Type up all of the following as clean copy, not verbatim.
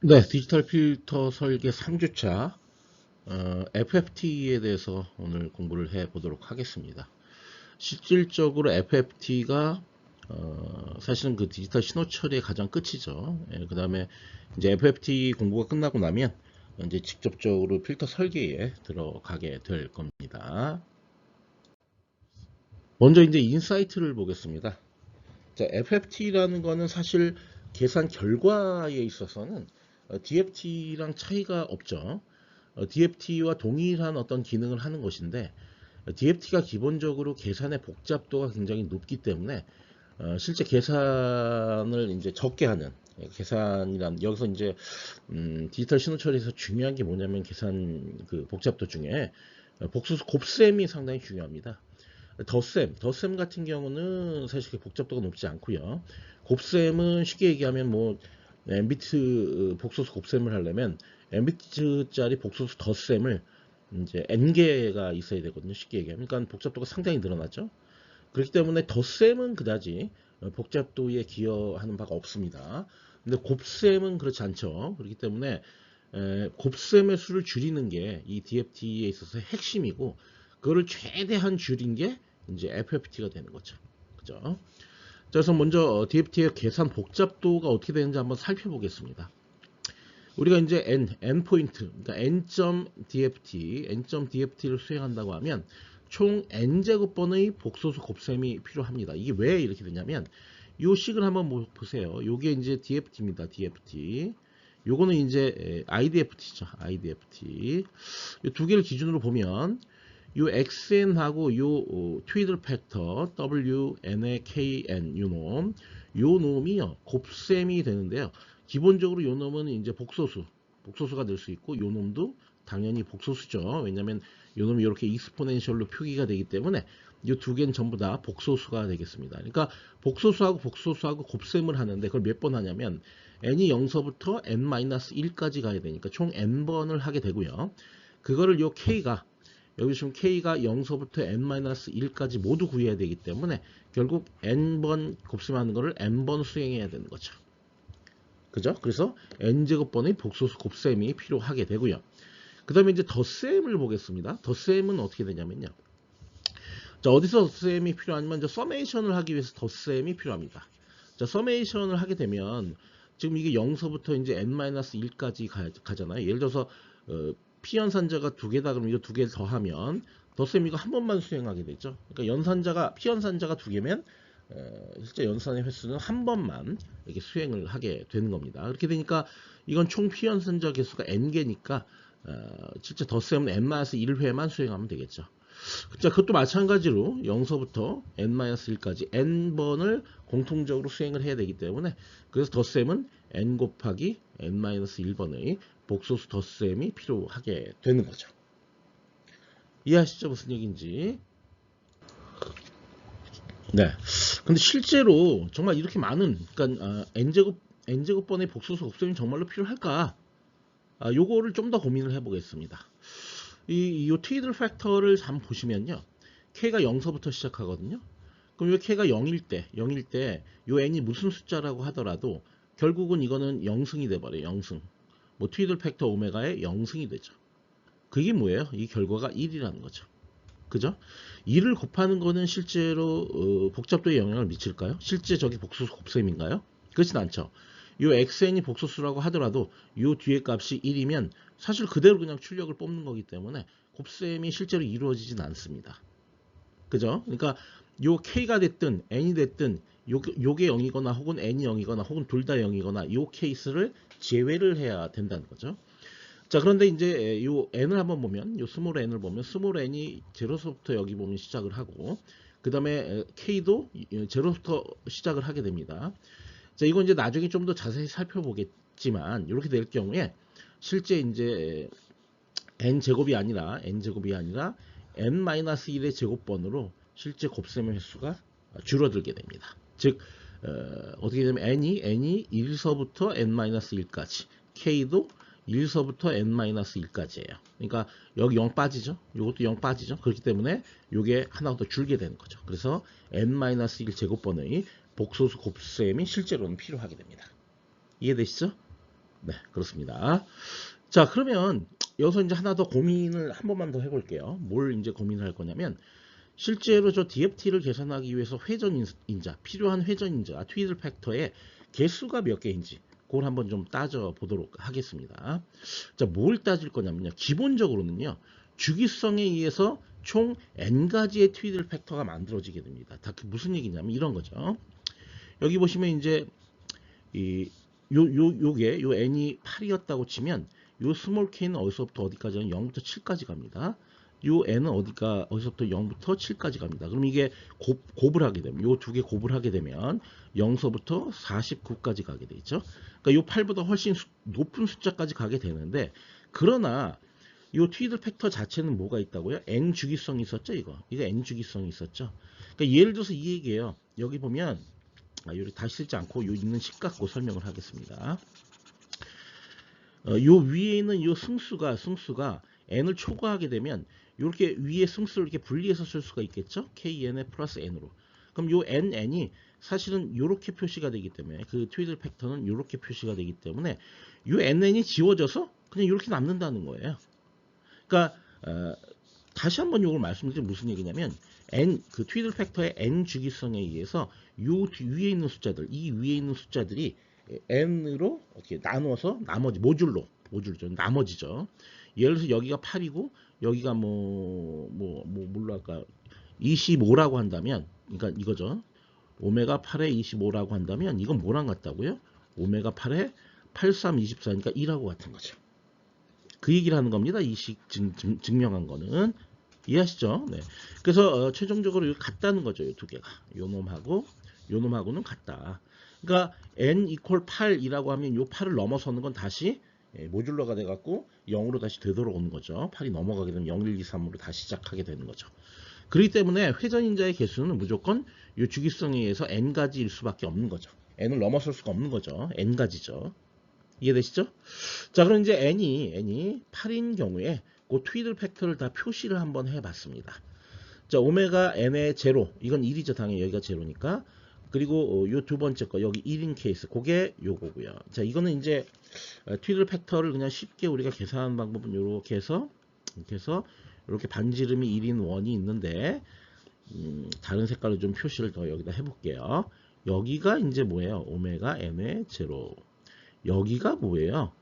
네, 디지털 필터 설계 3주차 FFT에 대해서 오늘 공부를 해 보도록 하겠습니다. 실질적으로 FFT가 사실은 그 디지털 신호 처리의 가장 끝이죠. 예, 그 다음에 이제 FFT 공부가 끝나고 나면 이제 직접적으로 필터 설계에 들어가게 될 겁니다. 먼저 이제 인사이트를 보겠습니다. 자, FFT라는 거는 사실 계산 결과에 있어서는 DFT랑 차이가 없죠. DFT와 동일한 어떤 기능을 하는 것인데 DFT가 기본적으로 계산의 복잡도가 굉장히 높기 때문에 실제 계산을 이제 적게 하는 계산이란 여기서 이제 디지털 신호 처리에서 중요한 게 뭐냐면 계산 그 복잡도 중에 복수수 곱셈이 상당히 중요합니다. 덧셈 같은 경우는 사실 복잡도가 높지 않고요. 곱셈은 쉽게 얘기하면 뭐 n비트 복소수 곱셈을 하려면 n비트짜리 복소수 덧셈을 이제 n개가 있어야 되거든요. 쉽게 얘기하면. 그러니까 복잡도가 상당히 늘어났죠. 그렇기 때문에 덧셈은 그다지 복잡도에 기여하는 바가 없습니다. 근데 곱셈은 그렇지 않죠. 그렇기 때문에 곱셈의 수를 줄이는 게 이 DFT에 있어서 핵심이고 그거를 최대한 줄인 게 이제 FFT가 되는 거죠. 그죠? 그래서 먼저 DFT의 계산 복잡도가 어떻게 되는지 한번 살펴보겠습니다. 우리가 이제 n 포인트, 그러니까 n.dft를 수행한다고 하면 총 n제곱번의 복소수 곱셈이 필요합니다. 이게 왜 이렇게 되냐면 요 식을 한번 보세요. 요게 이제 DFT입니다. DFT. 요거는 이제 IDFT죠. IDFT. 이 두 개를 기준으로 보면 요 XN하고 요 트위들 팩터 WN의 KN 요 놈이요 곱셈이 되는데요. 기본적으로 요 놈은 이제 복소수가 될 수 있고 요 놈도 당연히 복소수죠. 왜냐면 요 놈이 이렇게 익스포넨셜로 표기가 되기 때문에 이 두 개는 전부 다 복소수가 되겠습니다. 그러니까 복소수하고 곱셈을 하는데 그걸 몇 번 하냐면 n이 0서부터 n-1까지 가야 되니까 총 n번을 하게 되고요. 그거를 요 k가 여기 지금 k가 0서부터 n-1까지 모두 구해야 되기 때문에 결국 n번 곱셈하는 거를 n번 수행해야 되는 거죠. 그죠? 그래서 n제곱번의 복소수 곱셈이 필요하게 되고요. 그 다음에 이제 덧셈을 보겠습니다. 덧셈은 어떻게 되냐면요. 자, 어디서 덧셈이 필요하냐면 이제 서메이션을 하기 위해서 덧셈이 필요합니다. 자, 서메이션을 하게 되면 지금 이게 0서부터 이제 n-1까지 가잖아요. 예를 들어서 p 연산자가 두 개다 그러면 이거 두 개를 더하면 덧셈 이거 한 번만 수행하게 되죠. 그러니까 p 연산자가 두 개면 실제 연산의 횟수는 한 번만 이렇게 수행을 하게 되는 겁니다. 그렇게 되니까 이건 총 p 연산자 개수가 n개니까 실제 덧셈은 n-1회만 수행하면 되겠죠. 자, 그것도 마찬가지로 0서부터 n-1까지 n번을 공통적으로 수행을 해야 되기 때문에 그래서 덧셈은 n 곱하기 n-1번의 복소수 덧셈이 필요하게 되는 거죠. 이해하시죠? 무슨 얘기인지. 네. 근데 실제로 정말 이렇게 많은 그러니까 n제곱번의 복소수 곱셈이 정말로 필요할까? 요거를 좀 더 고민을 해보겠습니다. 요 트위들 팩터를 한번 보시면요. k가 0서부터 시작하거든요. 그럼 요 k가 0일 때 요 n이 무슨 숫자라고 하더라도 결국은 이거는 0승이 돼버려요. 0승. 뭐 트위들 팩터 오메가의 0승이 되죠. 그게 뭐예요? 이 결과가 1이라는 거죠. 그죠? 2를 곱하는 거는 실제로 복잡도에 영향을 미칠까요? 실제 저기 복소수 곱셈인가요? 그렇진 않죠. 요 xn이 복소수라고 하더라도 요 뒤에 값이 1이면 사실 그대로 그냥 출력을 뽑는 거기 때문에 곱셈이 실제로 이루어지진 않습니다. 그죠? 그러니까 요 k가 됐든 n이 됐든 요게 0이거나 혹은 n이 0이거나 혹은 둘 다 0이거나 요 케이스를 제외를 해야 된다는 거죠. 자, 그런데 이제 요 n을 한번 보면 요 스몰 n을 보면 스몰 n이 제로서부터 여기 보면 시작을 하고 그 다음에 k도 제로부터 시작을 하게 됩니다. 자, 이건 이제 나중에 좀 더 자세히 살펴보겠지만 이렇게 될 경우에 실제 이제 n제곱이 아니라 n-1의 제곱번으로 실제 곱셈의 횟수가 줄어들게 됩니다. 즉 어떻게 되면 n이 1서부터 n-1까지 k도 1서부터 n-1까지예요. 그러니까 여기 0 빠지죠. 이것도 0 빠지죠. 그렇기 때문에 이게 하나 더 줄게 되는 거죠. 그래서 n-1 제곱번의 복소수 곱셈이 실제로는 필요하게 됩니다. 이해되시죠? 네, 그렇습니다. 자, 그러면 여기서 이제 하나 더 고민을 한 번만 더 해볼게요. 뭘 이제 고민을 할 거냐면, 실제로 저 DFT를 계산하기 위해서 회전 인자, 필요한 회전 인자, 트위들 팩터의 개수가 몇 개인지, 그걸 한번 좀 따져 보도록 하겠습니다. 자, 뭘 따질 거냐면요. 기본적으로는요, 주기성에 의해서 총 n가지의 트위들 팩터가 만들어지게 됩니다. 다 그 무슨 얘기냐면 이런 거죠. 여기 보시면 이제 이 요게 요 n이 8이었다고 치면 요 스몰 k는 어디서부터 어디까지는 0부터 7까지 갑니다. 요 n은 어디서부터 0부터 7까지 갑니다. 그럼 이게 곱을 하게 되면 요 두 개 곱을 하게 되면 0서부터 49까지 가게 되죠. 그러니까 요 8보다 훨씬 높은 숫자까지 가게 되는데, 그러나 요 트위들 팩터 자체는 뭐가 있다고요? n 주기성이 있었죠, 이거 n 주기성이 있었죠. 그러니까 예를 들어서 이 얘기예요. 여기 보면 여기 다시 쓰지 않고 요 있는 식 갖고 설명을 하겠습니다. 요 위에 있는 요 승수가 n을 초과하게 되면 이렇게 위에 승수를 이렇게 분리해서 쓸 수가 있겠죠? kn의 플러스 n으로. 그럼 요 n이 사실은 이렇게 표시가 되기 때문에, 그 트위들 팩터는 이렇게 표시가 되기 때문에 요 n이 지워져서 그냥 이렇게 남는다는 거예요. 그러니까 다시 한번 이걸 말씀드리면 무슨 얘기냐면, 그 트위들 팩터의 n 주기성에 의해서 요 위에 있는 숫자들, 이 위에 있는 숫자들이 n으로 이렇게 나누어서 나머지 모듈죠. 나머지죠. 예를 들어서 여기가 8이고 여기가 뭘로 할까? 25라고 한다면, 그러니까 이거죠. 오메가 8에 25라고 한다면 이건 뭐랑 같다고요? 오메가 8에 83, 24니까 2라고 같은 거죠. 그 얘기를 하는 겁니다. 이 식 증명한 거는. 이해하시죠? 네. 그래서 최종적으로 같다는 거죠. 이 두 개가. 요 놈하고는 같다. 그러니까 n 이퀄 8이라고 하면 요 8을 넘어서는 건 다시 모듈러가 돼갖고 0으로 다시 되돌아오는 거죠. 8이 넘어가게 되면 0, 1, 2, 3으로 다시 시작하게 되는 거죠. 그렇기 때문에 회전인자의 개수는 무조건 요 주기성에 의해서 n가지일 수밖에 없는 거죠. n을 넘어설 수가 없는 거죠. n가지죠. 이해되시죠? 자, 그럼 이제 n이 8인 경우에 그 트위들 팩터를 다 표시를 한번 해봤습니다. 자, 오메가 n의 제로, 이건 1이죠. 당연히 여기가 제로니까. 그리고 요 두 번째 거, 여기 1인 케이스, 그게 요거고요. 자, 이거는 이제 트위들 팩터를 그냥 쉽게 우리가 계산하는 방법은 이렇게 해서 이렇게 반지름이 1인 원이 있는데, 다른 색깔로 좀 표시를 더 여기다 해볼게요. 여기가 이제 뭐예요? 오메가 n의 제로. 여기가 뭐예요?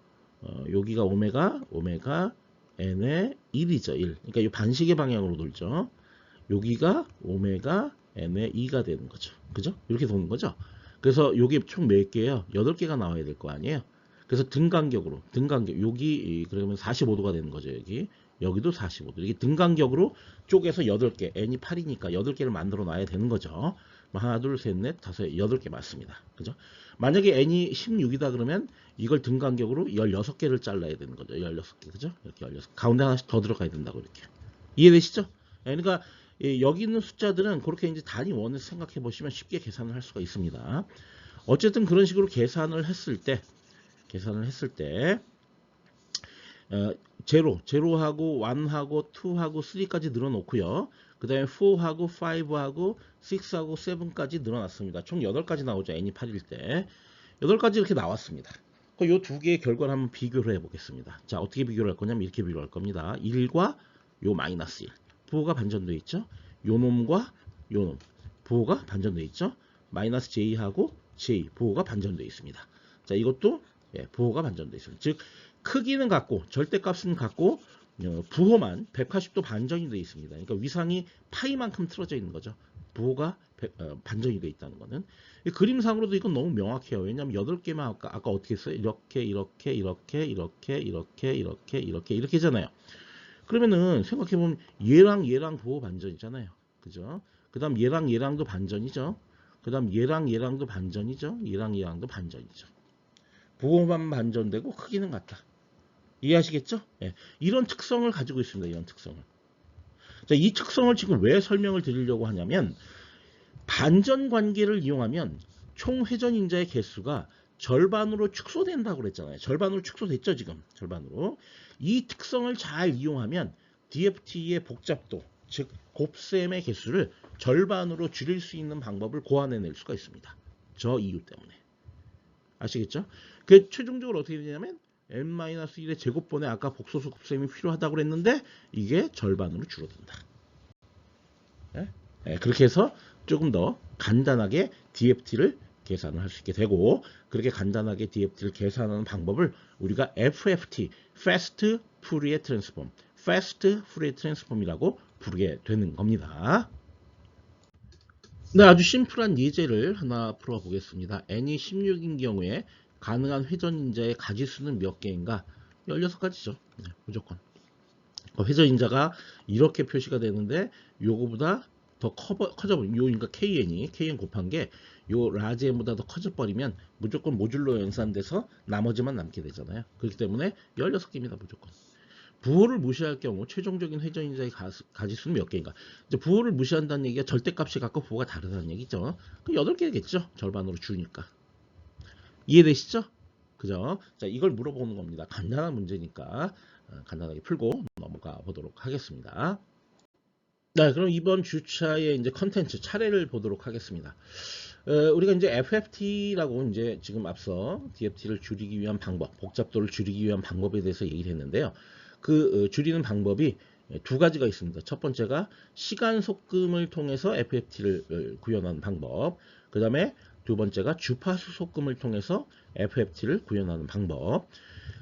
여기가 오메가 n의 1이죠. 1. 그러니까 이 반시계 방향으로 돌죠. 여기가 오메가 n의 2가 되는 거죠. 그죠? 이렇게 도는 거죠. 그래서 여기 총 몇 개예요? 8개가 나와야 될 거 아니에요? 그래서 등간격, 여기 그러면 45도가 되는 거죠. 여기도 45도. 이게 등간격으로 쪼개서 8개, n이 8이니까 8개를 만들어 놔야 되는 거죠. 하나, 둘, 셋, 넷, 다섯, 8개 맞습니다. 그죠? 만약에 n이 16이다 그러면 이걸 등간격으로 16개를 잘라야 되는 거죠. 16개. 그죠? 이렇게 16개. 가운데 하나씩 더 들어가야 된다고 이렇게. 이해되시죠? 그러니까 여기 있는 숫자들은 그렇게 이제 단위 원에서 생각해 보시면 쉽게 계산을 할 수가 있습니다. 어쨌든 그런 식으로 계산을 했을 때 제로하고 1하고 2하고 3까지 늘어놓고요. 그 다음에 4하고 5하고 6하고 7까지 늘어났습니다. 총 8가지 나오죠. n이 8일 때. 8가지 이렇게 나왔습니다. 이 두 개의 결과를 한번 비교를 해보겠습니다. 자, 어떻게 비교를 할 거냐면 이렇게 비교를 할 겁니다. 1과 요 마이너스 1. 부호가 반전되어 있죠. 요 놈과 요 놈. 부호가 반전되어 있죠. 마이너스 j하고 j. 부호가 반전되어 있습니다. 자, 이것도 부호가 반전되어 있습니다. 즉, 크기는 같고 절대값은 같고 부호만 180도 반전이 되어 있습니다. 그러니까 위상이 파이만큼 틀어져 있는 거죠. 부호가 반전이 되어 있다는 거는. 그림상으로도 이건 너무 명확해요. 왜냐하면 8개만 아까 어떻게 했어요? 이렇게잖아요. 그러면은 생각해보면 얘랑 부호 반전이잖아요. 그죠? 그 다음 얘랑도 반전이죠. 그 다음 얘랑도 반전이죠. 얘랑도 반전이죠. 부호만 반전되고 크기는 같다. 이해하시겠죠? 예. 이런 특성을 가지고 있습니다. 이런 특성을. 자, 이 특성을 지금 왜 설명을 드리려고 하냐면, 반전 관계를 이용하면 총 회전 인자의 개수가 절반으로 축소된다고 그랬잖아요. 절반으로 축소됐죠, 지금. 절반으로. 이 특성을 잘 이용하면 DFT의 복잡도, 즉 곱셈의 개수를 절반으로 줄일 수 있는 방법을 고안해낼 수가 있습니다. 저 이유 때문에. 아시겠죠? 그 최종적으로 어떻게 되냐면 n-1의 제곱번에 아까 복소수 곱셈이 필요하다고 그랬는데 이게 절반으로 줄어든다. 예? 그렇게 해서 조금 더 간단하게 DFT를 계산을 할 수 있게 되고, 그렇게 간단하게 DFT를 계산하는 방법을 우리가 FFT, Fast Fourier Transform, Fast Fourier Transform이라고 부르게 되는 겁니다. 네, 아주 심플한 예제를 하나 풀어보겠습니다. n이 16인 경우에 가능한 회전인자의 가지수는 몇 개인가? 16가지죠. 네, 무조건. 회전인자가 이렇게 표시가 되는데 요거보다 더 커져버리면 요 그러니까 KN 곱한 게 요 라지 n보다 더 커져버리면 무조건 모듈로 연산돼서 나머지만 남게 되잖아요. 그렇기 때문에 16개입니다. 무조건. 부호를 무시할 경우 최종적인 회전인자의 가지수는 몇 개인가? 이제 부호를 무시한다는 얘기가 절대값이 갖고 부호가 다르다는 얘기죠. 그럼 8개겠죠. 절반으로 주니까. 이해되시죠? 그죠? 자, 이걸 물어보는 겁니다. 간단한 문제니까 간단하게 풀고 넘어가 보도록 하겠습니다. 네, 그럼 이번 주차의 이제 컨텐츠 차례를 보도록 하겠습니다. 우리가 이제 FFT라고 이제 지금 앞서 DFT를 줄이기 위한 방법, 복잡도를 줄이기 위한 방법에 대해서 얘기를 했는데요. 그 줄이는 방법이 두 가지가 있습니다. 첫 번째가 시간 속금을 통해서 FFT를 구현하는 방법. 그 다음에 두 번째가 주파수 속금을 통해서 FFT를 구현하는 방법.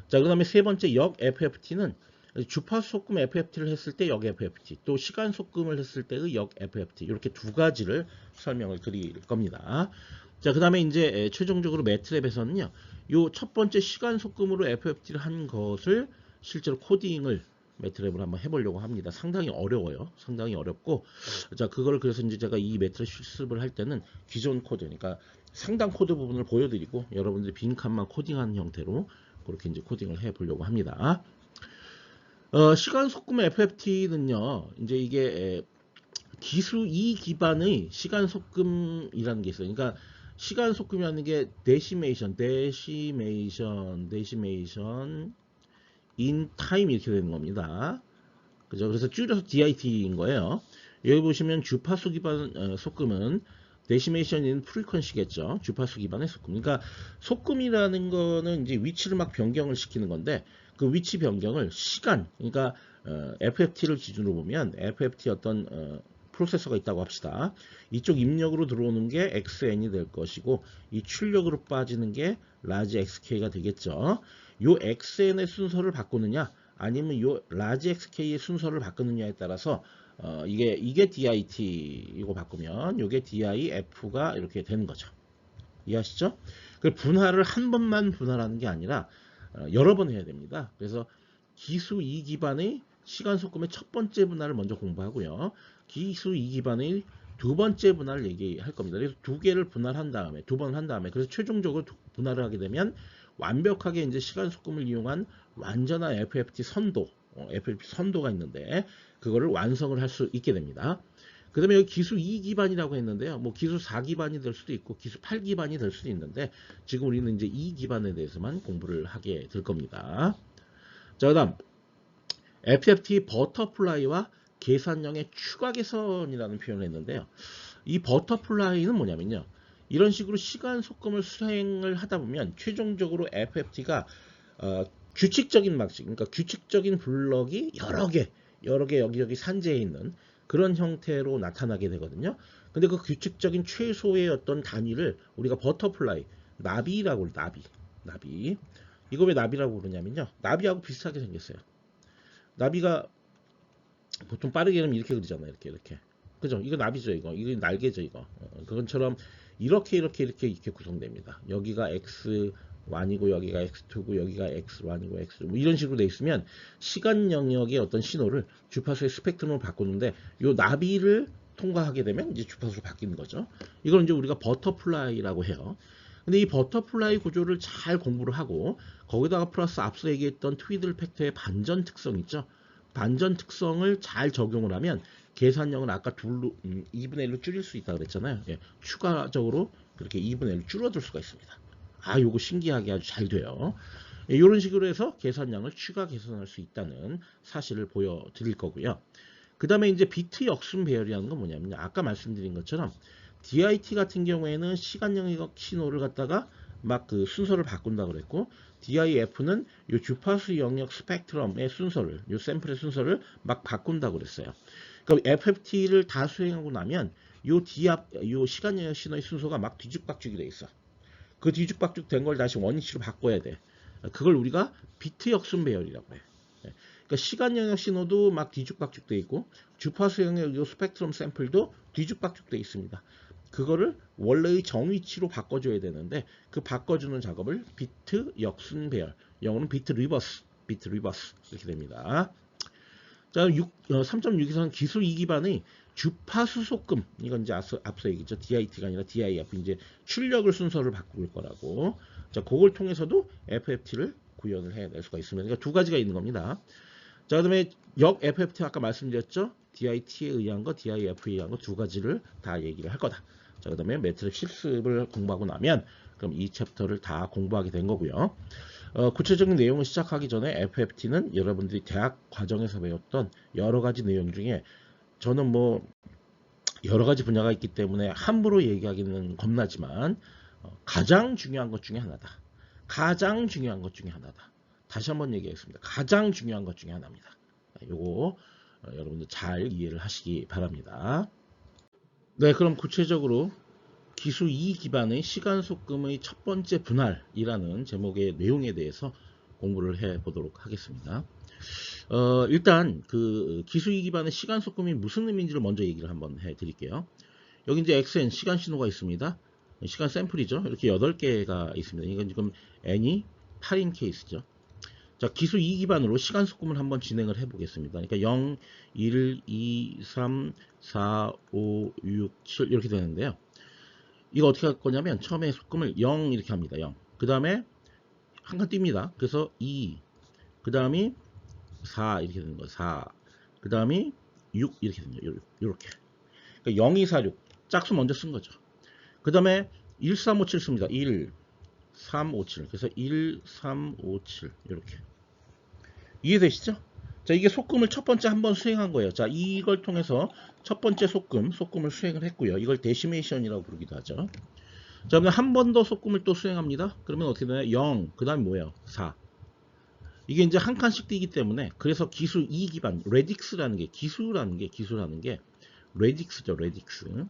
자, 그 다음에 세 번째 역 FFT는 주파수 속금 FFT를 했을 때 역 FFT, 또 시간 속금을 했을 때의 역 FFT, 이렇게 두 가지를 설명을 드릴 겁니다. 자, 그 다음에 이제 최종적으로 매트랩에서는요, 요 첫 번째 시간 속금으로 FFT를 한 것을 실제로 코딩을 매트랩으로 한번 해보려고 합니다. 상당히 어려워요. 상당히 어렵고, 자, 그걸 그래서 이제 제가 이 매트랩 실습을 할 때는 기존 코드, 그러니까 상당 코드 부분을 보여드리고 여러분들이 빈칸만 코딩하는 형태로 그렇게 이제 코딩을 해보려고 합니다. 시간 속금 FFT는요, 이제 이게 기수 2 기반의 시간 속금이라는 게 있어요. 그러니까 시간 속금이라는 게 데시메이션 in time 이렇게 되는 겁니다. 그죠? 그래서 줄여서 DIT인 거예요. 여기 보시면 주파수 기반 속금은 데시메이션 in frequency겠죠. 주파수 기반의 속금. 그러니까 속금이라는 거는 이제 위치를 막 변경을 시키는 건데, 그 위치 변경을 시간, 그러니까 FFT를 기준으로 보면 FFT 어떤 프로세서가 있다고 합시다. 이쪽 입력으로 들어오는 게 XN이 될 것이고, 이 출력으로 빠지는 게 라지 XK가 되겠죠. 요 XN의 순서를 바꾸느냐, 아니면 요 라지 XK의 순서를 바꾸느냐에 따라서 이게 DIT 이거 바꾸면 요게 DIF가 이렇게 되는 거죠. 이해하시죠? 그 분할을 한 번만 분할하는 게 아니라 여러 번 해야 됩니다. 그래서 기수 2 기반의 시간 속금의 첫 번째 분할을 먼저 공부하고요. 기수 2 기반의 두 번째 분할을 얘기할 겁니다. 그래서 두 개를 분할한 다음에, 두 번 한 다음에, 그래서 최종적으로 분할을 하게 되면 완벽하게 이제 시간 속금을 이용한 완전한 FFT 선도, FFT 선도가 있는데 그거를 완성을 할 수 있게 됩니다. 그 다음에 여기 기수 2 기반이라고 했는데요. 뭐 기수 4 기반이 될 수도 있고 기수 8 기반이 될 수도 있는데 지금 우리는 이제 2 기반에 대해서만 공부를 하게 될 겁니다. 자, 그다음 FFT 버터플라이와 계산형의 추가 개선이라는 표현을 했는데요. 이 버터플라이는 뭐냐면요. 이런 식으로 시간 속금을 수행을 하다 보면 최종적으로 FFT가 규칙적인 방식, 그러니까 규칙적인 블럭이 여러 개 여기저기 산재해 있는 그런 형태로 나타나게 되거든요. 근데 그 규칙적인 최소의 어떤 단위를 우리가 버터플라이, 나비라고 그래요. 나비. 이거 왜 나비라고 그러냐면요. 나비하고 비슷하게 생겼어요. 나비가 보통 빠르게 하면 이렇게 그리잖아요. 이렇게. 그죠? 이거 나비죠, 이거 날개죠, 이거. 그것처럼 이렇게 구성됩니다. 여기가 X1이고 여기가 X2고 여기가 X1이고 X2 뭐 이런 식으로 돼 있으면 시간 영역의 어떤 신호를 주파수의 스펙트럼으로 바꾸는데 요 나비를 통과하게 되면 이제 주파수로 바뀌는 거죠. 이걸 이제 우리가 버터플라이라고 해요. 근데 이 버터플라이 구조를 잘 공부를 하고 거기다가 플러스 앞서 얘기했던 트위들 팩터의 반전 특성 있죠. 반전 특성을 잘 적용을 하면 계산량은 아까 2분의 1로 줄일 수 있다고 그랬잖아요. 예, 추가적으로 그렇게 2분의 1로 줄어들 수가 있습니다. 아, 요거 신기하게 아주 잘 돼요. 예, 이런 식으로 해서 계산량을 추가 개선할 수 있다는 사실을 보여드릴 거고요. 그 다음에 이제 비트 역순 배열이라는 건 뭐냐면 아까 말씀드린 것처럼 DIT 같은 경우에는 시간 영역 신호를 갖다가 막 그 순서를 바꾼다고 그랬고, DIF는 요 주파수 영역 스펙트럼의 순서를, 요 샘플의 순서를 막 바꾼다고 그랬어요. 그러니까 FFT를 다 수행하고 나면 요 시간 영역 신호의 순서가 막 뒤죽박죽이 돼 있어. 그 뒤죽박죽 된 걸 다시 원위치로 바꿔야 돼. 그걸 우리가 비트 역순 배열이라고 해. 그러니까 시간 영역 신호도 막 뒤죽박죽 돼 있고, 주파수 영역 요 스펙트럼 샘플도 뒤죽박죽 돼 있습니다. 그거를 원래의 정위치로 바꿔줘야 되는데, 그 바꿔주는 작업을 비트 역순 배열, 영어는 비트 리버스 이렇게 됩니다. 자, 3.6에서는 기술 2기반의 주파수 소금, 이건 이제 앞서 얘기했죠. DIT가 아니라 DIF, 이제 출력을 순서를 바꿀 거라고. 자, 그걸 통해서도 FFT를 구현을 해낼 수가 있습니다. 그러니까 두 가지가 있는 겁니다. 자, 그다음에 역 FFT 아까 말씀드렸죠. DIT에 의한 거, DIF에 의한 거 두 가지를 다 얘기를 할 거다. 자, 그다음에 매트릭 실습을 공부하고 나면 그럼 이 챕터를 다 공부하게 된 거고요. 구체적인 내용을 시작하기 전에 FFT는 여러분들이 대학 과정에서 배웠던 여러 가지 내용 중에, 저는 뭐 여러 가지 분야가 있기 때문에 함부로 얘기하기는 겁나지만 가장 중요한 것 중에 하나다. 가장 중요한 것 중에 하나다. 다시 한번 얘기하겠습니다. 가장 중요한 것 중에 하나입니다. 요거 여러분들 잘 이해를 하시기 바랍니다. 네, 그럼 구체적으로 기수 2 기반의 시간 소금의 첫 번째 분할이라는 제목의 내용에 대해서 공부를 해 보도록 하겠습니다. 일단 그 기수 2 기반의 시간 소금이 무슨 의미인지를 먼저 얘기를 한번 해 드릴게요. 여기 이제 XN 시간 신호가 있습니다. 시간 샘플이죠. 이렇게 8개가 있습니다. 이건 지금 N이 8인 케이스죠. 자, 기수 2 기반으로 시간 소금을 한번 진행을 해 보겠습니다. 그러니까 0, 1, 2, 3, 4, 5, 6, 7 이렇게 되는데요. 이거 어떻게 할 거냐면 처음에 소금을 0 이렇게 합니다. 0. 그 다음에 한 칸 띄웁니다. 그래서 2. 그 다음이 4 이렇게 되는 거예요. 4. 그 다음이 6 이렇게 됩니다. 이렇게. 그러니까 0, 2, 4, 6. 짝수 먼저 쓴 거죠. 그 다음에 1, 3, 5, 7 씁니다. 1, 3, 5, 7. 그래서 1, 3, 5, 7 이렇게. 이해되시죠? 자, 이게 소금을 첫 번째 한번 수행한 거예요. 자, 이걸 통해서 첫 번째 소금을 수행을 했고요. 이걸 데시메이션이라고 부르기도 하죠. 자, 그러면 한 번 더 소금을 또 수행합니다. 그러면 어떻게 되나요? 0, 그 다음에 뭐예요? 4. 이게 이제 한 칸씩 띄기 때문에, 그래서 기수 2 기반, 레딕스라는 게, 기수라는 게, 레딕스죠, 레딕스.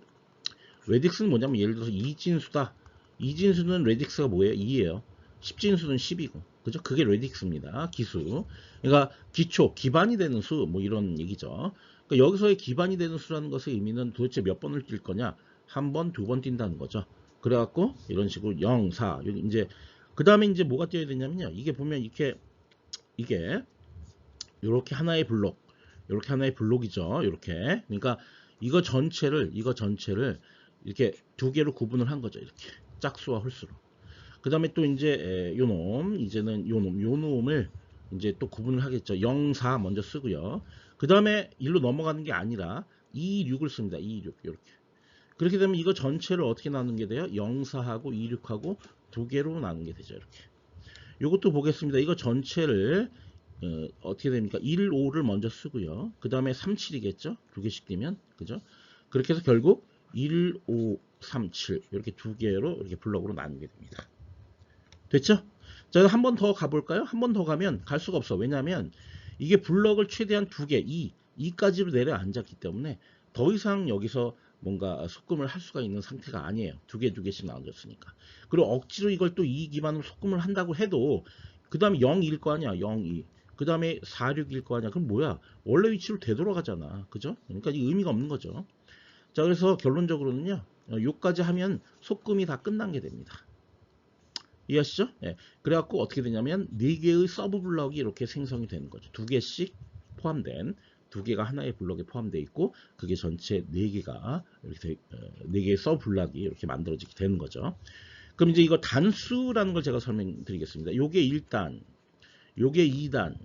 레딕스는 뭐냐면, 예를 들어서 2진수다. 2진수는 레딕스가 뭐예요? 2예요. 10진수는 10이고. 그죠? 그게 레딕스입니다. 기수. 그러니까 기초, 기반이 되는 수, 뭐 이런 얘기죠. 그러니까 여기서의 기반이 되는 수라는 것의 의미는 도대체 몇 번을 뛸 거냐? 한 번, 두 번 뛴다는 거죠. 그래갖고 이런 식으로 0, 4. 여기 이제 그 다음에 이제 뭐가 뛰어야 되냐면요. 이게 보면 이게 이렇게 하나의 블록, 이렇게 하나의 블록이죠. 이렇게. 그러니까 이거 전체를 이렇게 두 개로 구분을 한 거죠. 이렇게 짝수와 홀수로. 그 다음에 또 이제 이제는 요 놈을 이제 또 구분을 하겠죠. 0, 4 먼저 쓰고요. 그 다음에 1로 넘어가는 게 아니라 2, 6을 씁니다. 2, 6 이렇게. 그렇게 되면 이거 전체를 어떻게 나누는 게 돼요? 0, 4하고 2, 6하고 두 개로 나누는 게 되죠. 이렇게. 요것도 보겠습니다. 이거 전체를 어떻게 됩니까? 1, 5를 먼저 쓰고요. 그 다음에 3, 7이겠죠? 두 개씩 띄면. 그죠? 그렇게 해서 결국 1, 5, 3, 7 이렇게 두 개로 이렇게 블럭으로 나누게 됩니다. 됐죠? 자, 한 번 더 가볼까요? 한 번 더 가면 갈 수가 없어. 왜냐하면 이게 블럭을 최대한 두 개, 2까지로 내려앉았기 때문에 더 이상 여기서 뭔가 소금을 할 수가 있는 상태가 아니에요. 두 개씩 나눠졌으니까. 그리고 억지로 이걸 또 2 기반으로 소금을 한다고 해도 그 다음에 0일 거 아니야. 0, 2. 그 다음에 4, 6일 거 아니야. 그럼 뭐야? 원래 위치로 되돌아가잖아. 그죠? 그러니까 이 의미가 없는 거죠. 자, 그래서 결론적으로는요. 요까지 하면 소금이 다 끝난 게 됩니다. 이해하시죠? 예. 그래갖고 어떻게 되냐면 4개의 서브 블럭이 이렇게 생성이 되는 거죠. 2개씩 포함된, 2개가 하나의 블럭에 포함되어 있고, 그게 전체 4개가 이렇게 4개의 서브 블럭이 이렇게 만들어지게 되는 거죠. 그럼 이제 이거 단수라는 걸 제가 설명드리겠습니다. 요게 1단, 요게 2단,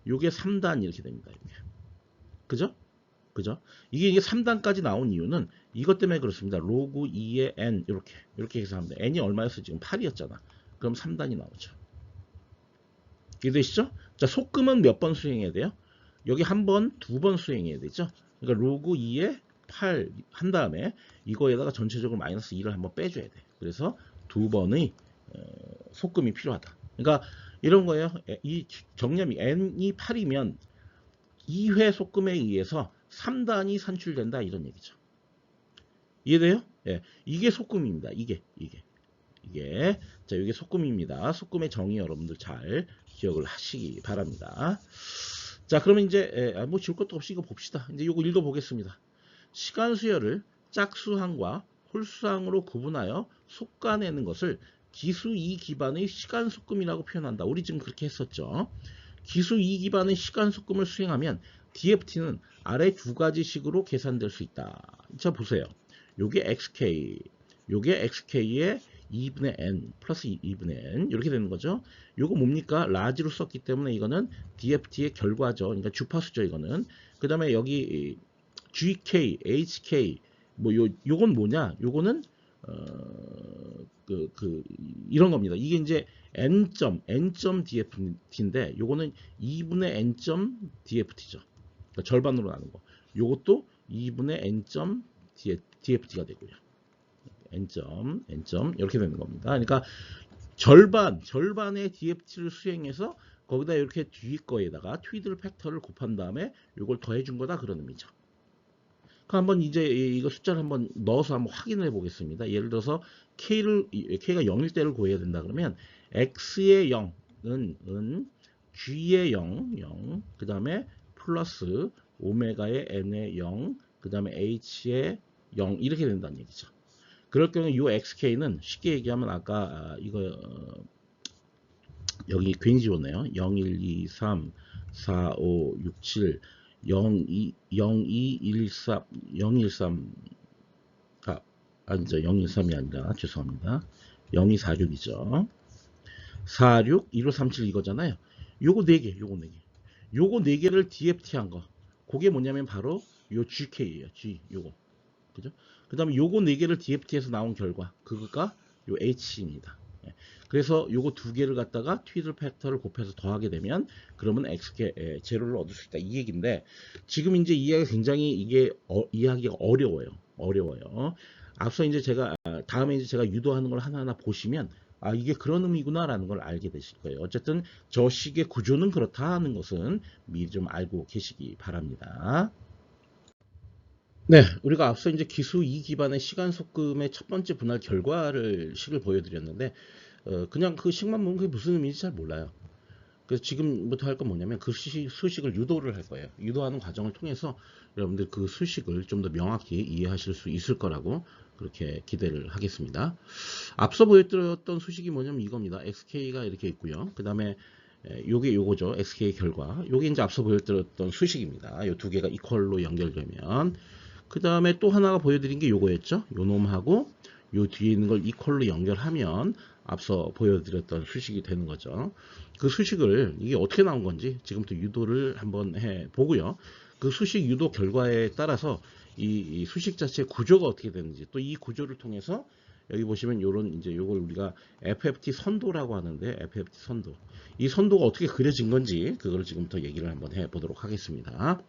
요게 3단 이렇게 됩니다. 이렇게. 그죠? 이게 3단까지 나온 이유는 이것 때문에 그렇습니다. 로그 2의 n 이렇게 해서 합니다. n이 얼마였어? 지금 8이었잖아. 그럼 3단이 나오죠. 이해되시죠? 자, 소금은 몇 번 수행해야 돼요? 여기 한 번, 두 번 수행해야 되죠? 그러니까 로그 2에 8 한 다음에 이거에다가 전체적으로 마이너스 2를 한번 빼줘야 돼. 그래서 두 번의 속금이 필요하다. 그러니까 이런 거예요. 이 정렬이 n이 8이면 2회 속금에 의해서 3단이 산출된다 이런 얘기죠. 이해돼요? 예, 이게 속금입니다. 이게 자, 이게 속금입니다. 속금의 정의 여러분들 잘 기억을 하시기 바랍니다. 자, 그러면 이제 뭐 줄 것도 없이 이거 봅시다. 이제 이거 읽어보겠습니다. 시간 수열을 짝수항과 홀수항으로 구분하여 솎아내는 것을 기수 2 기반의 시간 속금이라고 표현한다. 우리 지금 그렇게 했었죠. 기수 2 기반의 시간 속금을 수행하면 DFT는 아래 두 가지 식으로 계산될 수 있다. 자, 보세요. 요게 XK, 요게 XK의 2분의 N 플러스 2분의 N 이렇게 되는 거죠. 요거 뭡니까? 라지로 썼기 때문에 이거는 DFT의 결과죠. 그러니까 주파수죠. 이거는. 그 다음에 여기 GK, HK 뭐 요건 뭐냐? 요거는 이런 겁니다. 이게 이제 N점 DFT인데 요거는 2분의 N점 DFT죠. 그러니까 절반으로 나눈 거. 요것도 2분의 N점 DFT가 되고요. N점 이렇게 되는 겁니다. 그러니까 절반의 DFT를 수행해서 거기다 이렇게 뒤 거에다가 트위들 팩터를 곱한 다음에 이걸 더해 준 거다 그런 의미죠. 한번 이제 이거 숫자를 한번 넣어서 한번 확인해 보겠습니다. 예를 들어서 K가 0일 때를 구해야 된다 그러면 X의 0은 G의 0, 그 다음에 플러스 오메가의 N의 0, 그 다음에 H의 0 이렇게 된다는 얘기죠. 그럴 경우 이 XK는 쉽게 얘기하면 아까 이거 여기 괜히 지웠네요. 0, 1, 2, 3, 4, 5, 6, 7, 0, 2, 1, 3, 0, 1, 3 아니죠. 0, 1, 3이 아니라 죄송합니다. 0, 2, 4, 6이죠. 4, 6, 1, 5, 3, 7 이거잖아요. 요거 4개, 요거 4개를 DFT 한 거. 그게 뭐냐면 바로 요 GK예요. G, 요거. 그죠? 그 다음에 요거 4개를 DFT에서 나온 결과. 그거가 요 H입니다. 그래서 요거 2개를 갖다가 트위들 팩터를 곱해서 더하게 되면 그러면 XK 제로를 얻을 수 있다. 이 얘기인데 지금 이제 이해가 굉장히 이게 이해하기가 어려워요. 앞서 이제 제가 다음에 이제 제가 유도하는 걸 하나하나 보시면 이게 그런 의미구나라는 걸 알게 되실 거예요. 어쨌든 저 식의 구조는 그렇다 하는 것은 미리 좀 알고 계시기 바랍니다. 네, 우리가 앞서 이제 기수 2 기반의 시간 속금의 첫 번째 분할 식을 보여드렸는데 그냥 그 식만 보면 그게 무슨 의미인지 잘 몰라요. 그래서 지금부터 할 건 뭐냐면 그 수식을 유도를 할 거예요. 유도하는 과정을 통해서 여러분들 그 수식을 좀 더 명확히 이해하실 수 있을 거라고 그렇게 기대를 하겠습니다. 앞서 보여드렸던 수식이 뭐냐면 이겁니다. XK가 이렇게 있고요. 그 다음에 요거죠. XK 결과. 요게 이제 앞서 보여드렸던 수식입니다. 요 두 개가 이퀄로 연결되면 그 다음에 또 하나가 보여드린 게 요거였죠. 요 놈하고 요 뒤에 있는 걸 이퀄로 연결하면 앞서 보여드렸던 수식이 되는 거죠. 그 수식을 이게 어떻게 나온 건지 지금부터 유도를 한번 해 보고요. 그 수식 유도 결과에 따라서 이 수식 자체의 구조가 어떻게 되는지 또 이 구조를 통해서 여기 보시면 요런 이제 요걸 우리가 FFT 선도라고 하는데 FFT 선도 이 선도가 어떻게 그려진 건지 그걸 지금부터 얘기를 한번 해 보도록 하겠습니다.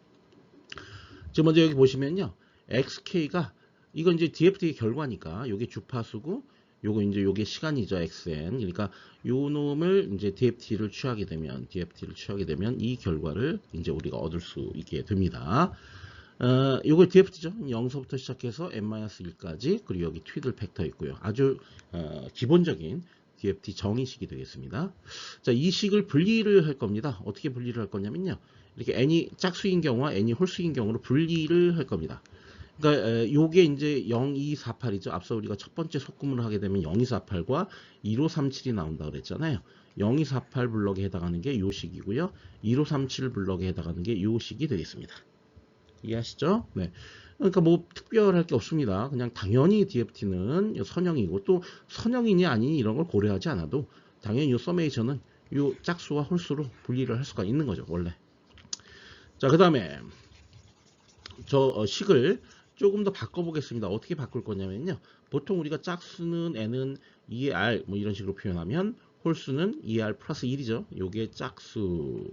지금 먼저 여기 보시면요. XK가 이건 이제 DFT 결과니까 요게 주파수고 요게 시간이죠. XN. 그러니까 요 놈을 이제 DFT를 취하게 되면 이 결과를 이제 우리가 얻을 수 있게 됩니다. 요거 DFT죠. 0서부터 시작해서 n-1까지 그리고 여기 트위들 팩터 있고요. 아주 기본적인 DFT 정의식이 되겠습니다. 자, 이 식을 분리를 할 겁니다. 어떻게 분리를 할 거냐면요. 이렇게 n이 짝수인 경우와 n이 홀수인 경우로 분리를 할 겁니다. 그러니까 요게 이제 0248이죠. 앞서 우리가 첫 번째 속금을 하게 되면 0248과 1537이 나온다 그랬잖아요. 0248 블럭에 해당하는 게 요 식이고요. 1537 블럭에 해당하는 게 요 식이 되겠습니다. 이해하시죠? 네. 그러니까 뭐 특별할 게 없습니다. 그냥 당연히 DFT는 선형이고 또 선형이니 아니니 이런 걸 고려하지 않아도 당연히 요 서메이션은 요 짝수와 홀수로 분리를 할 수가 있는 거죠. 원래. 자, 그 다음에 저 식을 조금 더 바꿔보겠습니다. 어떻게 바꿀 거냐면요. 보통 우리가 짝수는 n은 2의 r 뭐 이런 식으로 표현하면 홀수는 2r 플러스 1이죠. 요게 짝수,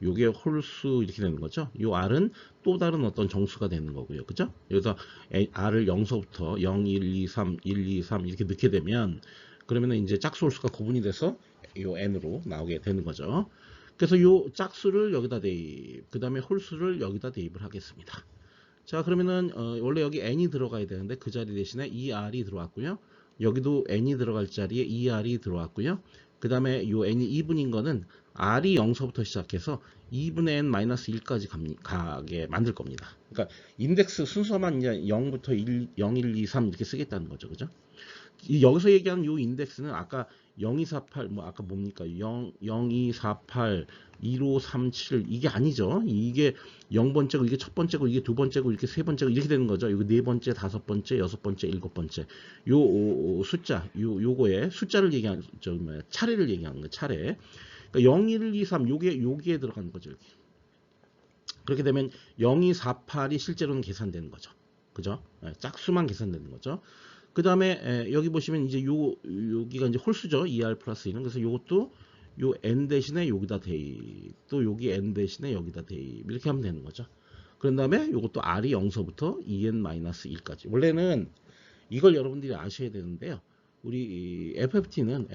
요게 홀수 이렇게 되는 거죠. 요 r은 또 다른 어떤 정수가 되는 거고요. 그죠? 여기서 r을 0서부터 0, 1, 2, 3, 1, 2, 3 이렇게 넣게 되면 그러면은 이제 짝수 홀수가 구분이 돼서 요 n으로 나오게 되는 거죠. 그래서 요 짝수를 여기다 대입, 그 다음에 홀수를 여기다 대입을 하겠습니다. 자, 그러면은 원래 여기 n이 들어가야 되는데 그 자리 대신에 2r이 들어왔고요. 여기도 n이 들어갈 자리에 2r이 들어왔고요. 그 다음에 요 n이 2분인 거는 r이 0서부터 시작해서 2분의 n-1까지 가게 만들 겁니다. 그러니까 인덱스 순서만 이제 0부터 1, 0, 1, 2, 3 이렇게 쓰겠다는 거죠. 그죠? 여기서 얘기하는 요 인덱스는 아까 0248, 뭐 아까 뭡니까? 0248, 1537 이게 아니죠. 이게 0번째고 이게 첫 번째고 이게 두 번째고 이렇게 세 번째고 이렇게 되는 거죠. 이거 네 번째, 다섯 번째, 여섯 번째, 일곱 번째. 요 숫자, 요거에 숫자를 얘기하는 저 뭐야? 차례를 얘기하는 거 차례. 그러니까 0, 1, 2, 3 여기에 들어가는 거죠. 이렇게. 그렇게 되면 0248이 실제로는 계산되는 거죠. 그죠? 짝수만 계산되는 거죠. 그 다음에 여기 보시면 이제 여기가 이제 홀수죠. 2r 플러스 1은. 그래서 요것도 요 n 대신에 여기다 대입, 또 여기 n 대신에 여기다 대입 이렇게 하면 되는 거죠. 그런 다음에 요것도 r이 0서부터 2n-1까지. 원래는 이걸 여러분들이 아셔야 되는데요. 우리 FFT는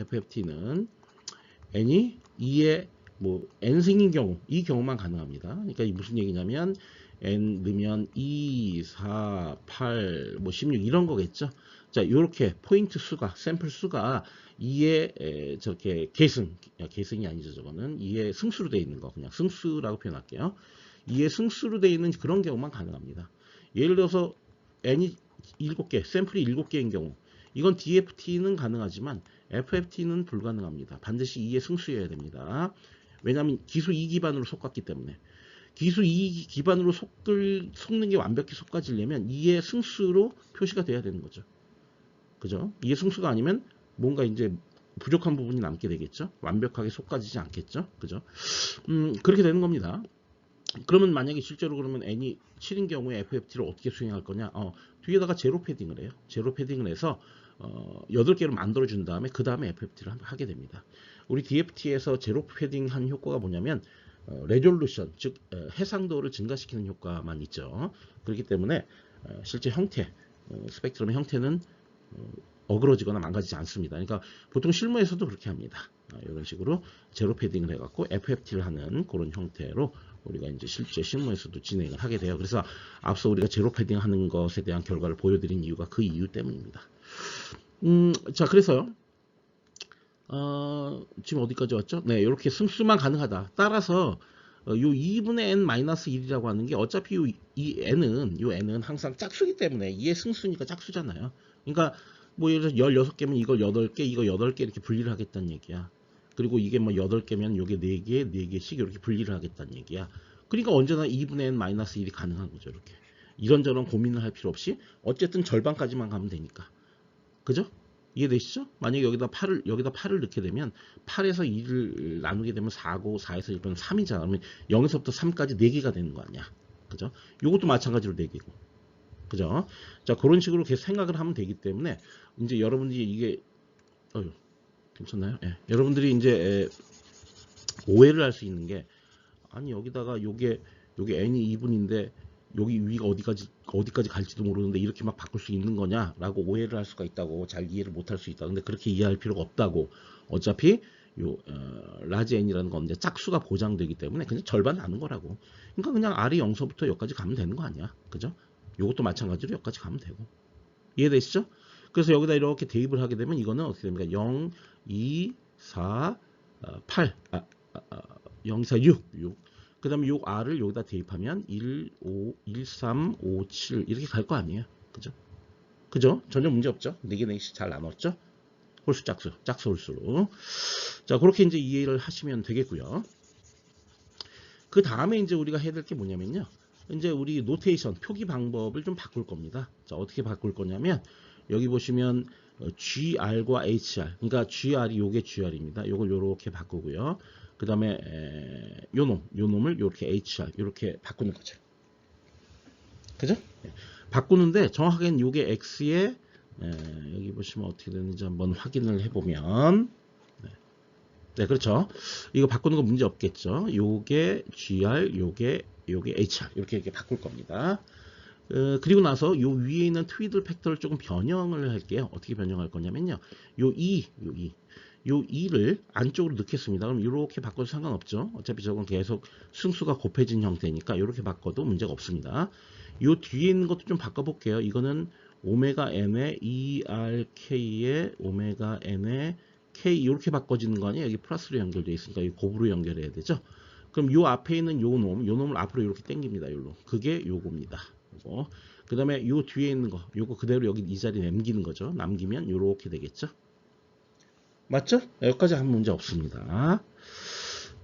n이 2에 뭐 n승인 경우, 이 경우만 가능합니다. 그러니까 무슨 얘기냐면 n 넣으면 2, 4, 8, 뭐 16 이런 거겠죠. 자, 요렇게 포인트 수가, 샘플 수가 2에 저렇게 계승이 아니죠. 저거는 2에 승수로 되어 있는 거, 그냥 승수라고 표현할게요. 2에 승수로 되어 있는 그런 경우만 가능합니다. 예를 들어서 n이 7개, 샘플이 7개인 경우, 이건 DFT는 가능하지만 FFT는 불가능합니다. 반드시 2의 승수여야 됩니다. 왜냐하면 기수 2 기반으로 속았기 때문에. 기수 2 기반으로 속는 게 완벽히 속아지려면 2의 승수로 표시가 돼야 되는 거죠. 그죠? 2의 승수가 아니면 뭔가 이제 부족한 부분이 남게 되겠죠. 완벽하게 속아지지 않겠죠. 그죠? 그렇게 되는 겁니다. 그러면 만약에 실제로 그러면 n이 7인 경우에 FFT를 어떻게 수행할 거냐? 뒤에다가 제로 패딩을 해요. 제로 패딩을 해서 8개로 만들어 준 다음에 그 다음에 FFT를 하게 됩니다. 우리 DFT에서 제로 패딩한 효과가 뭐냐면 레졸루션, 즉 해상도를 증가시키는 효과만 있죠. 그렇기 때문에 실제 형태, 스펙트럼의 형태는 어그러지거나 망가지지 않습니다. 그러니까 보통 실무에서도 그렇게 합니다. 이런 식으로 제로 패딩을 해갖고 FFT를 하는 그런 형태로 우리가 이제 실제 실무에서도 진행을 하게 돼요. 그래서 앞서 우리가 제로 패딩 하는 것에 대한 결과를 보여드린 이유가 그 이유 때문입니다. 자, 그래서 지금 어디까지 왔죠? 네, 이렇게 승수만 가능하다. 따라서 요 2분의 n-1이라고 하는 게 어차피 요 n은 항상 짝수기 때문에 2의 승수니까 짝수잖아요. 그러니까 뭐 예를 들어서 16개면 이걸 8개, 이거 8개 이렇게 분리를 하겠다는 얘기야. 그리고 이게 뭐 8개면 요게 4개, 4개씩 이렇게 분리를 하겠다는 얘기야. 그러니까 언제나 2분의 n-1이 가능한 거죠. 이렇게. 이런저런 고민을 할 필요 없이 어쨌든 절반까지만 가면 되니까. 그죠? 이해되시죠? 만약에 여기다 8을 넣게 되면 8에서 2를 나누게 되면 4고 4에서 1은 3이잖아. 그러면 0에서부터 3까지 4개가 되는 거 아니야. 그죠? 요것도 마찬가지로 4개고. 그죠? 자, 그런 식으로 계속 생각을 하면 되기 때문에 이제 여러분들이 이게 괜찮나요? 예. 여러분들이 이제 오해를 할 수 있는 게 아니 여기다가 요게 n이 2분인데 여기 위가 어디까지 갈지도 모르는데 이렇게 막 바꿀 수 있는 거냐라고 오해를 할 수가 있다고, 잘 이해를 못할 수 있다. 근데 그렇게 이해할 필요가 없다고. 어차피 요 라지 n이라는 건 짝수가 보장되기 때문에 그냥 절반 나눈 거라고. 그러니까 그냥 r이 0서부터 여기까지 가면 되는 거 아니야. 그죠? 요것도 마찬가지로 여기까지 가면 되고. 이해되시죠? 그래서 여기다 이렇게 대입을 하게 되면 이거는 어떻게 됩니까? 0, 2, 4, 8, 0, 4, 6. 그 다음에 요 r을 여기다 대입하면 1, 5, 1, 3, 5, 7 이렇게 갈 거 아니에요. 그죠? 그죠? 전혀 문제 없죠? 4개, 4개씩 잘 나눴죠? 홀수, 짝수 홀수로. 자, 그렇게 이제 이해를 하시면 되겠고요. 그 다음에 이제 우리가 해야 될 게 뭐냐면요. 이제 우리 노테이션, 표기 방법을 좀 바꿀 겁니다. 자, 어떻게 바꿀 거냐면, 여기 보시면 GR과 HR, 그러니까 GR이 요게 GR입니다. 요걸 요렇게 바꾸고요. 그 다음에 요 놈을 요렇게 HR, 요렇게 바꾸는 거죠. 그죠? 바꾸는데 정확하게는 요게 X에 여기 보시면 어떻게 되는지 한번 확인을 해보면, 네, 그렇죠. 이거 바꾸는 거 문제 없겠죠. 요게 GR, 요게 HR 이렇게 바꿀 겁니다. 그리고 나서 요 위에 있는 트위들 팩터를 조금 변형을 할게요. 어떻게 변형할 거냐면요. 요 2, 요 2를 안쪽으로 넣겠습니다. 그럼 이렇게 바꿔도 상관없죠. 어차피 저건 계속 승수가 곱해진 형태니까 이렇게 바꿔도 문제가 없습니다. 요 뒤에 있는 것도 좀 바꿔볼게요. 이거는 오메가 n의 ERK의 오메가 n의 K 이렇게 바꿔지는 거 아니에요? 여기 플러스로 연결되어 있으니까 이 곱으로 연결해야 되죠. 그럼 요 앞에 있는 요 놈을 앞으로 이렇게 당깁니다. 요로. 그게 요겁니다. 요거. 그 다음에 요 뒤에 있는 거, 요거 그대로 여기 이 자리에 남기는 거죠. 남기면 요렇게 되겠죠. 맞죠? 여기까지 하면 문제 없습니다.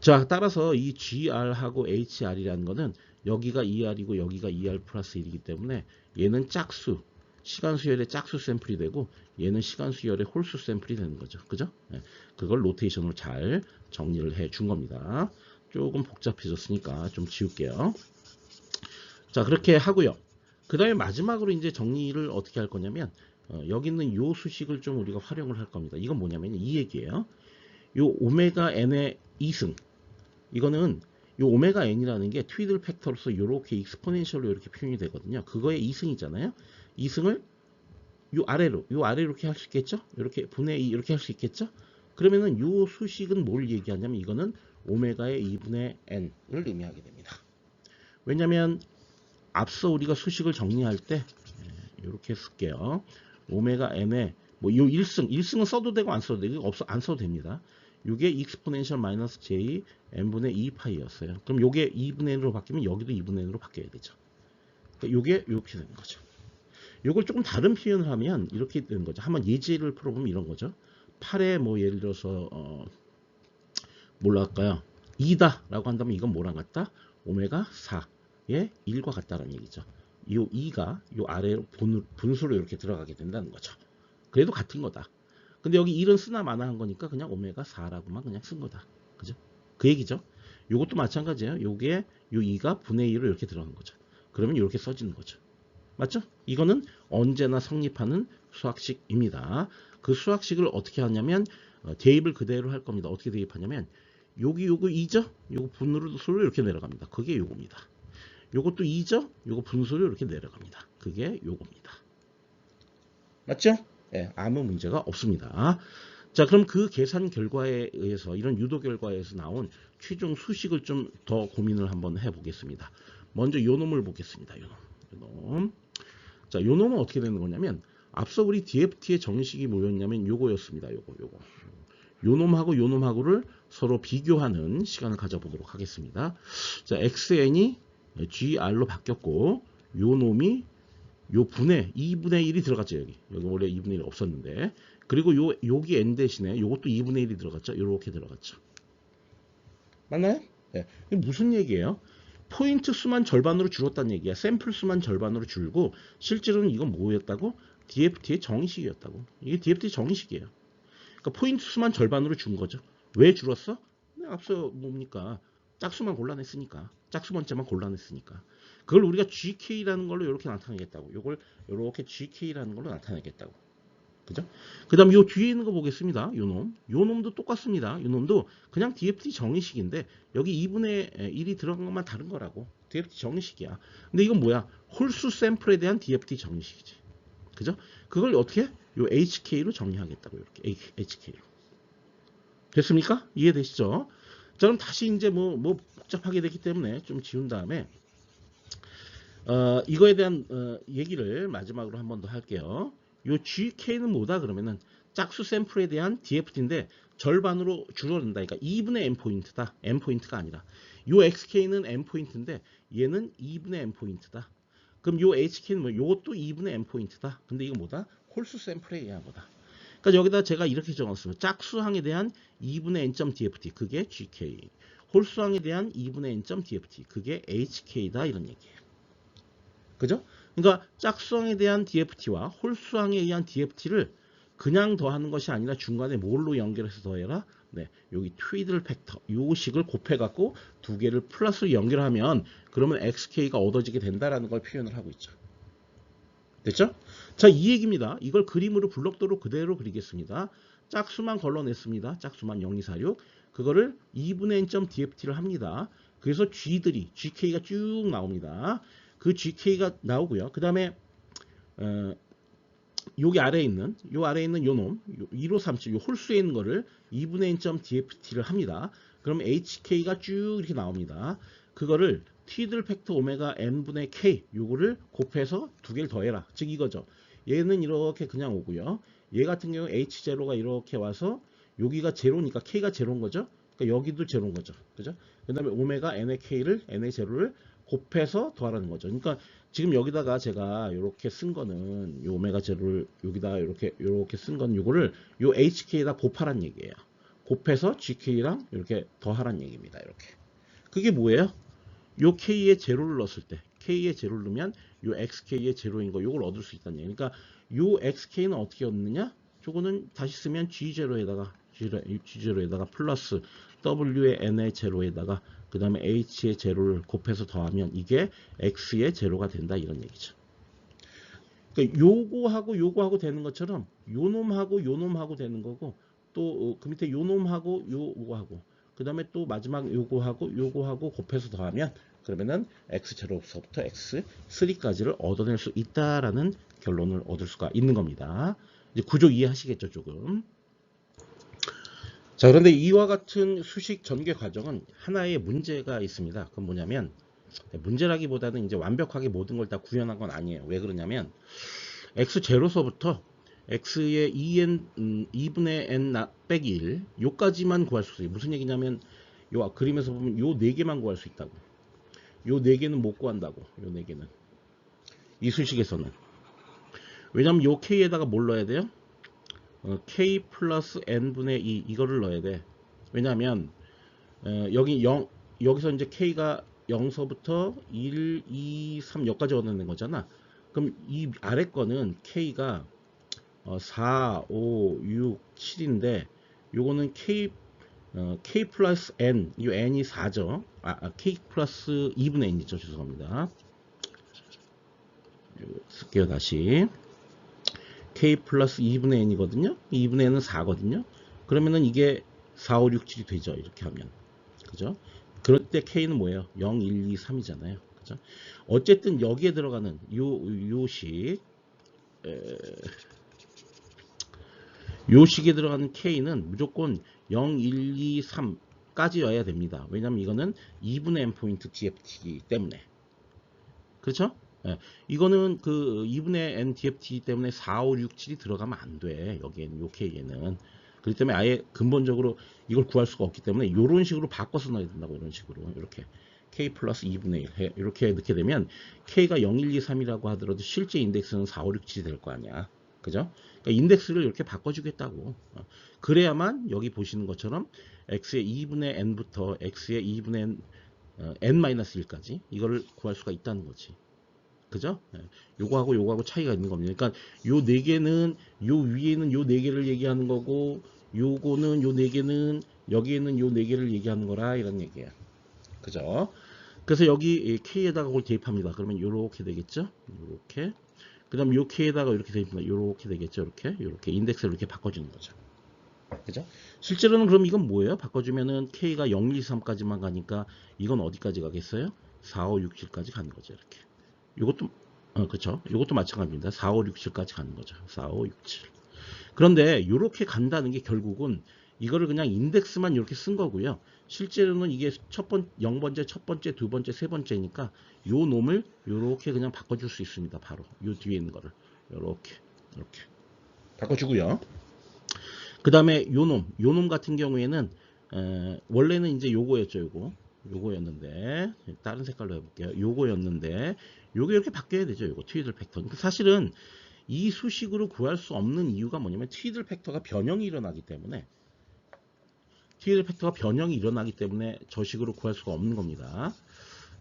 자, 따라서 이 GR하고 HR이라는 거는 여기가 ER이고 여기가 ER 플러스 1이기 때문에 얘는 짝수, 시간 수열의 짝수 샘플이 되고 얘는 시간 수열의 홀수 샘플이 되는 거죠. 그죠? 네. 그걸 로테이션으로 잘 정리를 해 준 겁니다. 조금 복잡해졌으니까 좀 지울게요. 자, 그렇게 하고요. 그 다음에 마지막으로 이제 정리를 어떻게 할 거냐면 여기 있는 요 수식을 좀 우리가 활용을 할 겁니다. 이건 뭐냐면 이 얘기예요. 요 오메가 n의 2승 이거는 요 오메가 n이라는 게 트위들 팩터로서 이렇게 익스포넨셜로 이렇게 표현이 되거든요. 그거의 2승이잖아요. 2승을 요 아래로 이렇게 할 수 있겠죠? 이렇게 분의 2 이렇게 할 수 있겠죠? 그러면은 요 수식은 뭘 얘기하냐면 이거는 오메가의 2분의 n을 의미하게 됩니다. 왜냐면 앞서 우리가 수식을 정리할 때 이렇게 쓸게요. 오메가 n의 뭐요 1승은 써도 되고 안 써도 되고 안 써도 됩니다. 이게 익스포넨셜 마이너스 j n분의 2파이였어요. 그럼 요게 2분의 n으로 바뀌면 여기도 2분의 n으로 바뀌어야 되죠. 그러니까 요게 이렇게 되는 거죠. 요걸 조금 다른 표현을 하면 이렇게 되는 거죠. 한번 예제를 풀어보면 이런 거죠. 8에 뭐 예를 들어서 뭘로 할까요? 2다 라고 한다면 이건 뭐랑 같다? 오메가 4의 1과 같다라는 얘기죠. 이 2가 요 아래로 분수로 이렇게 들어가게 된다는 거죠. 그래도 같은 거다. 근데 여기 1은 쓰나 마나 한 거니까 그냥 오메가 4라고만 그냥 쓴 거다. 그죠? 그 얘기죠. 요것도 마찬가지예요. 요게 요 2가 분의 2로 이렇게 들어가는 거죠. 그러면 이렇게 써지는 거죠. 맞죠? 이거는 언제나 성립하는 수학식입니다. 그 수학식을 어떻게 하냐면 대입을 그대로 할 겁니다. 어떻게 대입하냐면 요거 2죠? 요거 분수로 이렇게 내려갑니다. 그게 요겁니다. 요것도 2죠? 요거 분수로 이렇게 내려갑니다. 그게 요겁니다. 맞죠? 네, 아무 문제가 없습니다. 자, 그럼 그 계산 결과에 의해서 이런 유도 결과에서 나온 최종 수식을 좀 더 고민을 한번 해보겠습니다. 먼저 요 놈을 보겠습니다. 요 놈. 자, 요 놈은 어떻게 되는 거냐면 앞서 우리 DFT의 정식이 뭐였냐면 요거였습니다. 요거. 요 놈하고를 서로 비교하는 시간을 가져보도록 하겠습니다. 자, xn이 gr로 바뀌었고 요 놈이 요 분의 2분의 1이 들어갔죠. 여기 원래 2분의 1 없었는데 그리고 여기 n 대신에 요것도 2분의 1이 들어갔죠. 이렇게 들어갔죠. 맞나요? 네. 이게 무슨 얘기예요? 포인트 수만 절반으로 줄었다는 얘기야. 샘플 수만 절반으로 줄고 실제로는 이건 뭐였다고? DFT의 정의식이었다고. 이게 DFT 정의식이에요. 그러니까 포인트 수만 절반으로 준 거죠. 왜 줄었어? 앞서 뭡니까? 짝수만 골라냈으니까. 짝수 번째만 골라냈으니까. 그걸 우리가 GK라는 걸로 이렇게 나타내겠다고. 이걸 이렇게 GK라는 걸로 나타내겠다고. 그죠? 그 다음 요 뒤에 있는 거 보겠습니다. 요 놈도 똑같습니다. 요 놈도 그냥 DFT 정의식인데 여기 2분의 1이 들어간 것만 다른 거라고. DFT 정의식이야. 근데 이건 뭐야? 홀수 샘플에 대한 DFT 정의식이지. 그죠? 그걸 어떻게? 요 HK로 정의하겠다고. 이렇게 HK로. 됐습니까? 이해되시죠? 자, 그럼 다시 이제 뭐 복잡하게 됐기 때문에 좀 지운 다음에 이거에 대한 얘기를 마지막으로 한 번 더 할게요. 요 GK는 뭐다 그러면은 짝수 샘플에 대한 DFT인데 절반으로 줄어든다. 그러니까 2분의 n 포인트다. n 포인트가 아니라. 요 XK는 n 포인트인데 얘는 2분의 n 포인트다. 그럼 요 HK는 뭐 요것도 2분의 n 포인트다. 근데 이거 뭐다? 홀수 샘플에 의한 거다. 그러니까 여기다 제가 이렇게 적었습니다. 짝수항에 대한 2분의 n.dft 그게 GK. 홀수항에 대한 2분의 n.dft 그게 HK다 이런 얘기예요. 그죠? 그러니까 짝수항에 대한 DFT와 홀수항에 의한 DFT를 그냥 더하는 것이 아니라 중간에 뭘로 연결해서 더해라? 네, 여기 트위들 팩터 요 식을 곱해갖고 두 개를 플러스로 연결하면 그러면 XK가 얻어지게 된다라는 걸 표현을 하고 있죠. 됐죠? 자, 이 얘기입니다. 이걸 그림으로 블록도로 그대로 그리겠습니다. 짝수만 걸러냈습니다. 짝수만 0, 2, 4, 6 그거를 2분의 n.dft를 합니다. 그래서 GK가 쭉 나옵니다. 그 GK가 나오고요. 그 다음에 여기 아래에 있는 요 놈 1537, 요 홀수에 있는 거를 2분의 n.dft를 합니다. 그러면 HK가 쭉 이렇게 나옵니다. 그거를 T들 팩터 오메가 n분의 K 요거를 곱해서 두 개를 더해라. 즉 이거죠. 얘는 이렇게 그냥 오고요. 얘 같은 경우 H0가 이렇게 와서 여기가 제로니까 K가 제로인 거죠. 그러니까 여기도 제로인 거죠. 그죠? 그 다음에 오메가 n의 K를 n의 제로를 곱해서 더하라는 거죠. 그러니까 지금 여기다가 제가 이렇게 쓴 거는 요 오메가 제로를 여기다가 이렇게 쓴 건 요거를 요 HK에다 곱하란 얘기예요. 곱해서 GK랑 이렇게 더하란 얘기입니다. 이렇게. 그게 뭐예요? 요 K에 제로를 넣었을 때, K에 제로를 넣으면 요 XK의 제로인 거, 요걸 얻을 수 있다는 얘기. 그러니까 요 XK는 어떻게 얻느냐? 저거는 다시 쓰면 G0에다가 플러스 W의 N의 제로에다가 그 다음에 H의 제로를 곱해서 더하면 이게 X의 제로가 된다 이런 얘기죠. 그러니까 요거하고 되는 것처럼 요 놈하고 되는 거고 또 그 밑에 요 놈하고 요거하고 그 다음에 또 마지막 요거하고 곱해서 더하면 그러면은 x0부터 x3까지를 얻어낼 수 있다라는 결론을 얻을 수가 있는 겁니다. 이제 구조 이해하시겠죠, 조금. 자, 그런데 이와 같은 수식 전개 과정은 하나의 문제가 있습니다. 그건 뭐냐면 문제라기보다는 이제 완벽하게 모든 걸 다 구현한 건 아니에요. 왜 그러냐면 x0서부터 x의 2분의 n 빼기 1 요까지만 구할 수 있어요. 무슨 얘기냐면 요 그림에서 보면 요 4개만 구할 수 있다고. 요 4개는 못 구한다고. 요 4개는. 이 수식에서는. 왜냐면 요 k에다가 뭘 넣어야 돼요? k 플러스 n분의 2 이거를 넣어야 돼. 왜냐면 여기서 이제 k가 0서부터 1, 2, 3 여기까지 얻어내는 거잖아. 그럼 이 아래 거는 k가 4, 5, 6, 7인데 요거는 k 플러스 n, 이 n이 4죠. k 플러스 2분의 n이죠. 죄송합니다. 쓸게요 다시. k 플러스 2분의 n이거든요. 2분의 n은 4거든요. 그러면은 이게 4, 5, 6, 7이 되죠. 이렇게 하면. 그죠? 그럴 때 k는 뭐예요? 0, 1, 2, 3이잖아요. 그죠? 어쨌든 여기에 들어가는 요식에 들어가는 k는 무조건 0, 1, 2, 3까지여야 됩니다. 왜냐면 이거는 2분의 n 포인트 dft이기 때문에. 그렇죠? 예. 이거는 그 2분의 n dft 때문에 4, 5, 6, 7이 들어가면 안 돼. 여기에는 요 k에는. 그렇기 때문에 아예 근본적으로 이걸 구할 수가 없기 때문에 이런 식으로 바꿔서 넣어야 된다고. 이런 식으로 이렇게 k 플러스 2분의 1 이렇게 넣게 되면 k가 0, 1, 2, 3이라고 하더라도 실제 인덱스는 4, 5, 6, 7이 될 거 아니야. 그죠? 그러니까 인덱스를 이렇게 바꿔주겠다고. 그래야만 여기 보시는 것처럼 x의 2분의 n부터 x의 2분의 n-1까지 이거를 구할 수가 있다는 거지. 그죠? 요거하고 차이가 있는 겁니다. 그러니까 요 4개는 요 위에는 요 4개를 얘기하는 거고 요거는 요 4개는 여기에는 요 4개를 얘기하는 거라 이런 얘기야. 그죠? 그래서 여기 K에다가 그걸 대입합니다. 그러면 요렇게 되겠죠? 요렇게. 그 다음 요 K에다가 이렇게 대입합니다. 요렇게 되겠죠? 요렇게 인덱스를 이렇게 바꿔주는 거죠. 그죠? 실제로는 그럼 이건 뭐예요? 바꿔주면은 K가 0, 1, 2, 3까지만 가니까 이건 어디까지 가겠어요? 4, 5, 6, 7까지 가는 거죠. 이렇게. 요것도 그렇죠. 요것도 마찬가지입니다. 4, 5, 6, 7까지 가는 거죠. 4, 5, 6, 7. 그런데 이렇게 간다는 게 결국은 이거를 그냥 인덱스만 이렇게 쓴 거고요. 실제로는 이게 0번째, 첫 번째, 두 번째, 세 번째니까 요 놈을 이렇게 그냥 바꿔줄 수 있습니다. 바로 요 뒤에 있는 거를 이렇게 바꿔주고요. 그 다음에 요 놈 같은 경우에는 원래는 이제 요거였죠. 요거였는데 다른 색깔로 해볼게요. 요거였는데 요게 이렇게 바뀌어야 되죠. 요거 트위들 팩터. 사실은 이 수식으로 구할 수 없는 이유가 뭐냐면 트위들 팩터가 변형이 일어나기 때문에 저 식으로 구할 수가 없는 겁니다.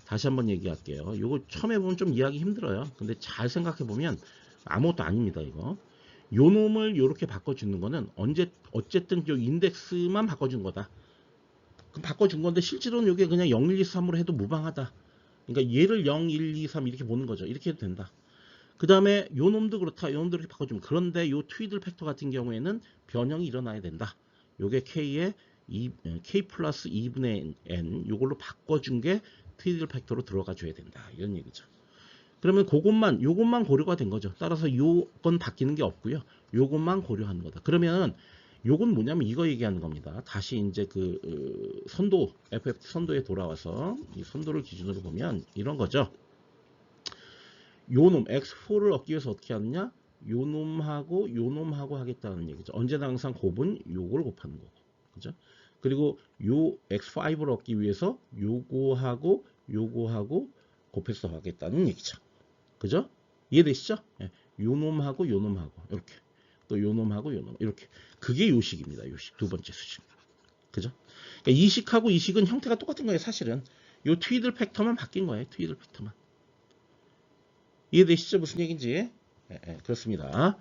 다시 한번 얘기할게요. 요거 처음에 보면 좀 이해하기 힘들어요. 근데 잘 생각해 보면 아무것도 아닙니다. 이거. 요 놈을 이렇게 바꿔주는 거는 어쨌든 요 인덱스만 바꿔준 거다. 그럼 바꿔준 건데 실제로는 이게 그냥 0, 1, 2, 3으로 해도 무방하다. 그러니까 얘를 0, 1, 2, 3 이렇게 보는 거죠. 이렇게 해도 된다. 그 다음에 요 놈도 그렇다. 요 놈도 이렇게 바꿔주면. 그런데 요 트위들 팩터 같은 경우에는 변형이 일어나야 된다. 요게 K의 K 플러스 2분의 N 요걸로 바꿔준 게 트위들 팩터로 들어가 줘야 된다. 이런 얘기죠. 그러면 요것만 고려가 된 거죠. 따라서 요건 바뀌는 게 없고요. 요것만 고려하는 거다. 그러면 요건 뭐냐면 이거 얘기하는 겁니다. 다시 이제 선도, FFT 선도에 돌아와서 이 선도를 기준으로 보면 이런 거죠. 요 놈, X4를 얻기 위해서 어떻게 하느냐? 요 놈하고 요 놈하고 하겠다는 얘기죠. 언제나 항상 곱은 요걸 곱하는 거고. 그죠? 그리고 요 X5를 얻기 위해서 요거하고 요거하고 곱해서 하겠다는 얘기죠. 그죠? 이해되시죠? 예. 요 놈하고 요 놈하고 이렇게. 또 요 놈하고 요 놈 이렇게. 그게 요식입니다. 요식. 두 번째 수식. 그죠? 그러니까 이식하고 이식은 형태가 똑같은 거예요, 사실은. 요 트위들 팩터만 바뀐 거예요. 트위들 팩터만. 이해되시죠? 무슨 얘기인지? 예, 그렇습니다.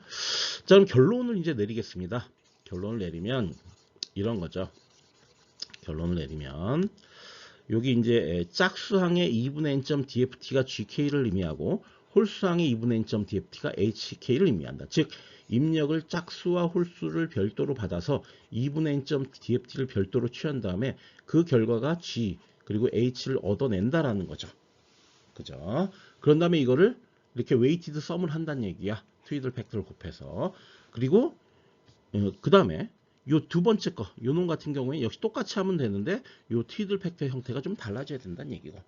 자, 그럼 결론을 이제 내리겠습니다. 결론을 내리면 이런 거죠. 결론을 내리면 여기 이제 짝수항의 2분의 n.dft가 gk를 의미하고 홀수항의 2분의 n.dft가 hk를 의미한다. 즉 입력을 짝수와 홀수를 별도로 받아서 2분의 n.dft를 별도로 취한 다음에 그 결과가 g 그리고 h를 얻어낸다라는 거죠. 그죠? 그런 다음에 이거를 이렇게 웨이티드 썸을 한다는 얘기야. 트위들 팩터를 곱해서. 그리고 그 다음에 요 두 번째 거, 요 놈 같은 경우에 역시 똑같이 하면 되는데 요 트위들 팩터 형태가 좀 달라져야 된다는 얘기고.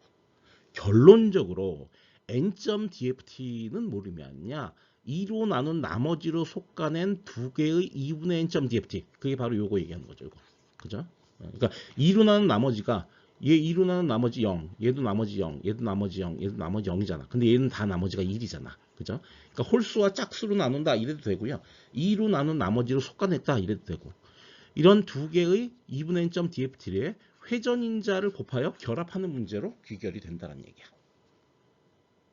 결론적으로 n.dft는 뭘 의미하느냐? 2로 나눈 나머지로 솎아낸 두 개의 2분의 n.dft. 그게 바로 요거 얘기하는 거죠. 요거. 그죠? 그러니까 2로 나눈 나머지가 얘 2로 나눈 나머지 0, 얘도 나머지 0, 얘도 나머지 0, 얘도 나머지 0이잖아. 근데 얘는 다 나머지가 1이잖아. 그죠? 그러니까 홀수와 짝수로 나눈다 이래도 되고요. 2로 나눈 나머지로 솎아냈다 이래도 되고. 이런 두 개의 2분의 n.dft의 회전인자를 곱하여 결합하는 문제로 귀결이 된다는 얘기야.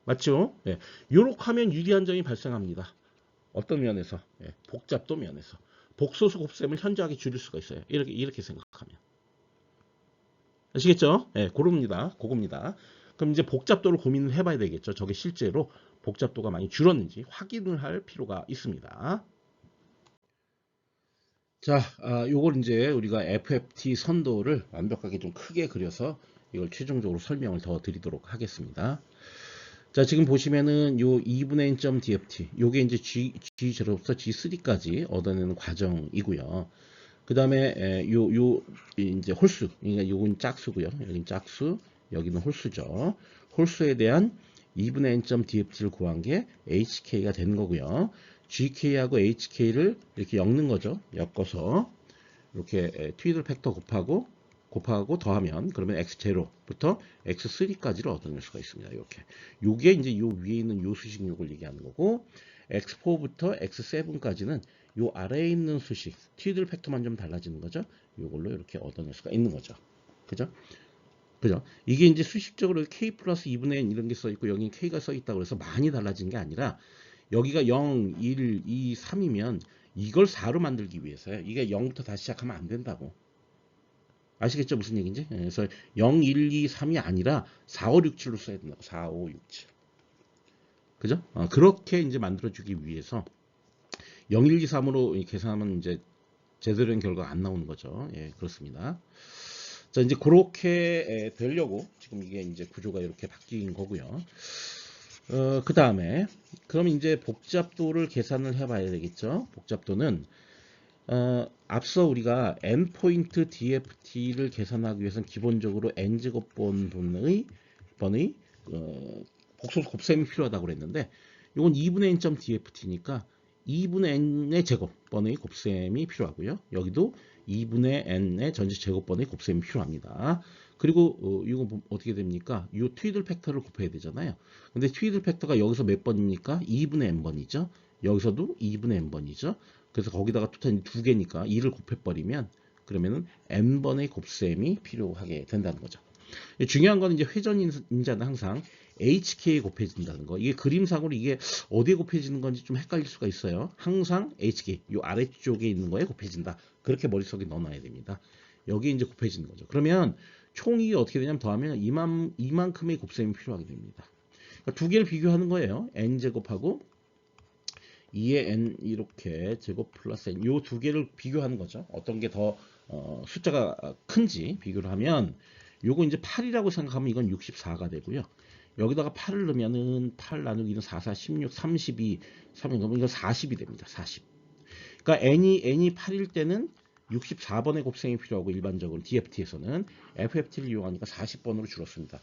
맞죠? 예. 요렇게 하면 유리한 점이 발생합니다. 어떤 면에서? 예. 복잡도 면에서. 복소수 곱셈을 현저하게 줄일 수가 있어요. 이렇게 생각하면. 아시겠죠? 예, 그겁니다. 그럼 이제 복잡도를 고민을 해봐야 되겠죠. 저게 실제로 복잡도가 많이 줄었는지 확인을 할 필요가 있습니다. 자, 요걸 이제 우리가 FFT 선도를 완벽하게 좀 크게 그려서 이걸 최종적으로 설명을 더 드리도록 하겠습니다. 자, 지금 보시면은 요 2분의 n.dft, 요게 이제 G0부터 G3까지 얻어내는 과정이고요. 그 다음에 이제 홀수, 그러니까 요건 짝수고요. 여긴 짝수, 여기는 홀수죠. 홀수에 대한 2분의 n.dft를 구한 게 hk가 되는 거고요. gk하고 hk를 이렇게 엮는 거죠. 엮어서 이렇게 트위들 팩터 곱하고 더하면 그러면 x0부터 x3까지를 얻어낼 수가 있습니다. 이렇게. 요게 이제 요 위에 있는 요 수식력을 얘기하는 거고 x4부터 x7까지는 요 아래에 있는 수식 트위들 팩터만 좀 달라지는 거죠. 요걸로 이렇게 얻어낼 수가 있는 거죠. 그죠? 그죠? 이게 이제 수식적으로 k 플러스 2분의 n 이런 게 써 있고 여기 k가 써 있다고 해서 많이 달라진 게 아니라 여기가 0, 1, 2, 3이면 이걸 4로 만들기 위해서요. 이게 0부터 다시 시작하면 안 된다고. 아시겠죠? 무슨 얘기인지? 그래서 0, 1, 2, 3이 아니라 4, 5, 6, 7로 써야 된다고. 4, 5, 6, 7. 그죠? 그렇게 이제 만들어주기 위해서 0, 1, 2, 3으로 계산하면 이제 제대로 된 결과가 안 나오는 거죠. 예, 그렇습니다. 자, 이제 그렇게 되려고 지금 이게 이제 구조가 이렇게 바뀐 거고요. 그 다음에 그럼 이제 복잡도를 계산을 해봐야 되겠죠. 복잡도는 앞서 우리가 n포인트 dft를 계산하기 위해서는 기본적으로 n제곱번의 복소수 곱셈이 필요하다고 그랬는데 이건 2분의 n.dft니까 2분의 n의 제곱번의 곱셈이 필요하고요. 여기도 2분의 n의 전체 제곱번의 곱셈이 필요합니다. 그리고 이거 어떻게 됩니까? 이 트위들 팩터를 곱해야 되잖아요. 근데 트위들 팩터가 여기서 몇 번입니까? 2분의 n번이죠. 여기서도 2분의 n번이죠. 그래서 거기다가 토탈이 두 개니까 2를 곱해버리면 그러면은 n번의 곱셈이 필요하게 된다는 거죠. 중요한 건 이제 회전인자는 항상 HK에 곱해진다는 거. 이게 그림상으로 이게 어디에 곱해지는 건지 좀 헷갈릴 수가 있어요. 항상 HK, 요 아래쪽에 있는 거에 곱해진다. 그렇게 머릿속에 넣어놔야 됩니다. 여기에 이제 곱해지는 거죠. 그러면 총이 어떻게 되냐면 더하면 이만큼의 곱셈이 필요하게 됩니다. 그러니까 두 개를 비교하는 거예요. n제곱하고 2의 n 이렇게 제곱 플러스 n 요 두 개를 비교하는 거죠. 어떤 게 더 숫자가 큰지 비교를 하면 요거 이제 8이라고 생각하면 이건 64가 되고요. 여기다가 8을 넣으면은 8 나누기는 4, 4, 16, 32, 3, 그러면 이거 40이 됩니다. 40. 그러니까 n이 8일 때는 64번의 곱셈이 필요하고 일반적으로 DFT에서는 FFT를 이용하니까 40번으로 줄었습니다.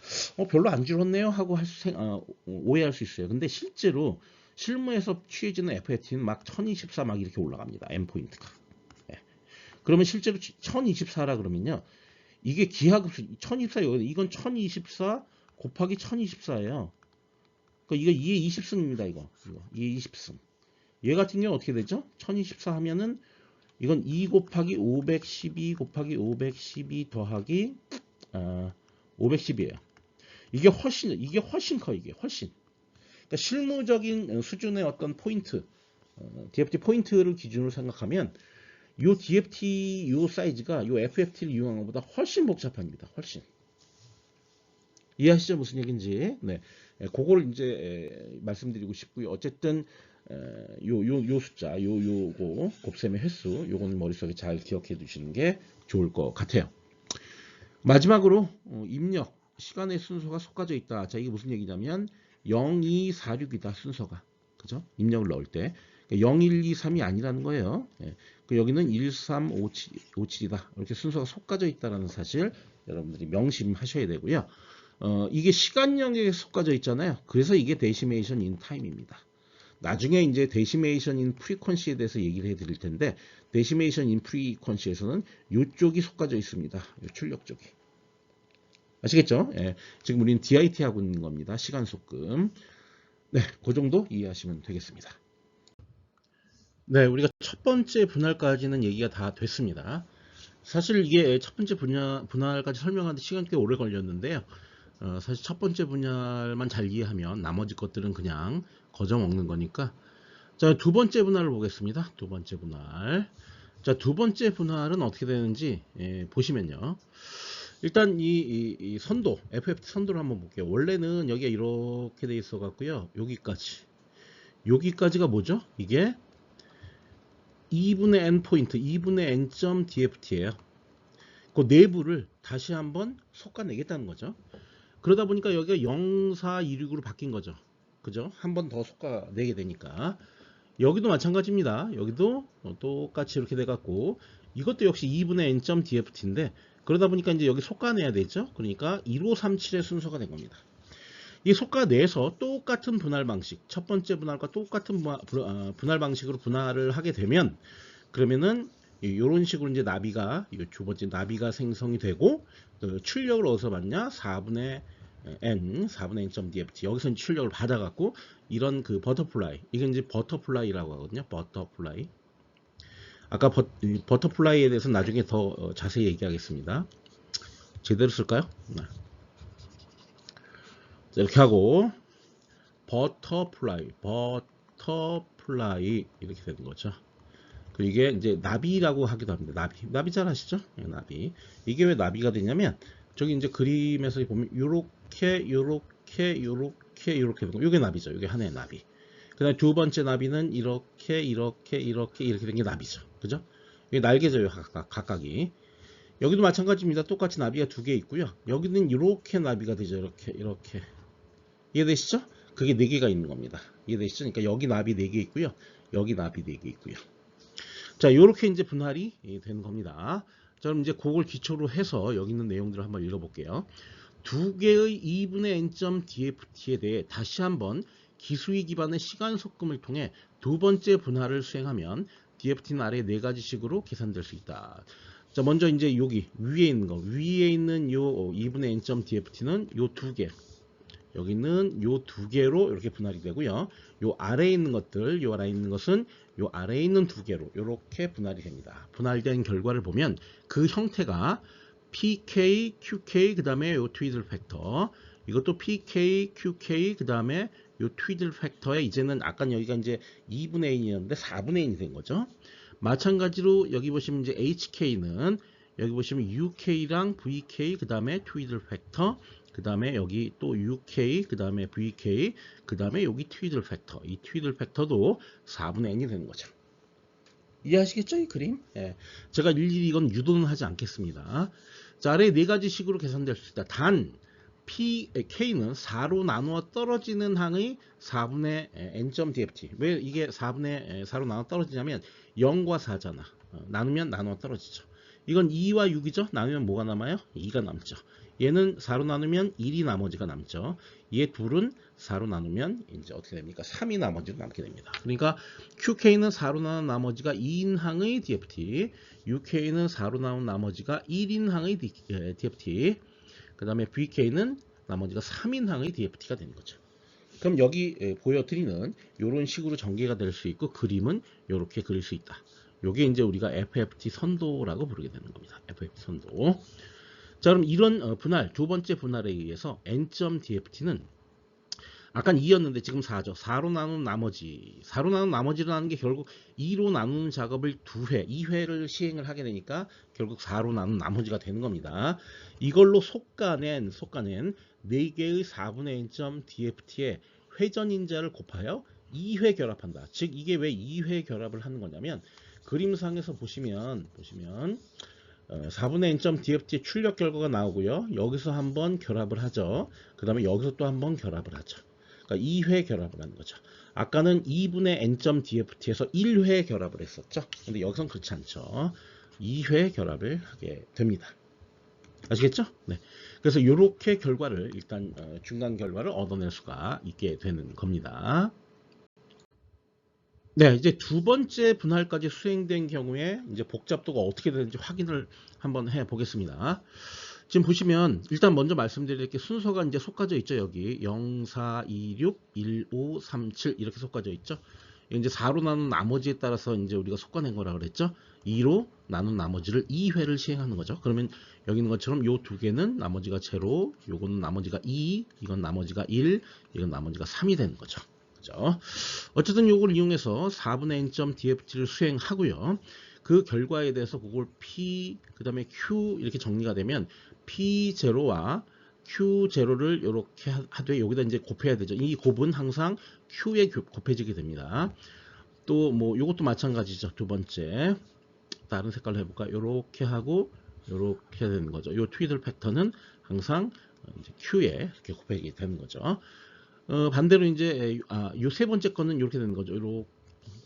별로 안 줄었네요 하고 오해할 수 있어요. 근데 실제로 실무에서 취해지는 FFT는 막 1024 막 이렇게 올라갑니다. N포인트가. 예. 그러면 실제로 1024라 그러면요. 이게 기하급수 1024 이건 1024 곱하기 1024예요. 그러니까 이게 2의 20승입니다. 이거 2의 20승. 얘 같은 경우는 어떻게 되죠? 1024 하면은 이건 2 곱하기 512 곱하기 512 더하기 510이에요. 이게 훨씬 커 이게 훨씬. 그러니까 실무적인 수준의 어떤 포인트, DFT 포인트를 기준으로 생각하면 요 DFT 요 사이즈가 요 FFT를 이용한 것보다 훨씬 복잡합니다. 훨씬. 이해하시죠? 무슨 얘기인지. 네. 그걸 이제 말씀드리고 싶고요. 어쨌든 요 숫자, 요거 곱셈의 횟수, 요거는 머릿속에 잘 기억해 두시는 게 좋을 것 같아요. 마지막으로 입력 시간의 순서가 섞어져 있다. 자, 이게 무슨 얘기냐면 0, 2, 4, 6이다 순서가. 그죠? 입력을 넣을 때 0, 1, 2, 3이 아니라는 거예요. 예. 여기는 1, 3, 5, 7이다. 이렇게 순서가 섞어져 있다는 사실 여러분들이 명심하셔야 되고요. 이게 시간 영역에 섞어져 있잖아요. 그래서 이게 데시메이션 인 타임입니다. 나중에 이제 데시메이션 인 프리퀀시에 대해서 얘기를 해드릴 텐데 데시메이션 인 프리퀀시에서는 이쪽이 섞어져 있습니다. 이 출력 쪽이. 아시겠죠? 예. 지금 우리는 DIT 하고 있는 겁니다. 시간 속금. 네, 그 정도 이해하시면 되겠습니다. 네, 우리가 첫 번째 분할까지는 얘기가 다 됐습니다. 사실 이게 첫 번째 분할까지 설명하는데 시간 꽤 오래 걸렸는데요. 사실 첫 번째 분할만 잘 이해하면 나머지 것들은 그냥 거저 먹는 거니까. 자, 두 번째 분할을 보겠습니다. 두 번째 분할. 자, 두 번째 분할은 어떻게 되는지 보시면요. 일단 이 선도, FFT 선도를 한번 볼게요. 원래는 여기가 이렇게 돼 있어 갖고요. 여기까지가 뭐죠? 이게 2분의 n 포인트, 2분의 n 점 DFT예요. 그 내부를 다시 한번 솎아내겠다는 거죠. 그러다 보니까 여기가 0426으로 바뀐 거죠. 그죠? 한 번 더 솎아내게 되니까. 여기도 마찬가지입니다. 여기도 똑같이 이렇게 돼갖고 이것도 역시 2분의 n 점 DFT인데 그러다 보니까 이제 여기 솎아내야 되죠. 그러니까 1537의 순서가 된 겁니다. 이 솎아내서 똑같은 분할 방식, 첫 번째 분할과 똑같은 분할 방식으로 분할을 하게 되면 그러면은 이런 식으로 이제 나비가 두 번째 나비가 생성이 되고 출력을 어디서 받냐? 4분의 n DFT 여기서 출력을 받아갖고 이런 그 버터플라이 이건 이제 버터플라이라고 하거든요. 버터플라이. 아까 버터플라이에 대해서 나중에 더 자세히 얘기하겠습니다. 제대로 쓸까요? 네. 이렇게 하고 버터플라이 이렇게 되는 거죠. 이게 이제 나비라고 하기도 합니다. 나비 잘 아시죠? 나비. 이게 왜 나비가 되냐면 저기 이제 그림에서 보면 요렇게 되는 거. 요게 나비죠. 요게 하나의 나비. 그다음에 두 번째 나비는 이렇게 된 게 나비죠. 그죠? 이게 날개죠. 각각이. 여기도 마찬가지입니다. 똑같이 나비가 두 개 있고요. 여기는 이렇게 나비가 되죠. 이렇게. 이해되시죠? 그게 네 개가 있는 겁니다. 이해되시죠? 그러니까 여기 나비 네 개 있고요. 여기 나비 네 개 있고요. 자, 요렇게 이제 분할이 되는 겁니다. 자, 그럼 이제 그걸 기초로 해서 여기 있는 내용들을 한번 읽어볼게요. 두 개의 2분의 n점 DFT에 대해 다시 한번 기수위 기반의 시간 섞음을 통해 두 번째 분할을 수행하면 DFT는 아래 네 가지 식으로 계산될 수 있다. 자, 먼저 이제 여기 위에 있는 요 2분의 n점 DFT는 요 두 개. 여기는 요 두 개로 이렇게 분할이 되고요. 요 아래에 있는 것들, 요 아래에 있는 것은 요 아래에 있는 두 개로 이렇게 분할이 됩니다. 분할된 결과를 보면 그 형태가 PK, QK 그 다음에 요 트위들 팩터 이것도 PK, QK 그 다음에 요 트위들 팩터에 이제는 아까 여기가 이제 2분의 n이었는데 4분의 n이 된 거죠. 마찬가지로 여기 보시면 이제 HK는 여기 보시면 UK랑 VK 그 다음에 트위들 팩터 그 다음에 여기 또 UK, 그 다음에 VK, 그 다음에 여기 트위들 팩터. 이 트위들 팩터도 4분의 n이 되는 거죠. 이해하시겠죠? 이 그림? 예. 제가 일일이 이건 유도는 하지 않겠습니다. 자, 아래 네 가지 식으로 계산될 수 있다. 단, K는 4로 나누어 떨어지는 항의 4분의 n점 DFT. 왜 이게 4분의 4로 나누어 떨어지냐면 0과 4잖아. 나누면 나누어 떨어지죠. 이건 2와 6이죠. 나누면 뭐가 남아요? 2가 남죠. 얘는 4로 나누면 1이 나머지가 남죠. 얘 둘은 4로 나누면 이제 어떻게 됩니까? 3이 나머지로 남게 됩니다. 그러니까 QK는 4로 나눈 나머지가 2인 항의 DFT, UK는 4로 나눈 나머지가 1인 항의 DFT, 그 다음에 VK는 나머지가 3인항의 DFT가 되는 거죠. 그럼 여기 보여드리는 이런 식으로 전개가 될 수 있고 그림은 이렇게 그릴 수 있다. 요게 이제 우리가 FFT 선도라고 부르게 되는 겁니다. FFT 선도. 자, 그럼 이런 분할, 두 번째 분할에 의해서 n점 DFT는 아까 2였는데 지금 4죠. 4로 나눈 나머지. 4로 나눈 나머지라는 게 결국 2로 나누는 작업을 2회를 시행을 하게 되니까 결국 4로 나눈 나머지가 되는 겁니다. 이걸로 솎아낸 4개의 4분의 n점 DFT의 회전인자를 곱하여 2회 결합한다. 즉 이게 왜 2회 결합을 하는 거냐면 그림상에서 보시면 4분의 n점 DFT 출력 결과가 나오고요. 여기서 한번 결합을 하죠. 그 다음에 여기서 또 한번 결합을 하죠. 그러니까 2회 결합을 하는 거죠. 아까는 2분의 n점 DFT에서 1회 결합을 했었죠. 근데 여기서는 그렇지 않죠. 2회 결합을 하게 됩니다. 아시겠죠? 네. 그래서 이렇게 결과를 일단 중간 결과를 얻어낼 수가 있게 되는 겁니다. 네, 이제 두 번째 분할까지 수행된 경우에 이제 복잡도가 어떻게 되는지 확인을 한번 해 보겠습니다. 지금 보시면 일단 먼저 말씀드릴 게 순서가 이제 솎아져 있죠. 여기 0, 4, 2, 6, 1, 5, 3, 7 이렇게 솎아져 있죠. 이제 4로 나눈 나머지에 따라서 이제 우리가 솎아낸 거라 그랬죠. 2로 나눈 나머지를 2회를 시행하는 거죠. 그러면 여기 있는 것처럼 요 두 개는 나머지가 제로, 요거는 나머지가 2, 이건 나머지가 1, 이건 나머지가 3이 되는 거죠. 그죠? 어쨌든 요걸 이용해서 4분의 n점 DFT를 수행하고요. 그 결과에 대해서 그걸 P, 그 다음에 Q 이렇게 정리가 되면 P0와 Q0를 이렇게 하되 여기다 이제 곱해야 되죠. 이 곱은 항상 Q에 곱해지게 됩니다. 또 뭐 요것도 마찬가지죠. 두 번째 다른 색깔로 해볼까? 이렇게 하고 이렇게 해야 되는 거죠. 요 트위들 팩터는 항상 이제 Q에 이렇게 곱해지게 되는 거죠. 반대로 이제 요 세 번째 거는 이렇게 되는 거죠. 요렇게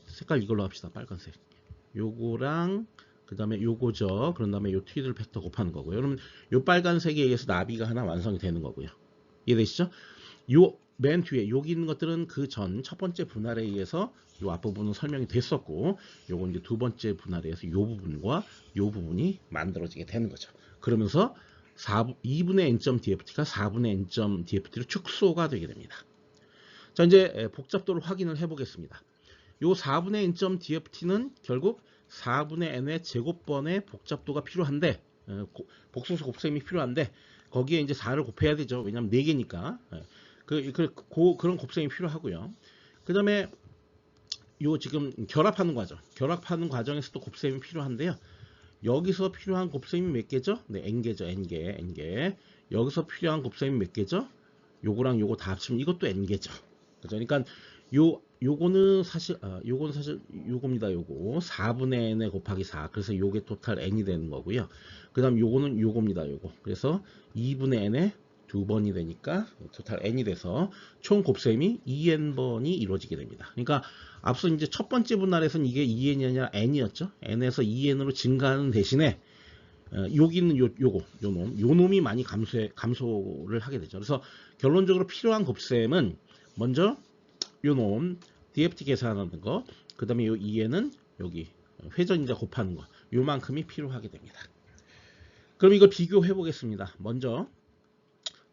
색깔 이걸로 합시다. 빨간색. 요거랑 그 다음에 요거죠. 그런 다음에 요 트위들 팩터 곱하는 거고요. 그러면 요 빨간색에 의해서 나비가 하나 완성이 되는 거고요. 이해되시죠? 요 맨 뒤에 여기 있는 것들은 그 전 첫 번째 분할에 의해서 요 앞부분은 설명이 됐었고 요건 이제 두 번째 분할에 의해서 요 부분과 요 부분이 만들어지게 되는 거죠. 그러면서 2분의 n점 DFT가 4분의 n점 DFT로 축소가 되게 됩니다. 자, 이제 복잡도를 확인을 해 보겠습니다. 요 4분의 n점 DFT는 결국 4분의 n의 제곱번의 복잡도가 필요한데 복소수 곱셈이 필요한데 거기에 이제 4를 곱해야 되죠. 왜냐하면 4개니까 그런 곱셈이 필요하고요. 그 다음에 요 지금 결합하는 과정, 결합하는 과정에서도 곱셈이 필요한데요. 여기서 필요한 곱셈이 몇 개죠? 네, n개죠. n개. 여기서 필요한 곱셈이 몇 개죠? 요거랑 요거 다 합치면 이것도 n개죠. 그죠? 그러니까 요거는 사실 요겁니다. 요거 4분의 n에 곱하기 4. 그래서 요게 토탈 n이 되는 거고요. 그다음 요거는 요겁니다. 요거. 그래서 2분의 n에 두 번이 되니까 토탈 n이 돼서 총 곱셈이 2n번이 이루어지게 됩니다. 그러니까 앞서 이제 첫 번째 분할에서는 이게 2n이 아니라 n이었죠. n에서 2n으로 증가하는 대신에 여기 있는 요 놈이 많이 감소를 하게 되죠. 그래서 결론적으로 필요한 곱셈은 먼저 요 놈 DFT 계산하는 거, 그 다음에 요 2n은 여기 회전인자 곱하는 거, 요만큼이 필요하게 됩니다. 그럼 이걸 비교해 보겠습니다. 먼저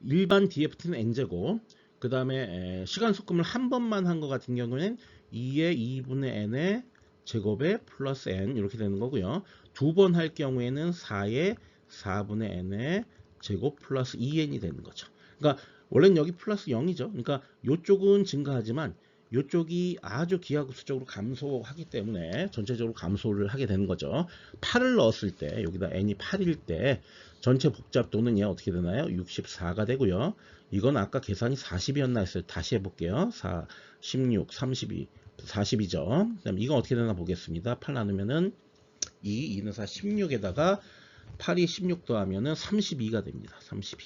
일반 DFT는 n제곱, 그 다음에 시간 속금을 한 번만 한 것 같은 경우에는 2의 2분의 n의 제곱에 플러스 n 이렇게 되는 거고요. 두 번 할 경우에는 4의 4분의 n의 제곱 플러스 2n이 되는 거죠. 그러니까 원래는 여기 플러스 0이죠. 그러니까 이쪽은 증가하지만 이쪽이 아주 기하급수적으로 감소하기 때문에 전체적으로 감소를 하게 되는 거죠. 8을 넣었을 때 여기다 n이 8일 때 전체 복잡도는 얘 어떻게 되나요? 64가 되고요. 이건 아까 계산이 40이었나 했어요. 다시 해볼게요. 4, 16, 32, 40이죠. 그다음 이건 어떻게 되나 보겠습니다. 8 나누면은 2, 2는 4, 16에다가 8이 16 더하면은 32가 됩니다. 32.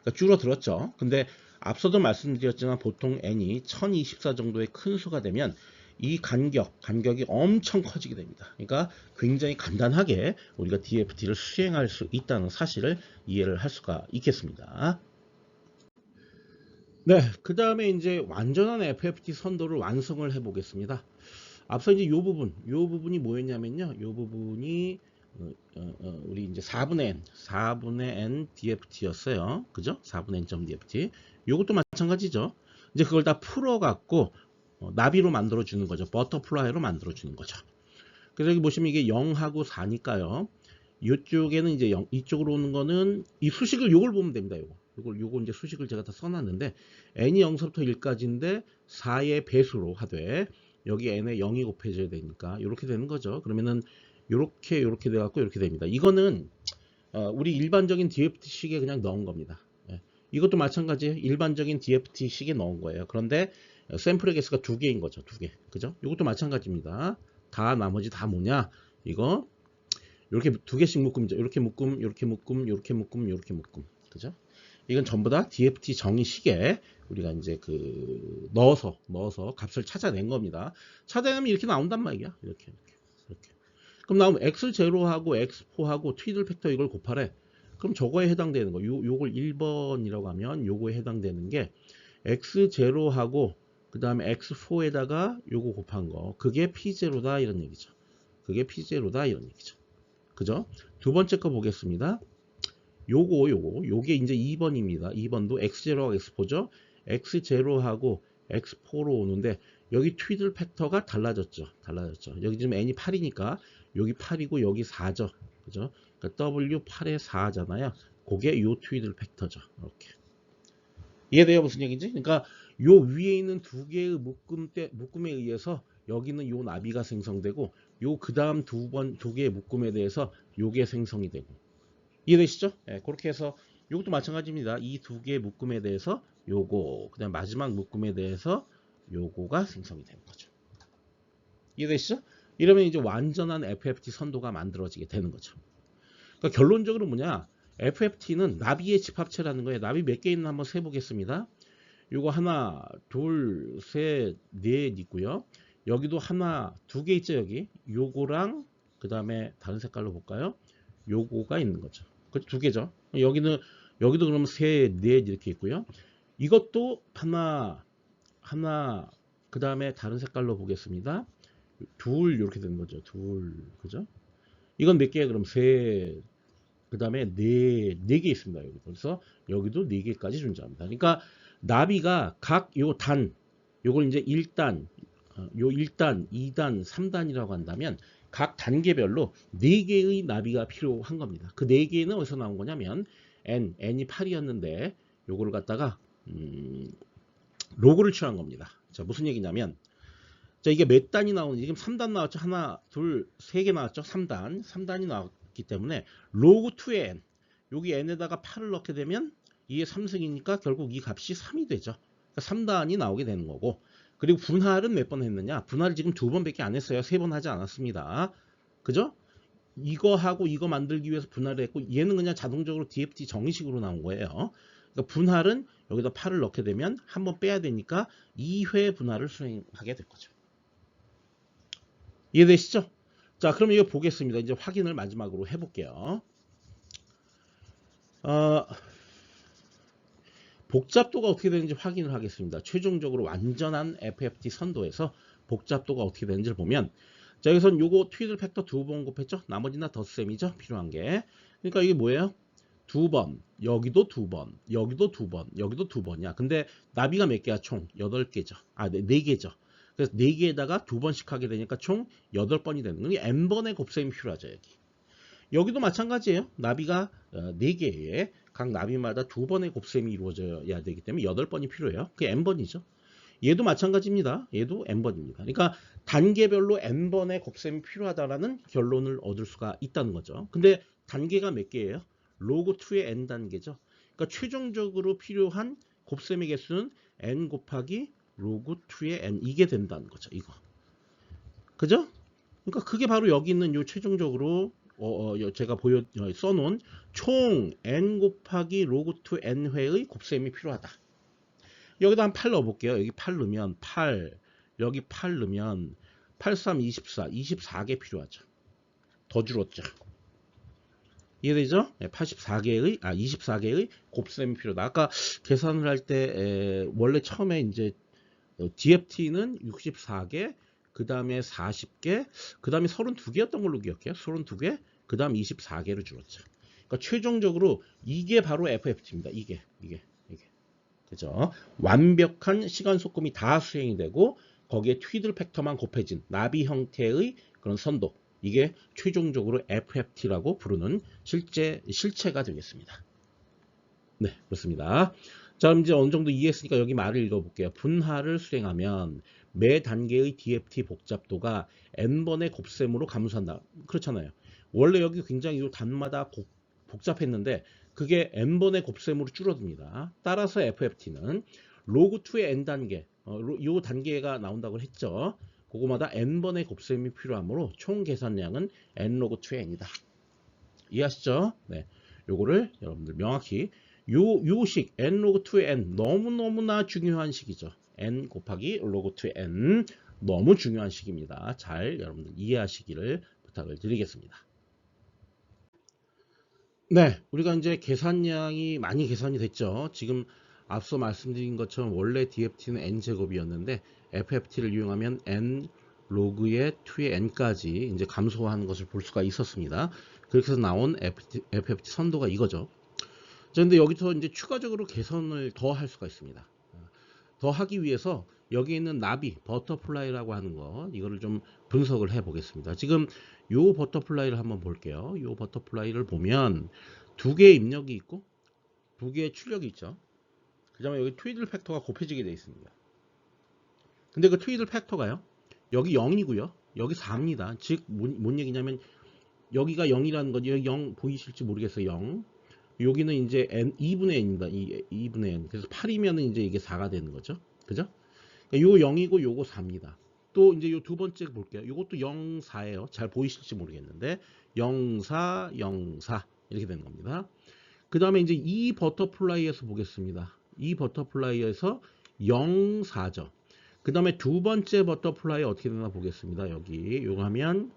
그러니까 줄어들었죠. 근데 앞서도 말씀드렸지만 보통 n이 1024 정도의 큰 수가 되면 이 간격이 엄청 커지게 됩니다. 그러니까 굉장히 간단하게 우리가 DFT를 수행할 수 있다는 사실을 이해를 할 수가 있겠습니다. 네, 그 다음에 이제 완전한 FFT 선도를 완성을 해 보겠습니다. 앞서 이제 요 부분이 뭐였냐면요. 요 부분이 우리 이제 4분의 n DFT였어요. 그죠? 4분의 n DFT. 요것도 마찬가지죠. 이제 그걸 다 풀어갖고 나비로 만들어 주는 거죠. 버터플라이로 만들어 주는 거죠. 그래서 여기 보시면 이게 0하고 4니까요. 이쪽에는 이제 0, 이쪽으로 오는 거는 이 수식을 요걸 보면 됩니다. 요걸 이제 수식을 제가 다 써놨는데 n이 0서부터 1까지인데 4의 배수로 하되 여기 n에 0이 곱해져야 되니까 이렇게 되는 거죠. 그러면은 요렇게 돼갖고 이렇게 됩니다. 이거는 우리 일반적인 DFT식에 그냥 넣은 겁니다. 예. 이것도 마찬가지예요. 일반적인 DFT식에 넣은 거예요. 그런데 샘플의 개수가 2개인 거죠. 2개. 그죠? 이것도 마찬가지입니다. 다 나머지 다 뭐냐? 이거 이렇게 2개씩 묶음이죠. 이렇게 묶음, 이렇게 묶음, 이렇게 묶음, 이렇게 묶음. 그죠? 이건 전부 다 DFT 정의식에 우리가 이제 넣어서 값을 찾아낸 겁니다. 찾아내면 이렇게 나온단 말이야. 이렇게. 그럼 나오면 x0하고 x4하고 트위들 팩터 이걸 곱하래. 그럼 저거에 해당되는 거. 요걸 1번이라고 하면 요거에 해당되는 게 x0하고 그 다음에 x4에다가 요거 곱한 거. 그게 p0다 이런 얘기죠. 그게 p0다 이런 얘기죠. 그죠? 두 번째 거 보겠습니다. 요게 이제 2번입니다. 2번도 x0하고 x4죠. x0하고 x4로 오는데 여기 트위들 팩터가 달라졌죠. 여기 지금 n이 8이니까 여기 8이고 여기 4죠. 그죠? 그러니까 w8에 4잖아요. 그게 요 트위들 팩터죠. 이렇게. 이해돼요? 무슨 얘기인지? 그러니까 요 위에 있는 두 개의 묶음에 의해서 여기는 요 나비가 생성되고 요 그 다음 두 개의 묶음에 대해서 요게 생성이 되고 이해되시죠? 네, 그렇게 해서 요것도 마찬가지입니다. 이 두 개의 묶음에 대해서 요거 그다음 마지막 묶음에 대해서 요거가 생성이 되는 거죠. 이해되시죠? 이러면 이제 완전한 FFT 선도가 만들어지게 되는 거죠. 그러니까 결론적으로 뭐냐? FFT는 나비의 집합체라는 거예요. 나비 몇 개 있나 한번 세보겠습니다. 요거 하나, 둘, 셋, 넷 있고요. 여기도 하나, 2개 있죠, 여기. 요거랑 그 다음에 다른 색깔로 볼까요? 요거가 있는 거죠. 그 2개죠. 여기도 그러면 셋, 넷 이렇게 있고요. 이것도 하나, 그 다음에 다른 색깔로 보겠습니다. 둘 이렇게 되는 거죠. 둘, 그죠? 이건 몇 개예요? 그럼 셋, 그 다음에 네 개 있습니다. 여기. 그래서 여기도 4개까지 존재합니다. 그러니까 나비가 각 요걸 이제 1단, 요 1단, 2단, 3단이라고 한다면 각 단계별로 4개의 나비가 필요한 겁니다. 그 4개는 어디서 나온 거냐면 n이 8이었는데 요거를 갖다가 로그를 취한 겁니다. 자, 무슨 얘기냐면 자, 이게 몇 단이 나오는지 지금 3단 나왔죠. 하나, 둘, 3개 나왔죠. 3단이 나왔기 때문에 로그 2의 n 여기 n에다가 8을 넣게 되면 이게 3승이니까 결국 이 값이 3이 되죠. 그러니까 3단이 나오게 되는 거고 그리고 분할은 몇 번 했느냐? 분할을 지금 2번밖에 안 했어요. 3번 하지 않았습니다. 그죠? 이거하고 이거 만들기 위해서 분할을 했고 얘는 그냥 자동적으로 DFT 정의식으로 나온 거예요. 그러니까 분할은 여기다 8을 넣게 되면 한 번 빼야 되니까 2회 분할을 수행하게 될 거죠. 이해되시죠? 자, 그럼 이거 보겠습니다. 이제 확인을 마지막으로 해볼게요. 복잡도가 어떻게 되는지 확인을 하겠습니다. 최종적으로 완전한 FFT 선도에서 복잡도가 어떻게 되는지를 보면 자, 여기선 요거 트위들 팩터 2번 곱했죠? 나머지는 덧셈이죠? 필요한 게. 그러니까 이게 뭐예요? 2번, 여기도 2번, 여기도 2번, 여기도 2번이야. 근데 나비가 몇 개야? 총 8개죠. 아, 4개죠. 그래서 4개에다가 2번씩 하게 되니까 총 8번이 되는 거예요. n번의 곱셈이 필요하죠, 여기. 여기도 마찬가지예요. 나비가 4개에 각 나비마다 2번의 곱셈이 이루어져야 되기 때문에 8번이 필요해요. 그게 n번이죠. 얘도 마찬가지입니다. 얘도 n번입니다. 그러니까 단계별로 n번의 곱셈이 필요하다라는 결론을 얻을 수가 있다는 거죠. 근데 단계가 몇 개예요? 로그 2의 n 단계죠. 그러니까 최종적으로 필요한 곱셈의 개수는 n 곱하기 로그 2의 n 이게 된다는 거죠. 이거. 그죠? 그러니까 그게 바로 여기 있는 요 최종적으로 제가 써놓은 총 n 곱하기 로그 2 n회의 곱셈이 필요하다. 여기다 한 8 넣어볼게요. 여기 8 넣으면 8, 여기 8 넣으면 8, 3, 24, 24개 필요하죠. 더 줄었죠. 이해되죠? 24개의 곱셈이 필요하다. 아까 계산을 할 때 원래 처음에 이제 DFT는 64개, 그 다음에 40개, 그 다음에 32개였던 걸로 기억해요. 32개, 그 다음 24개로 줄었죠. 그러니까 최종적으로 이게 바로 FFT입니다. 이게. 그죠? 완벽한 시간 소금이 다 수행이 되고 거기에 트위들 팩터만 곱해진 나비 형태의 그런 선도. 이게 최종적으로 FFT라고 부르는 실체가 되겠습니다. 네, 그렇습니다. 자, 그럼 이제 어느 정도 이해했으니까 여기 말을 읽어볼게요. 분할을 수행하면 매 단계의 DFT 복잡도가 n번의 곱셈으로 감소한다. 그렇잖아요. 원래 여기 굉장히 이 단마다 복잡했는데 그게 n번의 곱셈으로 줄어듭니다. 따라서 FFT는 로그 2의 n단계, 요 단계가 나온다고 했죠. 그거마다 n번의 곱셈이 필요하므로 총 계산량은 n 로그 2의 n이다. 이해하시죠? 네. 요거를 여러분들 명확히 요식 n 로그 2의 n 너무너무나 중요한 식이죠. n 곱하기 로그 2의 n 너무 중요한 식입니다. 잘 여러분들 이해하시기를 부탁을 드리겠습니다. 네, 우리가 이제 계산량이 많이 계산이 됐죠. 지금 앞서 말씀드린 것처럼 원래 DFT는 n제곱이었는데 FFT를 이용하면 n 로그의 2의 n까지 이제 감소하는 것을 볼 수가 있었습니다. 그렇게 해서 나온 FFT 선도가 이거죠. 그런데 여기서 이제 추가적으로 개선을 더 할 수가 있습니다. 더 하기 위해서 여기 있는 나비, 버터플라이라고 하는 거 이거를 좀 분석을 해 보겠습니다. 지금 요 버터플라이를 한번 볼게요. 요 버터플라이를 보면 두 개의 입력이 있고 두 개의 출력이 있죠. 그 다음에 여기 트위들 팩터가 곱해지게 되어 있습니다. 근데 그 트위들 팩터가요. 여기 0이고요. 여기 4입니다. 즉 뭔 얘기냐면 여기가 0이라는 거지. 여기 0 보이실지 모르겠어요. 0. 여기는 이제 n 2분의 n입니다. 2분의 n. 그래서 8이면 이제 이게 4가 되는 거죠. 그죠? 그러니까 요 0이고 요거 4입니다. 또 이제 요 두 번째 볼게요. 요것도 0, 4예요. 잘 보이실지 모르겠는데 0, 4, 0, 4 이렇게 되는 겁니다. 그 다음에 이제 이 버터플라이에서 보겠습니다. 이 버터플라이에서 0, 4죠. 그 다음에 두 번째 버터플라이 어떻게 되나 보겠습니다. 여기 요거 하면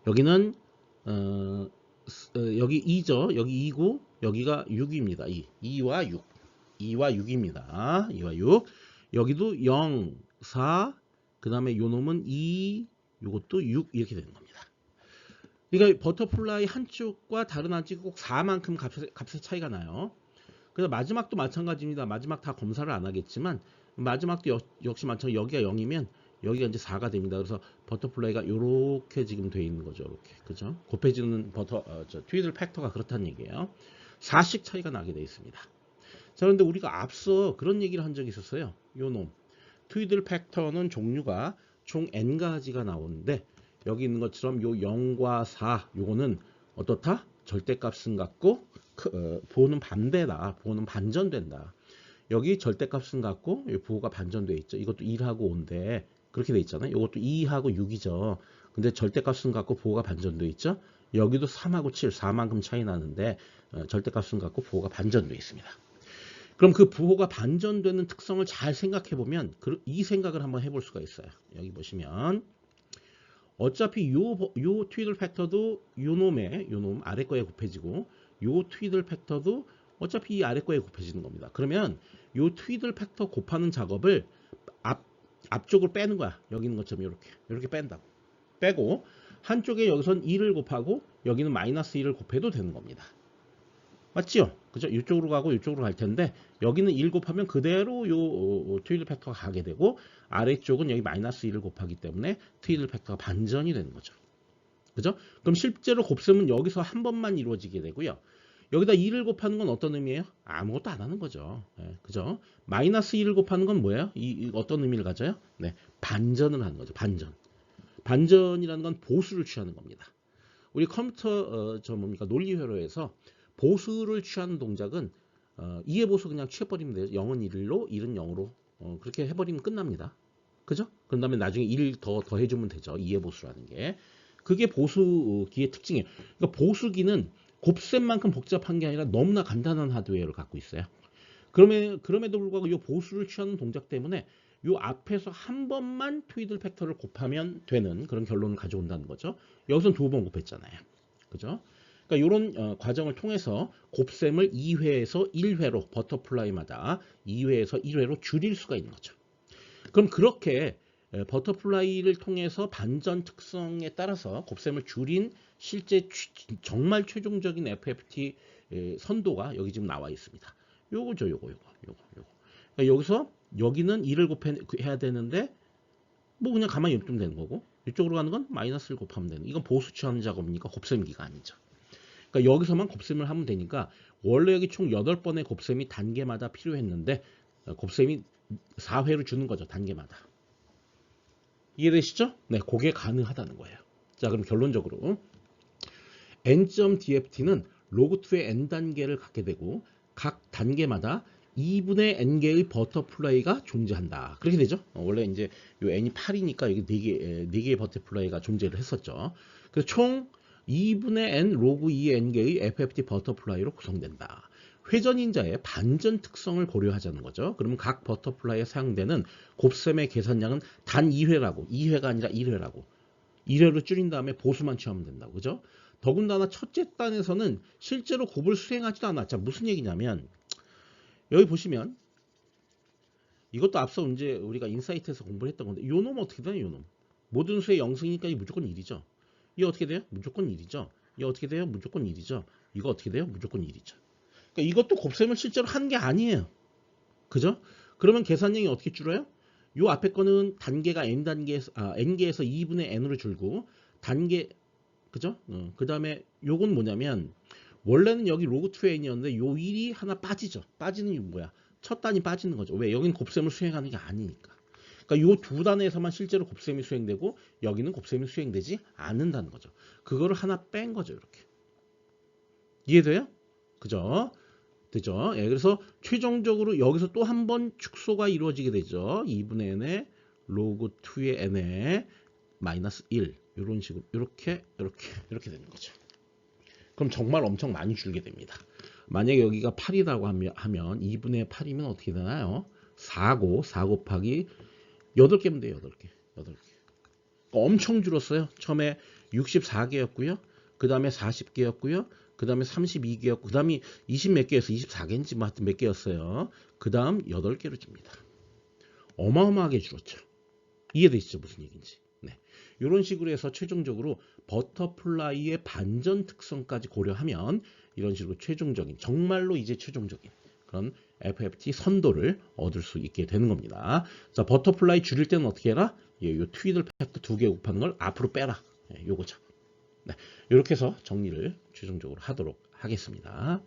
여기는 여기 2죠. 여기 2고 여기가 6입니다. 2와 6. 2와 6입니다. 2와 6. 여기도 0, 4, 그 다음에 요 놈은 2, 요것도 6 이렇게 되는 겁니다. 그러니까 버터플라이 한쪽과 다른 한쪽이 꼭 4만큼 값의 차이가 나요. 그래서 마지막도 마찬가지입니다. 마지막 다 검사를 안 하겠지만 마지막도 역시 마찬가지 여기가 0이면 여기가 이제 4가 됩니다. 그래서 버터플라이가 이렇게 지금 돼 있는 거죠. 이렇게. 그죠? 곱해지는 트위들 팩터가 그렇다는 얘기예요. 4씩 차이가 나게 돼 있습니다. 자, 그런데 우리가 앞서 그런 얘기를 한 적이 있었어요. 요 놈. 트위들 팩터는 종류가 총 n가지가 나오는데 여기 있는 것처럼 요 0과 4 요거는 어떻다? 절대값은 같고 부호는 반대다. 부호는 반전된다. 여기 절대값은 같고 부호가 반전돼 있죠. 이것도 1하고 5인데 그렇게 돼 있잖아요. 이것도 2하고 6이죠. 근데 절대값은 같고 부호가 반전돼 있죠. 여기도 3하고 7, 4만큼 차이 나는데 절대값은 같고 부호가 반전돼 있습니다. 그럼 그 부호가 반전되는 특성을 잘 생각해 보면 이 생각을 한번 해볼 수가 있어요. 여기 보시면 어차피 요 트위들 팩터도 요 놈 아래 거에 곱해지고 요 트위들 팩터도 어차피 이 아래 거에 곱해지는 겁니다. 그러면 요 트위들 팩터 곱하는 작업을 앞쪽을 빼는 거야. 여기 있는 것처럼 이렇게 뺀다고. 빼고 한쪽에 여기선 2를 곱하고 여기는 마이너스 1을 곱해도 되는 겁니다. 맞지요? 그죠? 이쪽으로 가고 이쪽으로 갈 텐데 여기는 1 곱하면 그대로 요 트위들 팩터가 가게 되고 아래쪽은 여기 마이너스 1을 곱하기 때문에 트위들 팩터가 반전이 되는 거죠. 그죠? 그럼 실제로 곱셈은 여기서 한 번만 이루어지게 되고요. 여기다 2를 곱하는 건 어떤 의미예요? 아무것도 안 하는 거죠. 네, 그죠? 마이너스 2를 곱하는 건 뭐예요? 이 어떤 의미를 가져요? 네, 반전을 하는 거죠. 반전. 반전이라는 건 보수를 취하는 겁니다. 우리 컴퓨터 논리회로에서 보수를 취하는 동작은 2의 보수 그냥 취해버리면 돼요. 0은 1로 1은 0으로 그렇게 해버리면 끝납니다. 그죠? 그런 다음에 나중에 1 더 해주면 되죠. 2의 보수라는 게. 그게 보수기의 특징이에요. 그러니까 보수기는 곱셈만큼 복잡한 게 아니라 너무나 간단한 하드웨어를 갖고 있어요. 그럼에도 불구하고 이 보수를 취하는 동작 때문에 이 앞에서 한 번만 트위들 팩터를 곱하면 되는 그런 결론을 가져온다는 거죠. 여기서는 두 번 곱했잖아요. 그죠? 그러니까 이런 과정을 통해서 곱셈을 2회에서 1회로 버터플라이마다 2회에서 1회로 줄일 수가 있는 거죠. 그럼 그렇게 버터플라이를 통해서 반전 특성에 따라서 곱셈을 줄인 실제 정말 최종적인 FFT 선도가 여기 지금 나와 있습니다. 요거죠, 요거. 그러니까 여기서 여기는 2를 곱해야 되는데 뭐 그냥 가만히 냅두면 되는 거고 이쪽으로 가는 건 마이너스를 곱하면 되는. 이건 보수 취하는 작업이니까 곱셈기가 아니죠. 그러니까 여기서만 곱셈을 하면 되니까 원래 여기 총 8번의 곱셈이 단계마다 필요했는데 곱셈이 4회로 주는 거죠. 단계마다. 이해되시죠? 네, 그게 가능하다는 거예요. 자, 그럼 결론적으로 n.dft는 log2의 n단계를 갖게 되고 각 단계마다 2분의 n개의 버터플라이가 존재한다. 그렇게 되죠? 원래 이제 요 n이 8이니까 여기 4개의 버터플라이가 존재를 했었죠. 그래서 총 2분의 n log 2의 n개의 FFT 버터플라이로 구성된다. 회전인자의 반전 특성을 고려하자는 거죠. 그러면 각 버터플라이에 사용되는 곱셈의 계산량은 단 2회라고, 2회가 아니라 1회라고. 1회로 줄인 다음에 보수만 취하면 된다고. 그죠? 더군다나 첫째 단에서는 실제로 곱을 수행하지도 않아. 자, 무슨 얘기냐면 여기 보시면 이것도 앞서 이제 우리가 인사이트에서 공부를 했던 건데 요 놈 어떻게 되나요? 요 놈. 모든 수의 0승이니까 이 무조건 1이죠. 이거 어떻게 돼요? 무조건 1이죠. 이거 어떻게 돼요? 무조건 1이죠. 이거 어떻게 돼요? 무조건 1이죠. 그러니까 이것도 곱셈을 실제로 한 게 아니에요. 그죠? 그러면 계산량이 어떻게 줄어요? 요 앞에 거는 단계가 n개에서 2분의 n으로 줄고 단계 그죠? 그 다음에 요건 뭐냐면 원래는 여기 로그2 n이었는데 요 1이 하나 빠지죠. 빠지는 게 뭐야? 첫 단이 빠지는 거죠. 왜? 여기는 곱셈을 수행하는 게 아니니까. 그러니까 요 두 단에서만 실제로 곱셈이 수행되고 여기는 곱셈이 수행되지 않는다는 거죠. 그거를 하나 뺀 거죠. 이렇게. 이해돼요? 그죠? 되죠? 예, 그래서 최종적으로 여기서 또 한 번 축소가 이루어지게 되죠. 2분의 n에 로그 2의 n에 마이너스 1 이런 식으로 이렇게 되는 거죠. 그럼 정말 엄청 많이 줄게 됩니다. 만약에 여기가 8이라고 하면 2분의 8이면 어떻게 되나요? 4고 4 곱하기 8개면 돼요. 8개. 엄청 줄었어요. 처음에 64개였고요. 그 다음에 40개였고요. 그 다음에 32개였고 그 다음에 20 몇 개였어요. 24개인지 뭐 하여튼 몇 개였어요. 그 다음 8개로 줍니다. 어마어마하게 줄었죠. 이해되시죠? 무슨 얘기인지. 네. 이런 식으로 해서 최종적으로 버터플라이의 반전 특성까지 고려하면 이런 식으로 최종적인 정말로 이제 최종적인 그런 FFT 선도를 얻을 수 있게 되는 겁니다. 자, 버터플라이 줄일 때는 어떻게 해라? 요 트위들 팩터 2개 곱하는 걸 앞으로 빼라. 네, 요거죠. 네, 이렇게 해서 정리를 최종적으로 하도록 하겠습니다.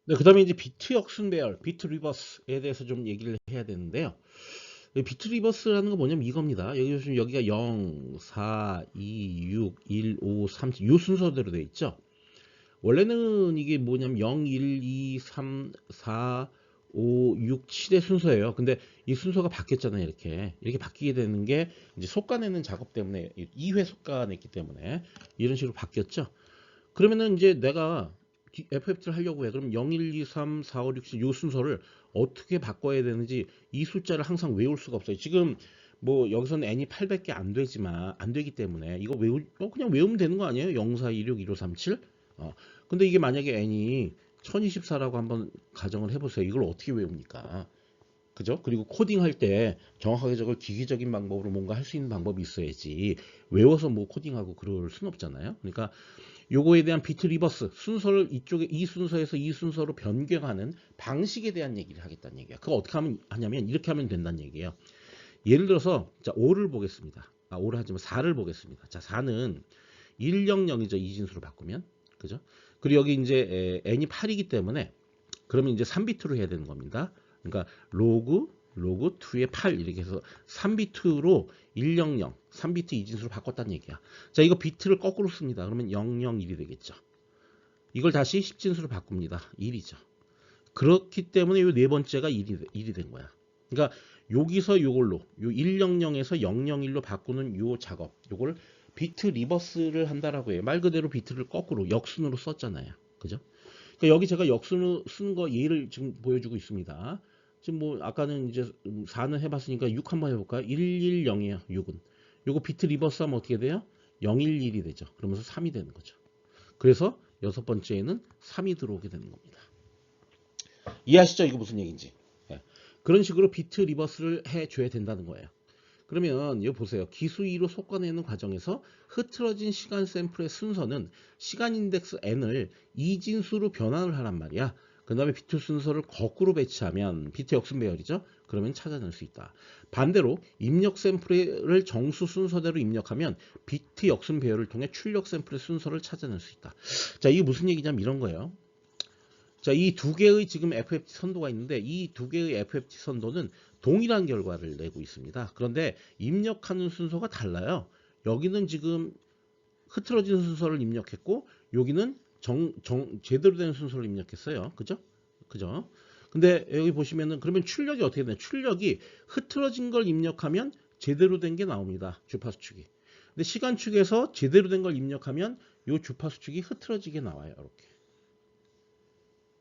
네, 그 다음에 이제 비트 역순 배열, 비트 리버스에 대해서 좀 얘기를 해야 되는데요. 비트 리버스라는 건 뭐냐면 이겁니다. 여기 보시면 여기가 0, 4, 2, 6, 1, 5, 3, 이 순서대로 되어 있죠. 원래는 이게 뭐냐면 0, 1, 2, 3, 4, 5, 6, 7의 순서예요. 근데 이 순서가 바뀌었잖아요. 이렇게 바뀌게 되는 게 이제 속가내는 작업 때문에 2회 속가냈기 때문에 이런 식으로 바뀌었죠. 그러면은 이제 내가 FFT를 하려고 해. 그럼 0, 1, 2, 3, 4, 5, 6, 7 이 순서를 어떻게 바꿔야 되는지 이 숫자를 항상 외울 수가 없어요. 지금 뭐 여기서는 n이 800개 안 되지만 안 되기 때문에 이거 그냥 외우면 되는 거 아니에요? 0, 4, 2, 6, 1, 5, 3, 7. 근데 이게 만약에 n이 1024라고 한번 가정을 해보세요. 이걸 어떻게 외웁니까? 그죠? 그리고 코딩할 때 정확하게 저걸 기계적인 방법으로 뭔가 할 수 있는 방법이 있어야지 외워서 뭐 코딩하고 그럴 순 없잖아요. 그러니까 요거에 대한 비트 리버스 순서를 이쪽에 이 순서에서 이 순서로 변경하는 방식에 대한 얘기를 하겠다는 얘기야. 그거 어떻게 하냐면 이렇게 하면 된다는 얘기예요. 예를 들어서 자 5를 보겠습니다. 5를 하지만 4를 보겠습니다. 자 4는 100이죠. 이진수로 바꾸면. 그죠? 그리고 여기 이제 n이 8이기 때문에 그러면 이제 3비트로 해야 되는 겁니다. 그러니까 로그 2의 8 이렇게 해서 3비트로 100 3비트 이진수로 바꿨다는 얘기야. 자, 이거 비트를 거꾸로 씁니다. 그러면 001이 되겠죠. 이걸 다시 10진수로 바꿉니다. 1이죠. 그렇기 때문에 이 네 번째가 1이 된 거야. 그러니까 여기서 요걸로 요 100에서 001로 바꾸는 요 작업, 요걸 비트 리버스를 한다라고 해요. 말 그대로 비트를 거꾸로 역순으로 썼잖아요. 그죠? 그러니까 여기 제가 역순으로 쓴 거 예를 지금 보여주고 있습니다. 지금 뭐 아까는 이제 4는 해봤으니까 6 한번 해볼까요? 110이에요. 6은. 요거 비트 리버스 하면 어떻게 돼요? 011이 되죠. 그러면서 3이 되는 거죠. 그래서 여섯 번째에는 3이 들어오게 되는 겁니다. 이해하시죠? 이거 무슨 얘기인지. 예. 그런 식으로 비트 리버스를 해줘야 된다는 거예요. 그러면 여기 보세요. 기수위로 솎아내는 과정에서 흐트러진 시간 샘플의 순서는 시간 인덱스 n을 이진수로 변환을 하란 말이야. 그 다음에 비트 순서를 거꾸로 배치하면 비트 역순 배열이죠. 그러면 찾아낼 수 있다. 반대로 입력 샘플을 정수 순서대로 입력하면 비트 역순 배열을 통해 출력 샘플의 순서를 찾아낼 수 있다. 자, 이게 무슨 얘기냐면 이런 거예요. 자, 이 두 개의 지금 FFT 선도가 있는데 이 두 개의 FFT 선도는 동일한 결과를 내고 있습니다. 그런데 입력하는 순서가 달라요. 여기는 지금 흐트러진 순서를 입력했고 여기는 제대로 된 순서를 입력했어요. 그죠? 그죠? 근데 여기 보시면은 그러면 출력이 어떻게 되냐? 출력이 흐트러진 걸 입력하면 제대로 된 게 나옵니다. 주파수 축이. 근데 시간 축에서 제대로 된 걸 입력하면 이 주파수 축이 흐트러지게 나와요. 이렇게.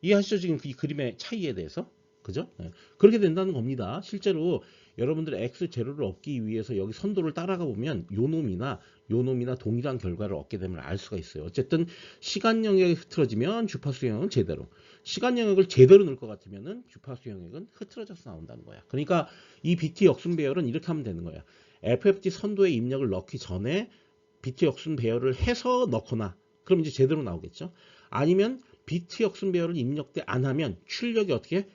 이해하시죠? 지금 이 그림의 차이에 대해서. 그죠? 네. 그렇게 된다는 겁니다. 실제로 여러분들의 X0를 얻기 위해서 여기 선도를 따라가 보면 요 놈이나 동일한 결과를 얻게 되면 알 수가 있어요. 어쨌든 시간 영역이 흐트러지면 주파수 영역은 제대로, 시간 영역을 제대로 넣을 것 같으면은 주파수 영역은 흐트러져서 나온다는 거야. 그러니까 이 BT 역순 배열은 이렇게 하면 되는 거야. FFT 선도에 입력을 넣기 전에 BT 역순 배열을 해서 넣거나 그럼 이제 제대로 나오겠죠. 아니면 비트 역순 배열을 입력돼 안 하면 출력이 어떻게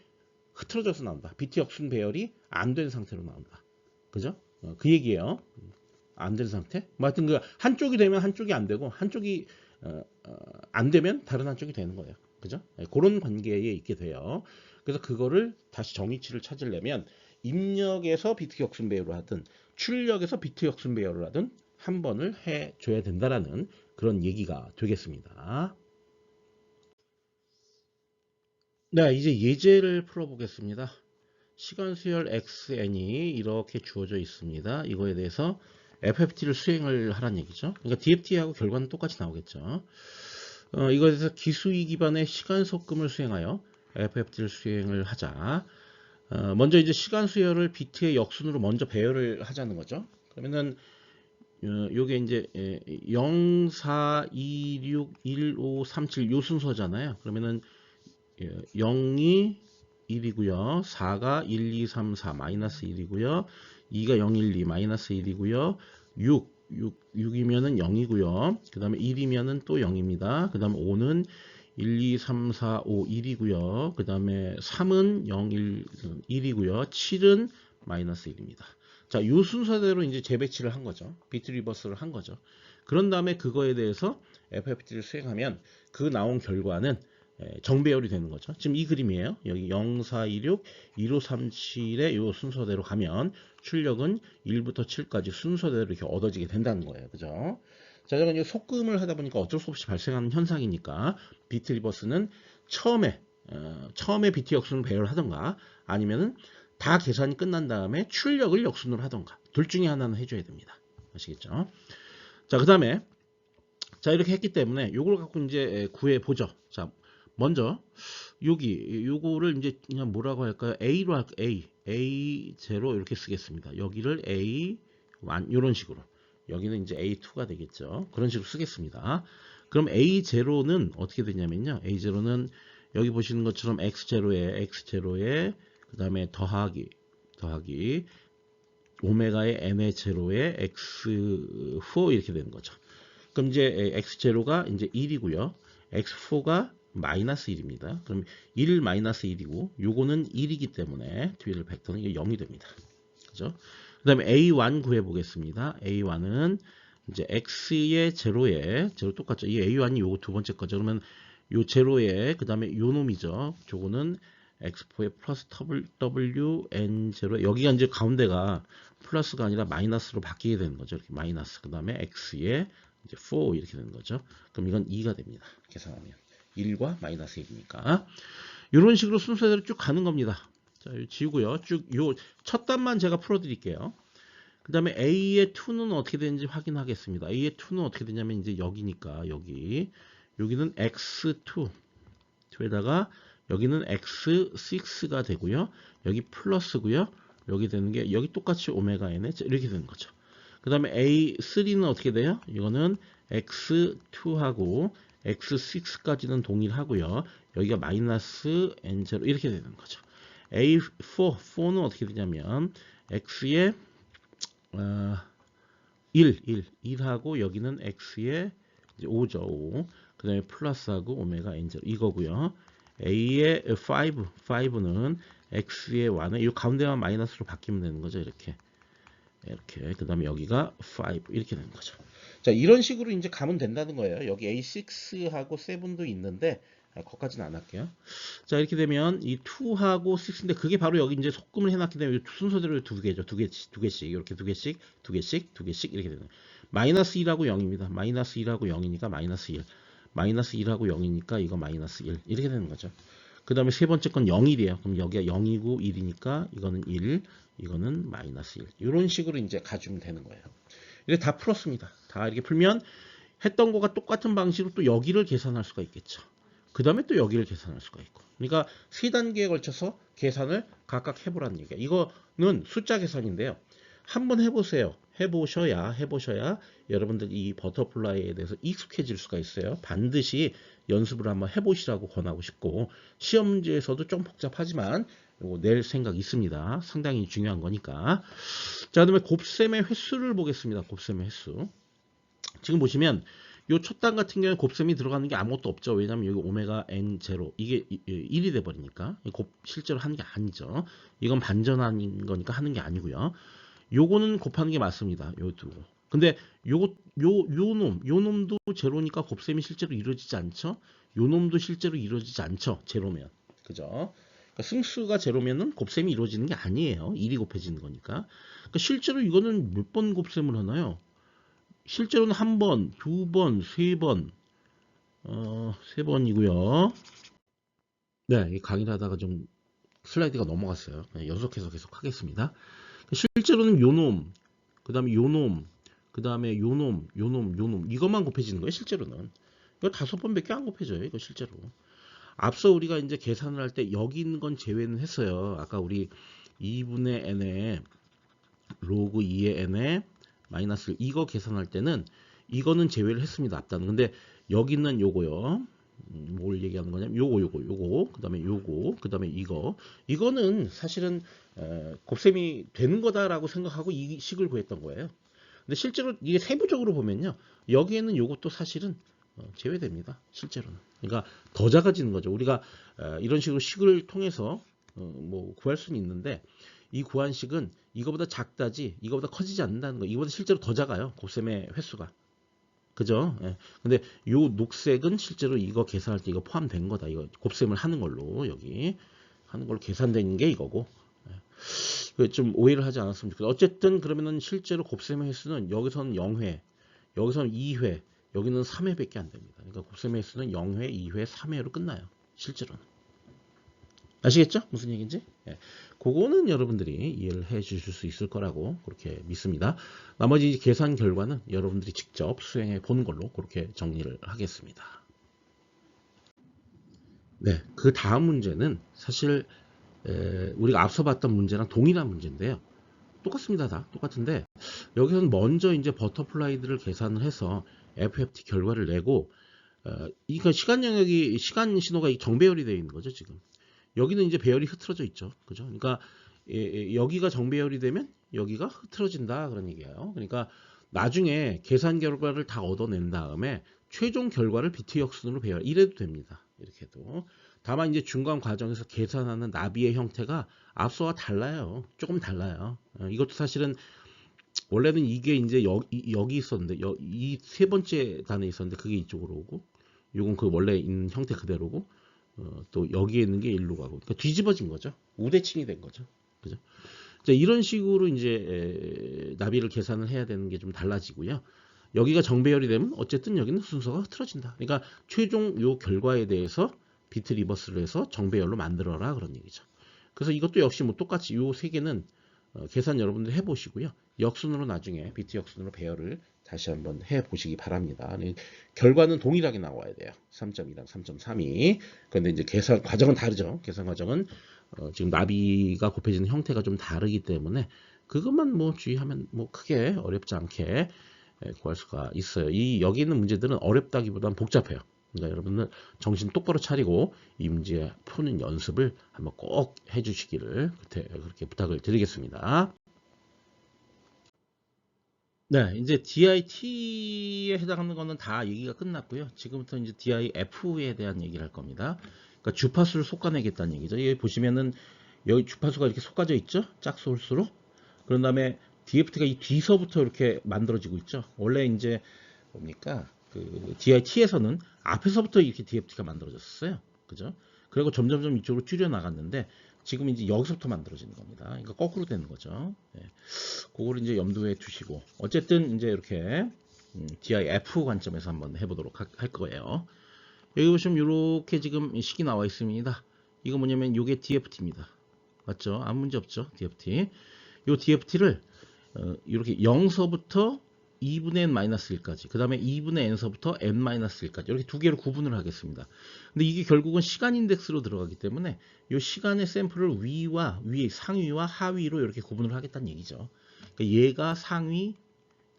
흐트러져서 나온다. 비트 역순 배열이 안 된 상태로 나온다. 그죠? 그 얘기예요. 안 된 상태. 뭐 하여튼 그 한쪽이 되면 한쪽이 안 되고 한쪽이 안 되면 다른 한쪽이 되는 거예요. 그죠? 그런 관계에 있게 돼요. 그래서 그거를 다시 정의치를 찾으려면 입력에서 비트 역순 배열을 하든 출력에서 비트 역순 배열을 하든 한 번을 해줘야 된다라는 그런 얘기가 되겠습니다. 네, 이제 예제를 풀어보겠습니다. 시간 수열 xn이 이렇게 주어져 있습니다. 이거에 대해서 FFT를 수행을 하란 얘기죠. 그러니까 DFT하고 결과는 똑같이 나오겠죠. 이거에 대해서 기수위 기반의 시간 속금을 수행하여 FFT를 수행을 하자. 먼저 이제 시간 수열을 비트의 역순으로 먼저 배열을 하자는 거죠. 그러면은 요게 이제 0, 4, 2, 6, 1, 5, 3, 7 요 순서잖아요. 그러면은 0이 1이고요. 4가 1, 2, 3, 4 마이너스 1이고요. 2가 0, 1, 2 마이너스 1이고요. 6이면은 0이고요. 그 다음에 1이면은 또 0입니다. 그 다음에 5는 1, 2, 3, 4, 5, 1이고요. 그 다음에 3은 0, 1, 1이고요. 7은 마이너스 1입니다. 자, 이 순서대로 이제 재배치를 한 거죠. 비트 리버스를 한 거죠. 그런 다음에 그거에 대해서 FFT를 수행하면 그 나온 결과는 정배열이 되는 거죠. 지금 이 그림이에요. 여기 0, 4, 2, 6, 1, 5, 3, 7의 이 순서대로 가면 출력은 1부터 7까지 순서대로 이렇게 얻어지게 된다는 거예요. 그죠? 자, 제가 이제 속금을 하다 보니까 어쩔 수 없이 발생하는 현상이니까 비트 리버스는 처음에 비트 역순을 배열을 하던가 아니면은 다 계산이 끝난 다음에 출력을 역순으로 하던가 둘 중에 하나는 해줘야 됩니다. 아시겠죠? 자, 그 다음에 자, 이렇게 했기 때문에 요걸 갖고 이제 구해 보죠. 자, 먼저 요거를 이제 그냥 뭐라고 할까요? A로 할까요? A0 이렇게 쓰겠습니다. 여기를 A1 이런 식으로. 여기는 이제 A2가 되겠죠. 그런 식으로 쓰겠습니다. 그럼 A0는 어떻게 되냐면요. A0는 여기 보시는 것처럼 X0에 그 다음에 더하기 오메가의 n의 제로에 X4 이렇게 되는 거죠. 그럼 이제 X0가 이제 1이고요. X4가 마이너스 1입니다. 그럼 1 마이너스 1이고 요거는 1이기 때문에 뒤를 벡터는 이게 0이 됩니다. 그죠? 그 다음에 A1 구해 보겠습니다. A1은 이제 X의 제로에 제로 똑같죠. 이 A1이 요거 두 번째 거죠. 그러면 요 제로에 그 다음에 요 놈이죠. 저거는 X4에 플러스 W N0 여기가 이제 가운데가 플러스가 아니라 마이너스로 바뀌게 되는 거죠. 이렇게 마이너스 그 다음에 X에 이제 4 이렇게 되는 거죠. 그럼 이건 2가 됩니다. 계산하면 1과 마이너스 1이니까 이런 식으로 순서대로 쭉 가는 겁니다. 자, 이거 지우고요. 쭉 요 첫 단만 제가 풀어드릴게요. 그 다음에 A의 2는 어떻게 되는지 확인하겠습니다. A의 2는 어떻게 되냐면 이제 여기니까 여기는 X2, 2에다가 여기는 X6가 되고요. 여기 플러스고요. 여기 되는 게 여기 똑같이 오메가 n에 이렇게 되는 거죠. 그 다음에 A3는 어떻게 돼요? 이거는 X2하고 X6까지는 동일하고요. 여기가 마이너스 N0 이렇게 되는 거죠. A4는 어떻게 되냐면 X의 1하고 여기는 X의 5죠. 5. 그 다음에 플러스하고 오메가 N0 이거고요. A의 5는 X의 1에 이 가운데만 마이너스로 바뀌면 되는 거죠. 이렇게. 그 다음에 여기가 5 이렇게 되는 거죠. 자, 이런 식으로 이제 가면 된다는 거예요. 여기 A6하고 7도 있는데 거기까지는 안 할게요. 자, 이렇게 되면 이 2하고 6인데 그게 바로 여기 이제 속금을 해놨기 때문에 순서대로 두 개죠. 두 개씩 이렇게 두 개씩 이렇게 되는. 마이너스 1하고 0입니다. 마이너스 1하고 0이니까 마이너스 1. 마이너스 1하고 0이니까 이거 마이너스 1 이렇게 되는 거죠. 그 다음에 세 번째 건 0일이에요. 그럼 여기가 0이고 1이니까 이거는 1, 이거는 마이너스 1. 이런 식으로 이제 가주면 되는 거예요. 이렇게 다 풀었습니다. 다 이렇게 풀면 했던 거가 똑같은 방식으로 또 여기를 계산할 수가 있겠죠. 그 다음에 또 여기를 계산할 수가 있고. 그러니까 세 단계에 걸쳐서 계산을 각각 해보라는 얘기야. 이거는 숫자 계산인데요. 한번 해보세요. 해보셔야 여러분들 이 버터플라이에 대해서 익숙해질 수가 있어요. 반드시 연습을 한번 해보시라고 권하고 싶고, 시험 문제에서도 좀 복잡하지만 요거 낼 생각 있습니다. 상당히 중요한 거니까. 자, 그다음에 곱셈의 횟수를 보겠습니다. 곱셈의 횟수. 지금 보시면 요 첫 단 같은 경우에 곱셈이 들어가는 게 아무것도 없죠. 왜냐면 여기 오메가 n0 이게 1이 돼 버리니까 실제로 하는 게 아니죠. 이건 반전하는 거니까 하는 게 아니고요. 요거는 곱하는 게 맞습니다. 요 두. 근데 요 놈도 제로니까 곱셈이 실제로 이루어지지 않죠. 요 놈도 실제로 이루어지지 않죠. 제로면. 그죠? 그러니까 승수가 제로면은 곱셈이 이루어지는 게 아니에요. 1이 곱해지는 거니까. 그러니까 실제로 이거는 몇 번 곱셈을 하나요? 실제로는 한 번, 두 번, 세 번, 세 번이고요. 네, 이 강의를 하다가 좀 슬라이드가 넘어갔어요. 연속해서 계속 하겠습니다. 실제로는 요놈, 그 다음에 요놈, 그 다음에 요놈, 이것만 곱해지는 거예요. 실제로는. 이거 5번밖에 안 곱해져요. 이거 실제로. 앞서 우리가 이제 계산을 할 때 여기 있는 건 제외는 했어요. 아까 우리 2분의 n에 로그 2의 n에 마이너스 이거 계산할 때는 이거는 제외를 했습니다. 앞단은. 근데 여기는 요거요. 뭘 얘기하는 거냐면 요거 그다음에 요거 그다음에 이거는 사실은 곱셈이 되는 거다라고 생각하고 이 식을 구했던 거예요. 근데 실제로 이게 세부적으로 보면요. 여기에는 요것도 사실은 제외됩니다. 실제로는. 그러니까 더 작아지는 거죠. 우리가 이런 식으로 식을 통해서 뭐 구할 수는 있는데 이 구한 식은 이거보다 작다지 이거보다 커지지 않는다는 거. 이거보다 실제로 더 작아요. 곱셈의 횟수가. 그죠? 예. 근데 요 녹색은 실제로 이거 계산할 때 이거 포함된 거다. 이거 곱셈을 하는 걸로 여기 하는 걸로 계산된 게 이거고. 예. 좀 오해를 하지 않았으면 좋겠어요. 어쨌든 그러면은 실제로 곱셈의 횟수는 여기서는 0회, 여기서는 2회, 여기는 3회밖에 안 됩니다. 그러니까 곱셈의 횟수는 0회, 2회, 3회로 끝나요. 실제로는. 아시겠죠? 무슨 얘기인지? 예. 그거는 여러분들이 이해를 해 주실 수 있을 거라고 그렇게 믿습니다. 나머지 계산 결과는 여러분들이 직접 수행해 보는 걸로 그렇게 정리를 하겠습니다. 네, 그 다음 문제는 사실 우리가 앞서 봤던 문제랑 동일한 문제인데요. 똑같습니다. 다 똑같은데 여기서는 먼저 이제 버터플라이들을 계산을 해서 FFT 결과를 내고 이거 시간 영역이 시간 신호가 정배열이 되어 있는 거죠, 지금. 여기는 이제 배열이 흐트러져 있죠. 그죠? 그러니까 여기가 정배열이 되면 여기가 흐트러진다 그런 얘기예요. 그러니까 나중에 계산 결과를 다 얻어낸 다음에 최종 결과를 비트 역순으로 배열 이래도 됩니다. 이렇게 해도. 다만 이제 중간 과정에서 계산하는 나비의 형태가 앞서와 달라요. 조금 달라요. 이것도 사실은 원래는 이게 이제 여기 있었는데 이 세 번째 단에 있었는데 그게 이쪽으로 오고 요건 그 원래 있는 형태 그대로고 또 여기에 있는 게 일로 가고 그러니까 뒤집어진 거죠. 우대칭이 된 거죠. 그죠? 자, 이런 식으로 이제 나비를 계산을 해야 되는 게 좀 달라지고요. 여기가 정배열이 되면 어쨌든 여기는 순서가 흐트러진다. 그러니까 최종 요 결과에 대해서 비트 리버스를 해서 정배열로 만들어라 그런 얘기죠. 그래서 이것도 역시 뭐 똑같이 요 세 개는 계산 여러분들 해보시고요. 역순으로 나중에 비트 역순으로 배열을 다시 한번 해보시기 바랍니다. 결과는 동일하게 나와야 돼요. 3.2랑 3.32. 그런데 이제 계산 과정은 다르죠. 계산 과정은 지금 나비가 곱해지는 형태가 좀 다르기 때문에 그것만 뭐 주의하면 뭐 크게 어렵지 않게 구할 수가 있어요. 여기 있는 문제들은 어렵다기보다는 복잡해요. 그러니까 여러분들 정신 똑바로 차리고 이 문제 푸는 연습을 한번 꼭 해주시기를 그렇게 부탁을 드리겠습니다. 네, 이제 DIT에 해당하는 거는 다 얘기가 끝났고요. 지금부터 이제 DIF에 대한 얘기를 할 겁니다. 그러니까 주파수를 솎아내겠다는 얘기죠. 여기 보시면은 여기 주파수가 이렇게 솎아져 있죠? 짝수 홀수로. 그런 다음에 DFT가 이 뒤서부터 이렇게 만들어지고 있죠. 원래 이제 뭡니까? 그 DIT에서는 앞에서부터 이렇게 DFT가 만들어졌어요. 그죠? 그리고 점점점 이쪽으로 줄여 나갔는데 지금 이제 여기서부터 만들어지는 겁니다. 그러니까 거꾸로 되는 거죠. 네. 그걸 이제 염두에 두시고 어쨌든 이제 이렇게 DIF 관점에서 한번 해보도록 할 거예요. 여기 보시면 이렇게 지금 식이 나와 있습니다. 이거 뭐냐면 이게 DFT입니다. 맞죠? 아무 문제 없죠? DFT. 이 DFT를 이렇게 0서부터 2분의 n-1까지 그 다음에 2분의 n서부터 n-1까지 이렇게 두 개로 구분을 하겠습니다. 근데 이게 결국은 시간 인덱스로 들어가기 때문에 이 시간의 샘플을 상위와 하위로 이렇게 구분을 하겠다는 얘기죠. 그러니까 얘가 상위,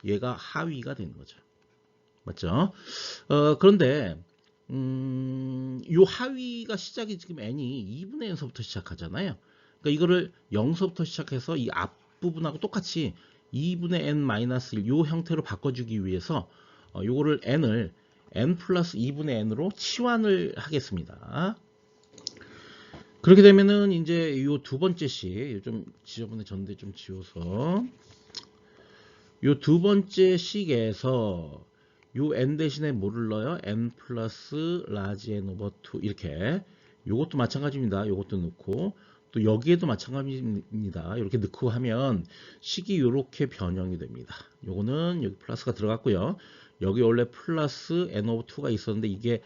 얘가 하위가 되는 거죠. 맞죠? 그런데 이 하위가 시작이 지금 n이 2분의 n서부터 시작하잖아요. 그러니까 이거를 0서부터 시작해서 이 앞부분하고 똑같이 2분의 n-1 요 형태로 바꿔주기 위해서 요거를 n을 n 플러스 2분의 n으로 치환을 하겠습니다. 그렇게 되면은 이제 요 두 번째 식, 좀 지저분해졌는데 좀 지워서 요 두 번째 식에서 요 n 대신에 뭐를 넣어요? n 플러스 라지 n 오버 2 이렇게 요것도 마찬가지입니다. 요것도 넣고 또 여기에도 마찬가지입니다. 이렇게 넣고 하면 식이 이렇게 변형이 됩니다. 요거는 여기 플러스가 들어갔고요. 여기 원래 플러스 n 오버 2가 있었는데 이게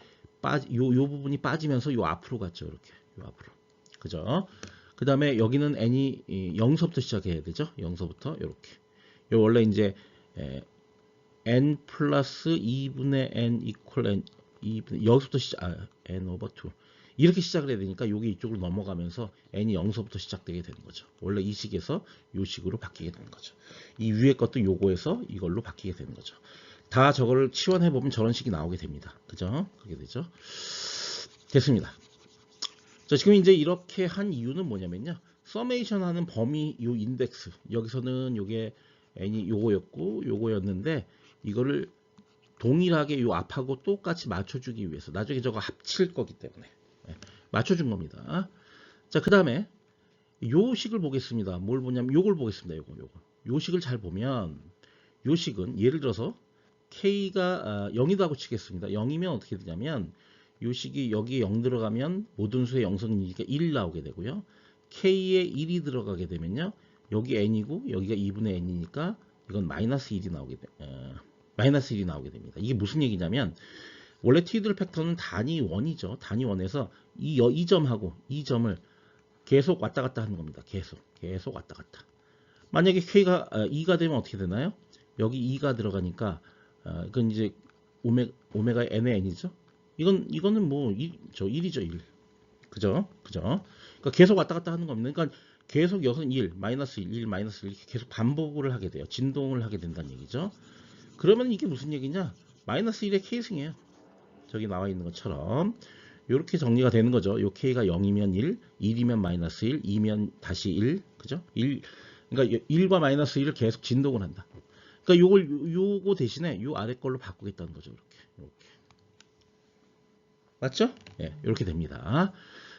요 부분이 빠지면서 요 앞으로 갔죠. 이렇게 요 앞으로. 그죠? 그 다음에 여기는 n이 0서부터 시작해야 되죠. 0서부터 이렇게. 요 원래 이제 n 플러스 2분의 n 이퀄 n 2분의 여기서부터 n 오버 2 이렇게 시작을 해야 되니까 여기 이쪽으로 넘어가면서 n이 0서부터 시작되게 되는 거죠. 원래 이 식에서 이 식으로 바뀌게 되는 거죠. 이 위에 것도 요거에서 이걸로 바뀌게 되는 거죠. 다 저거를 치환해 보면 저런 식이 나오게 됩니다. 그죠? 그렇게 되죠. 됐습니다. 자, 지금 이제 이렇게 한 이유는 뭐냐면요. 서메이션 하는 범위 요 인덱스 여기서는 요게 n이 요거였고 요거였는데 이거를 동일하게 요 앞하고 똑같이 맞춰주기 위해서 나중에 저거 합칠 거기 때문에 맞춰준 겁니다. 자, 그 다음에 요 식을 보겠습니다. 뭘 보냐면 요걸 보겠습니다. 요 식을 잘 보면 요 식은 예를 들어서 k가 0이라고 치겠습니다. 0이면 어떻게 되냐면 요 식이 여기에 0 들어가면 모든 수의 0성이니까 1 나오게 되고요. k에 1이 들어가게 되면요. 여기 n이고 여기가 2분의 n이니까 이건 마이너스 1이 마이너스 1이 나오게 됩니다. 이게 무슨 얘기냐면 원래 트위들 팩터는 단위 원이죠. 단위 원에서 이 점하고 이 점을 계속 왔다 갔다 하는 겁니다. 계속 왔다 갔다. 만약에 k가 2가 되면 어떻게 되나요? 여기 2가 들어가니까 이건 이제 오메가 n의 n이죠. 이거는 뭐 1이죠, 1. 그죠? 그러니까 계속 왔다 갔다 하는 겁니다. 그러니까 계속 여기서는 1, 마이너스 1, 1, 마이너스 1 이렇게 계속 반복을 하게 돼요. 진동을 하게 된다는 얘기죠. 그러면 이게 무슨 얘기냐? 마이너스 1의 k승이에요. 저기 나와 있는 것처럼 이렇게 정리가 되는 거죠. 요 k가 0이면 1, 1이면 마이너스 1, 2면 다시 1, 그죠? 그러니까 1과 마이너스 1을 계속 진동을 한다. 그러니까 요거 대신에 요 아래 걸로 바꾸겠다는 거죠. 이렇게. 맞죠? 예, 이렇게 됩니다.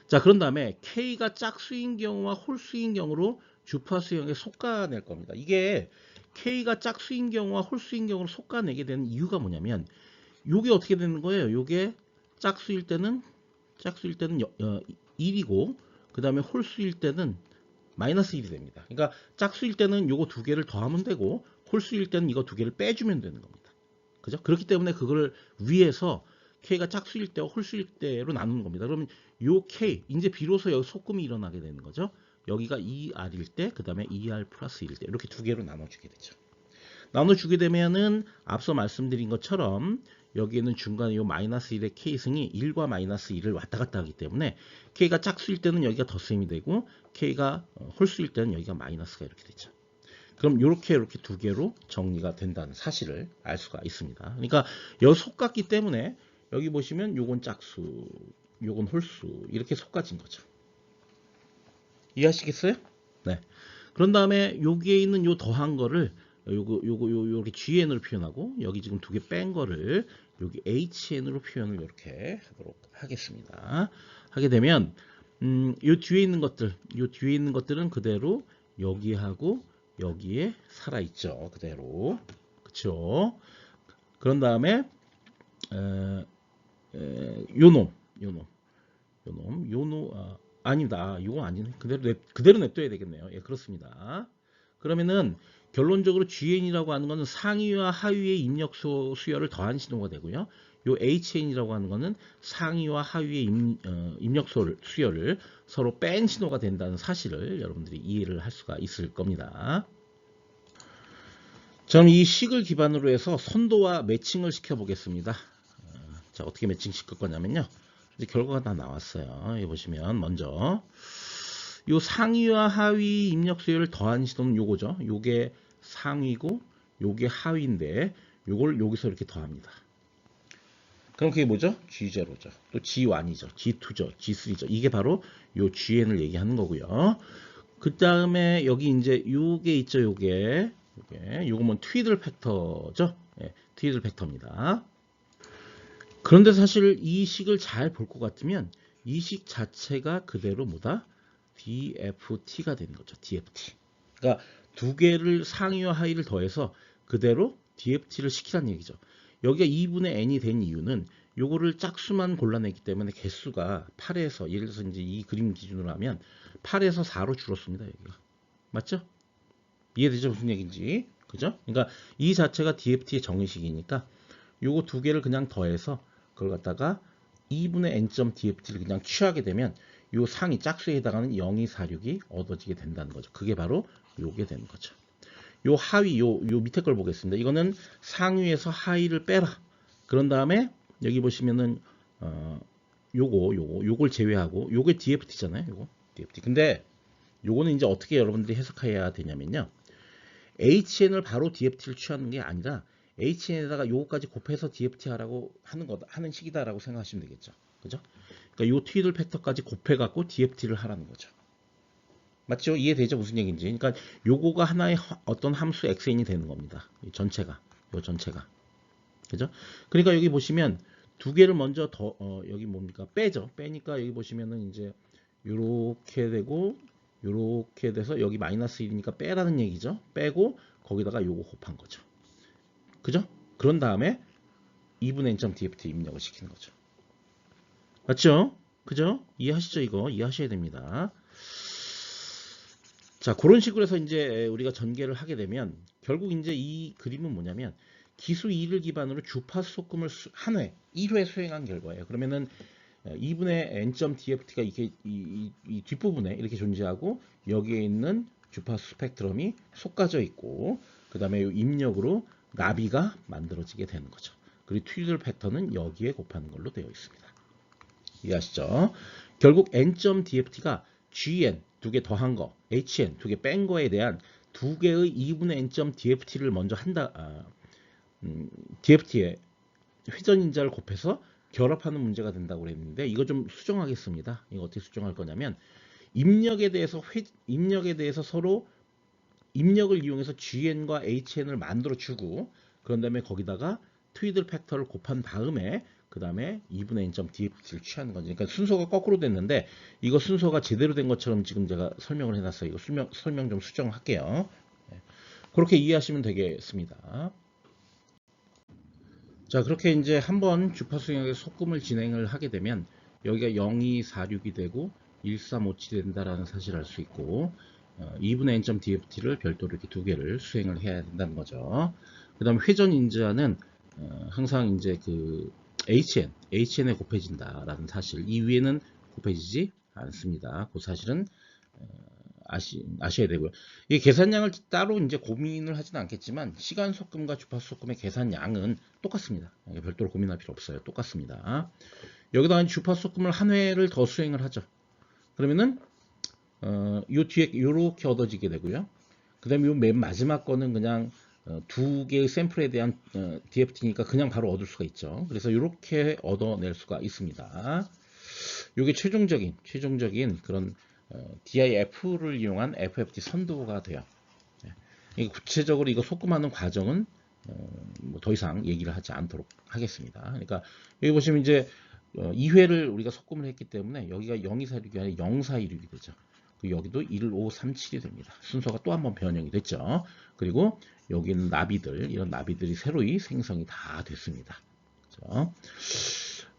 자, 그런 다음에 k가 짝수인 경우와 홀수인 경우로 주파수형에 솎아낼 겁니다. 이게 k가 짝수인 경우와 홀수인 경우로 솎아내게 되는 이유가 뭐냐면 요게 어떻게 되는 거예요? 요게 짝수일 때는 1이고 그 다음에 홀수일 때는 마이너스 1이 됩니다. 그러니까 짝수일 때는 요거 두 개를 더하면 되고 홀수일 때는 이거 두 개를 빼주면 되는 겁니다. 그죠? 그렇기 때문에 그거를 위에서 K가 짝수일 때와 홀수일 때로 나누는 겁니다. 그러면 요 K, 이제 비로소 여기 소금이 일어나게 되는 거죠. 여기가 2R일 때, 그 다음에 2R 플러스 1일 때, 이렇게 두 개로 나눠주게 되죠. 나눠주게 되면은 앞서 말씀드린 것처럼 여기에는 중간에 요 마이너스 1의 K승이 1과 마이너스 1을 왔다 갔다 하기 때문에 K가 짝수일 때는 여기가 덧셈이 되고 K가 홀수일 때는 여기가 마이너스가 이렇게 되죠. 그럼 이렇게 두 개로 정리가 된다는 사실을 알 수가 있습니다. 그러니까 여기 속같기 때문에 여기 보시면 요건 짝수, 요건 홀수 이렇게 속가진 거죠. 이해하시겠어요? 네. 그런 다음에 여기에 있는 요 더한 거를 요렇게 GN으로 표현하고 여기 지금 두 개 뺀 거를 여기 HN으로 표현을 이렇게 하도록 하겠습니다. 하게 되면 요 뒤에 있는 것들은 그대로 여기하고 여기에 살아있죠. 그대로. 그쵸? 그런 다음에 요놈 아닙니다. 이건 아니네. 그대로 냅둬야 되겠네요. 예, 그렇습니다. 그러면은 결론적으로 GN이라고 하는 것은 상위와 하위의 입력 수열을 더한 신호가 되고요. 요 HN이라고 하는 것은 상위와 하위의 입력 수열을 서로 뺀 신호가 된다는 사실을 여러분들이 이해를 할 수가 있을 겁니다. 저는 이 식을 기반으로 해서 선도와 매칭을 시켜 보겠습니다. 자, 어떻게 매칭 시킬 거냐면요. 이제 결과가 다 나왔어요. 여기 보시면 먼저 요 상위와 하위 입력 수열을 더한 신호는 요거죠. 요게 상위고 요게 하위인데 요걸 여기서 이렇게 더합니다. 그럼 그게 뭐죠? G0죠. 또 G1이죠. G2죠. G3죠. 이게 바로 요 GN을 얘기하는 거고요. 그 다음에 여기 이제 요게 있죠. 요거는 트위들 팩터죠. 예, 트위들 팩터입니다. 그런데 사실 이 식을 잘 볼 것 같으면 이 식 자체가 그대로 뭐다? DFT가 되는 거죠. DFT. 그러니까 두 개를 상위와 하위를 더해서 그대로 DFT를 시키라는 얘기죠. 여기가 2분의 n이 된 이유는 요거를 짝수만 골라내기 때문에 개수가 8에서 예를 들어서 이제 이 그림 기준으로 하면 8에서 4로 줄었습니다. 여기가. 맞죠? 이해되죠? 무슨 얘기인지. 그죠? 그러니까 이 자체가 DFT의 정의식이니까 요거 두 개를 그냥 더해서 그걸 갖다가 2분의 n.dft를 그냥 취하게 되면 요 상위 짝수에 해당하는 0246이 얻어지게 된다는 거죠. 그게 바로 요게 되는 거죠. 요 하위 요 밑에 걸 보겠습니다. 이거는 상위에서 하위를 빼라. 그런 다음에 여기 보시면은 요걸 제외하고 요게 DFT잖아요. 요거 DFT. 근데 요거는 이제 어떻게 여러분들이 해석해야 되냐면요. HN을 바로 DFT를 취하는 게 아니라 HN에다가 요거까지 곱해서 DFT 하라고 하는 식이다라고 생각하시면 되겠죠. 그죠? 그러니까 요 트위들 팩터까지 곱해갖고 DFT를 하라는 거죠. 맞죠? 이해되죠? 무슨 얘기인지. 그러니까 요거가 하나의 어떤 함수 XN이 되는 겁니다. 요 전체가. 그죠? 그러니까 여기 보시면 두 개를 먼저 여기 뭡니까? 빼죠. 빼니까 여기 보시면은 이제 요렇게 되고 요렇게 돼서 여기 마이너스 1이니까 빼라는 얘기죠. 빼고 거기다가 요거 곱한 거죠. 그죠? 그런 다음에 2분의 n.dft 입력을 시키는 거죠. 맞죠? 그죠? 이해하시죠? 이거 이해하셔야 됩니다. 자, 그런 식으로 해서 이제 우리가 전개를 하게 되면 결국 이제 이 그림은 뭐냐면 기수 2를 기반으로 주파수 속금을 한 회, 1회 수행한 결과예요. 그러면은 2분의 n.dft가 이렇게 이 뒷부분에 이렇게 존재하고 여기에 있는 주파수 스펙트럼이 솎아져 있고 그 다음에 입력으로 나비가 만들어지게 되는 거죠. 그리고 트위들 팩터는 여기에 곱하는 걸로 되어 있습니다. 이해하시죠? 결국 n.dft가 gn 두 개 더한 거, hn 두 개 뺀 거에 대한 두 개의 2분의 n.dft를 먼저 dft에 회전인자를 곱해서 결합하는 문제가 된다고 그랬는데 이거 좀 수정하겠습니다. 이거 어떻게 수정할 거냐면 입력에 대해서 서로 입력을 이용해서 GN과 HN을 만들어 주고 그런 다음에 거기다가 트위들 팩터를 곱한 다음에 그 다음에 2분의 n.dft를 취하는 거죠. 그러니까 순서가 거꾸로 됐는데 이거 순서가 제대로 된 것처럼 지금 제가 설명을 해놨어요. 이거 설명 좀 수정할게요. 그렇게 이해하시면 되겠습니다. 자, 그렇게 이제 한번 주파수 영역의 속금을 진행을 하게 되면 여기가 0246이 되고 1357이 된다라는 사실을 알 수 있고 2분의 n.dft를 별도로 이렇게 두 개를 수행을 해야 된다는 거죠. 그 다음에 회전 인자는 항상 이제 그 HN에 곱해진다라는 사실. 이 위에는 곱해지지 않습니다. 그 사실은 아셔야 되고요. 이 계산량을 따로 이제 고민을 하지는 않겠지만 시간 속금과 주파수 속금의 계산량은 똑같습니다. 별도로 고민할 필요 없어요. 똑같습니다. 여기다가 주파수 속금을 한 회를 더 수행을 하죠. 그러면은 요 뒤에 요렇게 얻어지게 되고요. 그 다음에 요 맨 마지막 거는 그냥 두 개의 샘플에 대한 DFT니까 그냥 바로 얻을 수가 있죠. 그래서 이렇게 얻어낼 수가 있습니다. 이게 최종적인 그런 DIF를 이용한 FFT 선도가 돼요. 구체적으로 이거 속금하는 과정은 뭐더 이상 얘기를 하지 않도록 하겠습니다. 그러니까 여기 보시면 이제 2회를 우리가 속금을 했기 때문에 여기가 0246이 아니라 0416이 되죠. 여기도 1537이 됩니다. 순서가 또 한 번 변형이 됐죠. 그리고 여기는 나비들, 이런 나비들이 새로이 생성이 다 됐습니다. 그렇죠?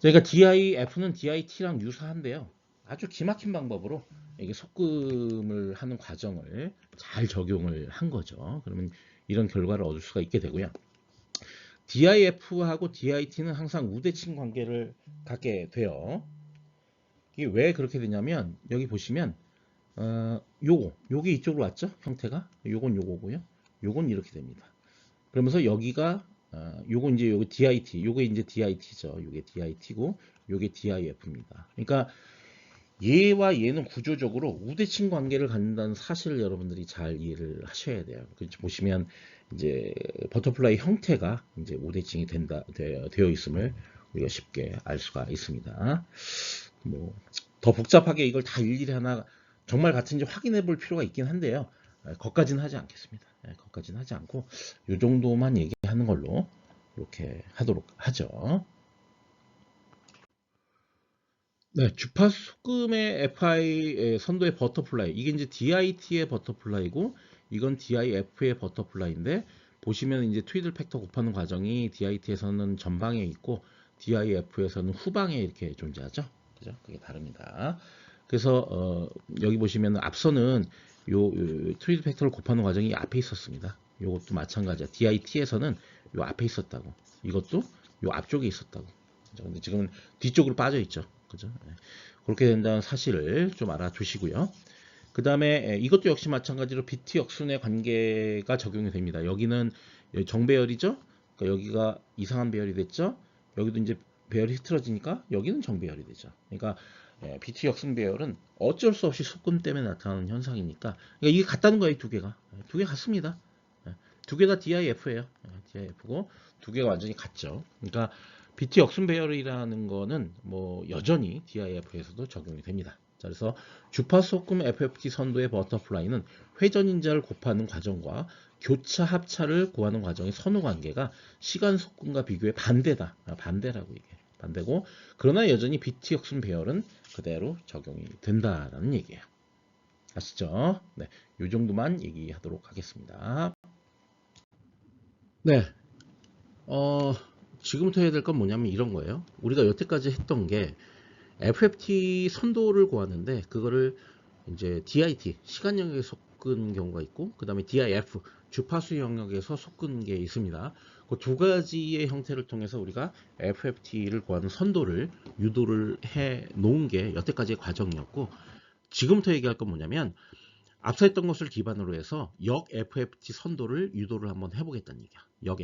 그러니까 DIF는 DIT랑 유사한데요. 아주 기막힌 방법으로 이게 속금을 하는 과정을 잘 적용을 한 거죠. 그러면 이런 결과를 얻을 수가 있게 되고요. DIF하고 DIT는 항상 우대칭 관계를 갖게 돼요. 이게 왜 그렇게 되냐면 여기 보시면 요게 이쪽으로 왔죠? 형태가 요건 요거고요. 요건 이렇게 됩니다. 그러면서 여기가 요건 이제 요게 DIT, 요게 이제 DIT죠. 요게 DIT고 요게 DIF입니다. 그러니까 얘와 얘는 구조적으로 우대칭 관계를 갖는다는 사실을 여러분들이 잘 이해를 하셔야 돼요. 보시면 이제 버터플라이 형태가 이제 우대칭이 되어 있음을 우리가 쉽게 알 수가 있습니다. 뭐 더 복잡하게 이걸 다 일일이 하나 정말 같은지 확인해 볼 필요가 있긴 한데요. 거기까지는 하지 않겠습니다. 거기까지는 하지 않고 이 정도만 얘기하는 걸로 이렇게 하도록 하죠. 네, 주파수 속금의 FI 선도의 버터플라이, 이게 이제 DIT의 버터플라이고 이건 DIF의 버터플라이인데 보시면 이제 트위들 팩터 곱하는 과정이 DIT에서는 전방에 있고 DIF에서는 후방에 이렇게 존재하죠. 그죠? 그게 다릅니다. 그래서 여기 보시면 앞서는 요 트위들 팩터를 곱하는 과정이 앞에 있었습니다. 요것도 마찬가지야. DIT에서는 요 앞에 있었다고. 이것도 요 앞쪽에 있었다고. 그죠? 근데 지금은 뒤쪽으로 빠져 있죠. 그죠? 그렇게 된다는 사실을 좀 알아두시고요. 그 다음에 이것도 역시 마찬가지로 비트 역순의 관계가 적용이 됩니다. 여기는 정배열이죠. 그러니까 여기가 이상한 배열이 됐죠. 여기도 이제 배열이 흐트러지니까 여기는 정배열이 되죠. 그러니까 비트 역순 배열은 어쩔 수 없이 속금 때문에 나타나는 현상이니까 그러니까 이게 같다는 거예요. 두 개가. 두 개 같습니다. 두 개 다 DIF예요. DIF고 두 개가 완전히 같죠. 그러니까 비트 역순 배열이라는 거는 뭐 여전히 DIF에서도 적용이 됩니다. 자, 그래서 주파수 속금 FFT 선도의 버터플라이는 회전인자를 곱하는 과정과 교차 합차를 구하는 과정의 선호 관계가 시간 속금과 비교해 반대다. 반대라고 이게 반대고 그러나 여전히 비트 역순 배열은 그대로 적용이 된다라는 얘기예요. 아시죠? 네, 이 정도만 얘기하도록 하겠습니다. 네, 지금부터 해야 될 건 뭐냐면 이런 거예요. 우리가 여태까지 했던 게 FFT 선도를 구하는데 그거를 이제 DIT 시간 영역에 섞은 경우가 있고 그 다음에 DIF 주파수 영역에서 섞은 게 있습니다. 그 두 가지의 형태를 통해서 우리가 FFT를 구하는 선도를 유도를 해 놓은 게 여태까지의 과정이었고 지금부터 얘기할 건 뭐냐면 앞서 했던 것을 기반으로 해서 역 FFT 선도를 유도를 한번 해보겠다는 얘기야. 역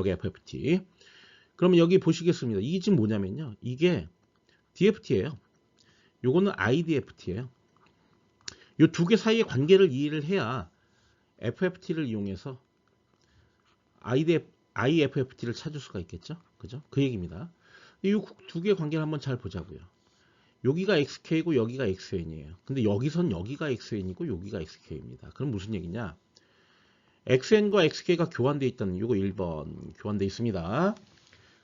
FFT. 그러면 여기 보시겠습니다. 이게 지금 뭐냐면요. 이게 DFT예요. 요거는 IDFT예요. 요 두 개 사이의 관계를 이해를 해야 FFT를 이용해서 IFFT를 찾을 수가 있겠죠. 그죠? 그 얘기입니다. 이 두 개의 관계를 한번 잘 보자고요. 여기가 XK고 여기가 XN이에요. 근데 여기선 여기가 XN이고 여기가 XK입니다. 그럼 무슨 얘기냐? XN과 XK가 교환되어 있다는 요거 1번 교환되어 있습니다.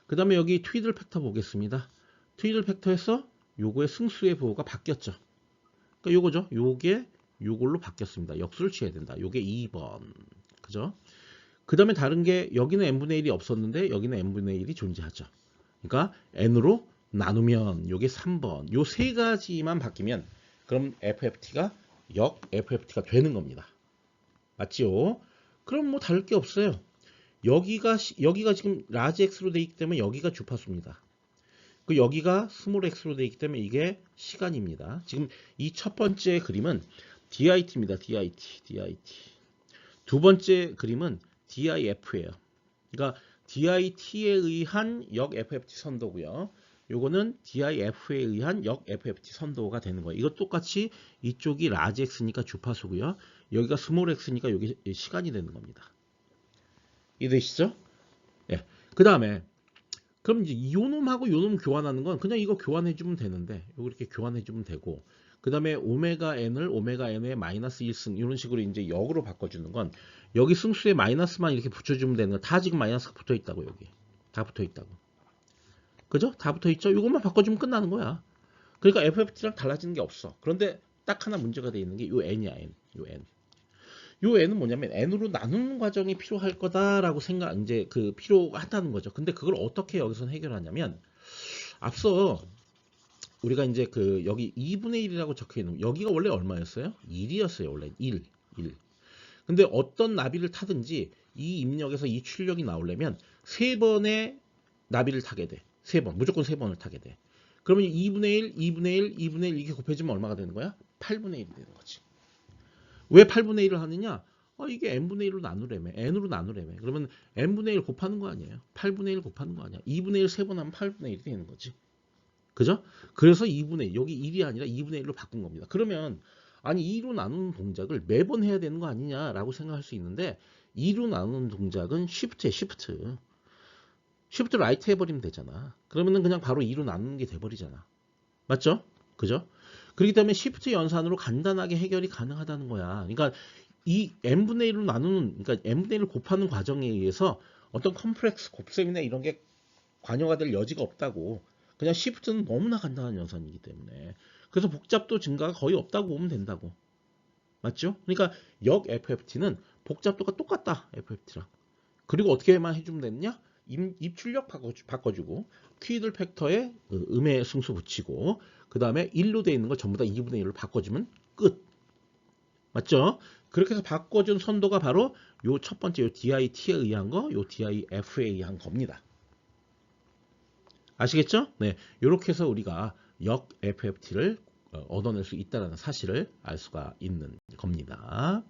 그 다음에 여기 트위들 팩터 보겠습니다. 트위들 팩터에서 요거의 승수의 부호가 바뀌었죠. 그러니까 요거죠. 요게 요걸로 바뀌었습니다. 역수를 취해야 된다. 요게 2번. 그죠? 그 다음에 다른 게 여기는 n분의 1이 없었는데 여기는 n분의 1이 존재하죠. 그러니까 n으로 나누면 요게 3번. 요 세 가지만 바뀌면 그럼 FFT가 역 FFT가 되는 겁니다. 맞지요? 그럼 뭐 다를 게 없어요. 여기가 지금 라지 x로 돼 있기 때문에 여기가 주파수입니다. 그 여기가 스몰 x로 돼 있기 때문에 이게 시간입니다. 지금 이 첫 번째 그림은 DIT입니다. DIT. 두 번째 그림은 DIF예요. 그러니까 DIT에 의한 역 FFT 선도고요. 요거는 DIF에 의한 역 FFT 선도가 되는 거예요. 이거 똑같이 이쪽이 라지 x니까 주파수고요. 여기가 스몰 x니까 여기 시간이 되는 겁니다. 이해되시죠? 예. 그 다음에 그럼 이제 요놈하고 요놈 교환하는 건 그냥 이거 교환해주면 되는데 요거 이렇게 교환해주면 되고 그 다음에 오메가 n을 오메가 n의 마이너스 1승 이런 식으로 이제 역으로 바꿔주는 건 여기 승수에 마이너스만 이렇게 붙여주면 되는 거 다 지금 마이너스가 붙어있다고 여기 다 붙어있다고 그죠? 다 붙어있죠? 이것만 바꿔주면 끝나는 거야. 그러니까 FFT랑 달라지는 게 없어. 그런데 딱 하나 문제가 돼 있는 게 요 n이야 n 요 n 요 n은 뭐냐면 n으로 나누는 과정이 필요할 거다라고 이제 그 필요하다는 거죠. 근데 그걸 어떻게 여기서 해결하냐면 앞서 우리가 이제 그 여기 2분의 1이라고 적혀 있는 여기가 원래 얼마였어요? 1이었어요. 원래 1. 근데 어떤 나비를 타든지 이 입력에서 이 출력이 나오려면 3번의 나비를 타게 돼. 3번. 무조건 3번을 타게 돼. 그러면 2분의 1, 2분의 1, 2분의 1 이렇게 곱해지면 얼마가 되는 거야? 8분의 1이 되는 거지. 왜 8분의 1을 하느냐? 이게 n분의 1로 나누래매. n으로 나누래매. 그러면 n분의 1 곱하는 거 아니에요? 8분의 1 곱하는 거 아니야? 2분의 1 3번 하면 8분의 1이 되는 거지. 그죠? 그래서 2분의 1, 여기 1이 아니라 2분의 1로 바꾼 겁니다. 그러면 아니 2로 나누는 동작을 매번 해야 되는 거 아니냐라고 생각할 수 있는데 2로 나누는 동작은 쉬프트에 쉬프트 라이트 해버리면 되잖아. 그러면은 그냥 바로 2로 나누는 게 돼버리잖아. 맞죠? 그죠? 그렇기 때문에 쉬프트 연산으로 간단하게 해결이 가능하다는 거야. 그러니까 이 n분의 1로 나누는 그러니까 n분의 1을 곱하는 과정에 의해서 어떤 컴플렉스 곱셈이나 이런 게 관여가 될 여지가 없다고. 그냥 시프트는 너무나 간단한 연산이기 때문에 그래서 복잡도 증가가 거의 없다고 보면 된다고. 맞죠? 그러니까 역 FFT는 복잡도가 똑같다. FFT랑. 그리고 어떻게만 해주면 되느냐? 입출력 바꿔주고 퀴들 팩터에 음의 승수 붙이고 그 다음에 1로 되어 있는 걸 전부 다 2분의 1로 바꿔주면 끝. 맞죠? 그렇게 해서 바꿔준 선도가 바로 요 첫 번째 요 DIT에 의한 거, 요 DIF에 의한 겁니다. 아시겠죠? 네, 이렇게 해서 우리가 역 FFT를 얻어낼 수 있다는 사실을 알 수가 있는 겁니다.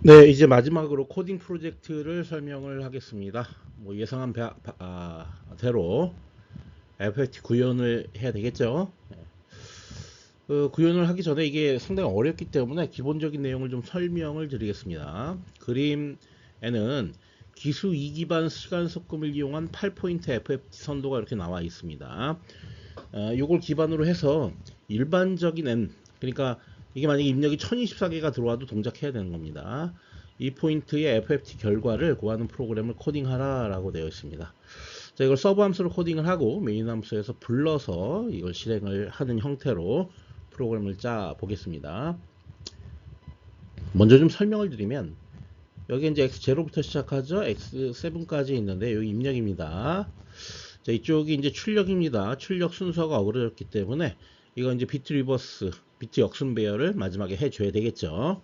네, 이제 마지막으로 코딩 프로젝트를 설명을 하겠습니다. 뭐 예상한 대로 FFT 구현을 해야 되겠죠? 구현을 하기 전에 이게 상당히 어렵기 때문에 기본적인 내용을 좀 설명을 드리겠습니다. 그림에는 기수 2기반 시간 속금을 이용한 8포인트 FFT 선도가 이렇게 나와 있습니다. 이걸 기반으로 해서 일반적인 n, 그러니까 이게 만약에 입력이 1024개가 들어와도 동작해야 되는 겁니다. 이 포인트의 FFT 결과를 구하는 프로그램을 코딩하라 라고 되어 있습니다. 자, 이걸 서브 함수로 코딩을 하고 메인 함수에서 불러서 이걸 실행을 하는 형태로 프로그램을 짜 보겠습니다. 먼저 좀 설명을 드리면 여기 이제 x0부터 시작하죠. x7까지 있는데 여기 입력입니다. 자, 이쪽이 이제 출력입니다. 출력 순서가 어그러졌기 때문에 이거 이제 비트 리버스, 비트 역순 배열을 마지막에 해줘야 되겠죠.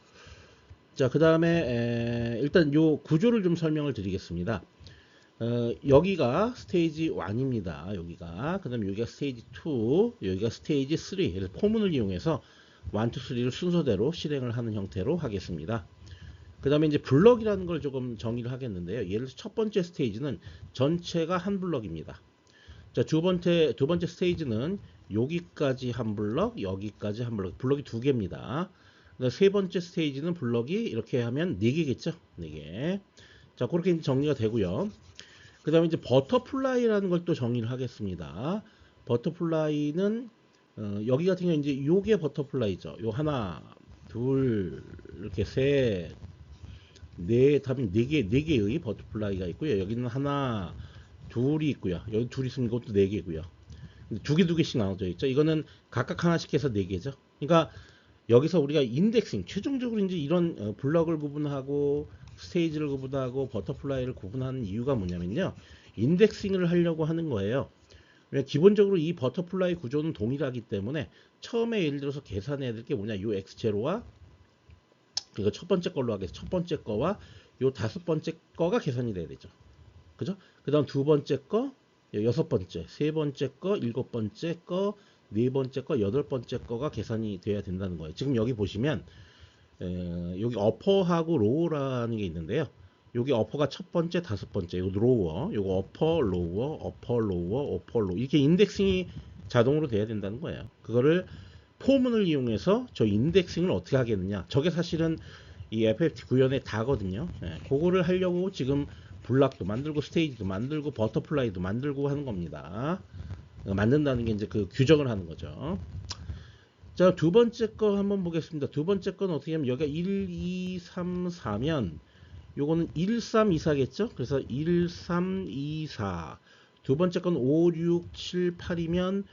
자, 그 다음에 일단 요 구조를 좀 설명을 드리겠습니다. 여기가 스테이지 1입니다. 여기가. 그 다음에 여기가 스테이지 2, 여기가 스테이지 3. 포문을 이용해서 1, 2, 3를 순서대로 실행을 하는 형태로 하겠습니다. 그 다음에 이제 블럭이라는 걸 조금 정의를 하겠는데요. 예를 들어서 첫 번째 스테이지는 전체가 한 블럭입니다. 자, 두 번째 스테이지는 여기까지 한 블럭, 여기까지 한 블럭. 블럭이 2개입니다. 세 번째 스테이지는 블럭이 이렇게 하면 4개겠죠? 4개. 자, 그렇게 정리가 되고요. 그 다음에 이제 버터플라이라는 걸 또 정의를 하겠습니다. 버터플라이는 여기 같은 경우 이제 요게 버터플라이죠. 요 하나, 둘, 이렇게 셋, 네, 답은 4개의 버터플라이가 있고요. 여기는 하나, 둘이 있고요. 여기 둘이 있으면 이것도 4개고요. 2개씩 나눠져 있죠. 이거는 각각 하나씩 해서 4개죠. 그러니까 여기서 우리가 인덱싱, 최종적으로 이제 이런 블럭을 구분하고 스테이지를 구분하고 버터플라이를 구분하는 이유가 뭐냐면요. 인덱싱을 하려고 하는 거예요. 기본적으로 이 버터플라이 구조는 동일하기 때문에 처음에 예를 들어서 계산해야 될 게 뭐냐. 요 x0와 이거 첫 번째 걸로 하겠습니다. 첫 번째 거와 요 다섯 번째 거가 계산이 돼야 되죠. 그죠? 그 다음 두 번째 거, 여섯 번째, 세 번째 거, 일곱 번째 거, 네 번째 거, 여덟 번째 거가 계산이 돼야 된다는 거예요. 지금 여기 보시면 여기 어퍼하고 로우라는 게 있는데요. 여기 어퍼가 첫 번째, 다섯 번째, 요 로워, 요거 어퍼, 로워, 어퍼, 로워, 어퍼, 로워 이렇게 인덱싱이 자동으로 돼야 된다는 거예요. 그거를 포문을 이용해서 저 인덱싱을 어떻게 하겠느냐. 저게 사실은 이 FFT 구현의 다거든요. 예, 그거를 하려고 지금 블락도 만들고 스테이지도 만들고 버터플라이도 만들고 하는 겁니다. 만든다는 게 이제 그 규정을 하는 거죠. 자, 두 번째 거 한번 보겠습니다. 두 번째 건 어떻게 하면 여기가 1, 2, 3, 4면 요거는 1, 3, 2, 4겠죠? 그래서 1, 3, 2, 4. 두 번째 건 5, 6, 7, 8이면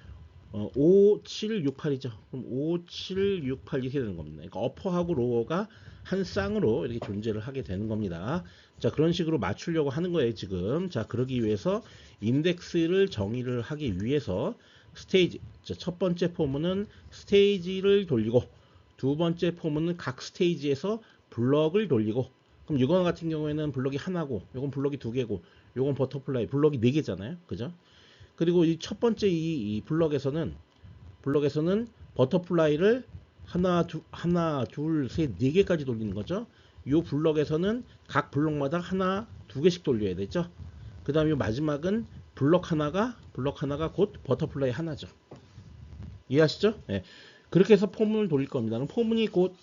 5, 7, 6, 8이죠. 그럼 5, 7, 6, 8 이렇게 되는 겁니다. 그러니까 어퍼하고 로어가 한 쌍으로 이렇게 존재를 하게 되는 겁니다. 자, 그런 식으로 맞추려고 하는 거예요, 지금. 자, 그러기 위해서 인덱스를 정의를 하기 위해서 스테이지. 자, 첫 번째 포문은 스테이지를 돌리고 두 번째 포문은 각 스테이지에서 블럭을 돌리고 그럼 이거 같은 경우에는 블럭이 하나고 요건 블럭이 두 개고 요건 버터플라이 블럭이 네 개잖아요. 그죠? 그리고 이 첫 번째 이 블럭에서는 버터플라이를 하나, 둘, 셋, 네 개까지 돌리는 거죠. 이 블럭에서는 각 블럭마다 하나, 두 개씩 돌려야 되죠. 그 다음에 마지막은 블럭 하나가 곧 버터플라이 하나죠. 이해하시죠? 네. 그렇게 해서 포문을 돌릴 겁니다. 포문이 곧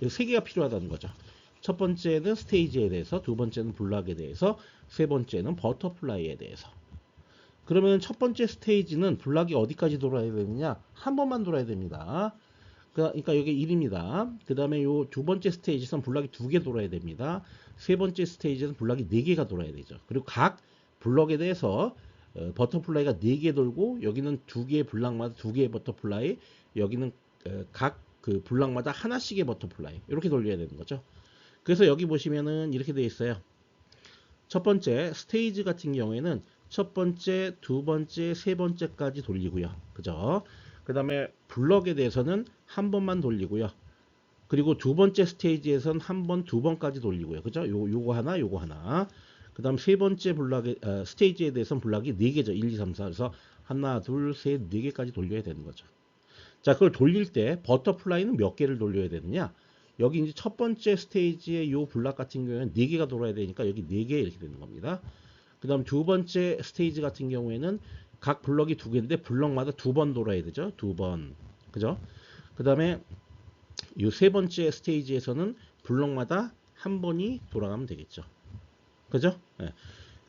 세 개가 필요하다는 거죠. 첫 번째는 스테이지에 대해서, 두 번째는 블럭에 대해서, 세 번째는 버터플라이에 대해서. 그러면 첫 번째 스테이지는 블락이 어디까지 돌아야 되느냐? 한 번만 돌아야 됩니다. 그러니까 여기 1입니다. 그 다음에 요 두 번째 스테이지에서는 블락이 두 개 돌아야 됩니다. 세 번째 스테이지에서는 블락이 네 개가 돌아야 되죠. 그리고 각 블럭에 대해서 버터플라이가 네 개 돌고 여기는 두 개의 블락마다 두 개의 버터플라이, 여기는 각 그 블락마다 하나씩의 버터플라이 이렇게 돌려야 되는 거죠. 그래서 여기 보시면은 이렇게 되어 있어요. 첫 번째 스테이지 같은 경우에는 첫 번째, 두 번째, 세 번째까지 돌리고요. 그죠? 그 다음에 블럭에 대해서는 한 번만 돌리고요. 그리고 두 번째 스테이지에서는 한 번, 두 번까지 돌리고요. 그죠? 요거 하나, 요거 하나. 그 다음 세 번째 스테이지에 대해서는 블락이 네 개죠. 1, 2, 3, 4. 그래서 하나, 둘, 셋, 네 개까지 돌려야 되는 거죠. 자, 그걸 돌릴 때 버터플라이는 몇 개를 돌려야 되느냐? 여기 이제 첫 번째 스테이지의 요 블락 같은 경우에는 네 개가 돌아야 되니까 여기 네 개 이렇게 되는 겁니다. 그 다음 두 번째 스테이지 같은 경우에는 각 블럭이 두 개인데 블럭마다 두 번 돌아야 되죠. 두 번. 그죠? 그 다음에 이 세 번째 스테이지에서는 블럭마다 한 번이 돌아가면 되겠죠. 그죠? 네.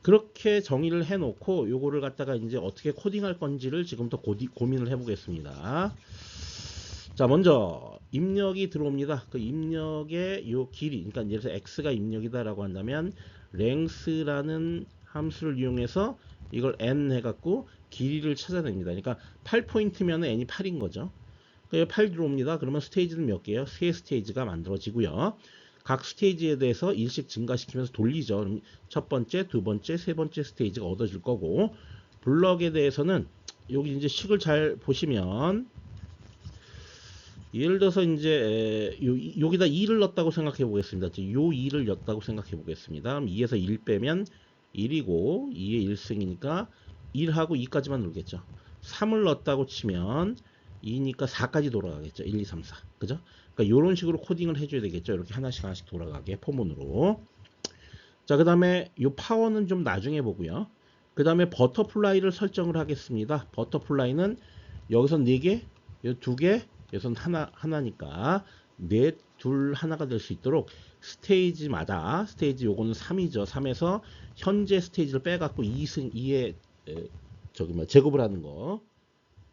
그렇게 정의를 해놓고 요거를 갖다가 이제 어떻게 코딩할 건지를 지금부터 고민을 해보겠습니다. 자, 먼저 입력이 들어옵니다. 그 입력의 요 길이, 그러니까 예를 들어서 x가 입력이다라고 한다면 length라는 함수를 이용해서 이걸 n 해갖고 길이를 찾아냅니다. 그러니까 8포인트면 n이 8인 거죠. 8 들어옵니다. 그러면 스테이지는 몇 개예요? 세 스테이지가 만들어지고요. 각 스테이지에 대해서 일씩 증가시키면서 돌리죠. 그럼 첫 번째, 두 번째, 세 번째 스테이지가 얻어질 거고 블럭에 대해서는 여기 이제 식을 잘 보시면 예를 들어서 이제 여기다 2를 넣었다고 생각해 보겠습니다. 요 2를 넣었다고 생각해 보겠습니다. 그럼 2에서 1 빼면 1이고 2의 1승이니까 1하고 2까지만 놀겠죠. 3을 넣었다고 치면 2니까 4까지 돌아가겠죠. 1, 2, 3, 4. 그죠? 그러니까 이런 식으로 코딩을 해줘야 되겠죠. 이렇게 하나씩 돌아가게 포문으로. 자, 그 다음에 이 파워는 좀 나중에 보고요. 그 다음에 버터플라이를 설정을 하겠습니다. 버터플라이는 여기서 4개, 여기 2개, 여기서는 하나니까 넷, 둘, 하나가 될 수 있도록 스테이지마다 스테이지 요거는 3이죠. 3에서 현재 스테이지를 빼갖고 2의 제곱을 하는 거,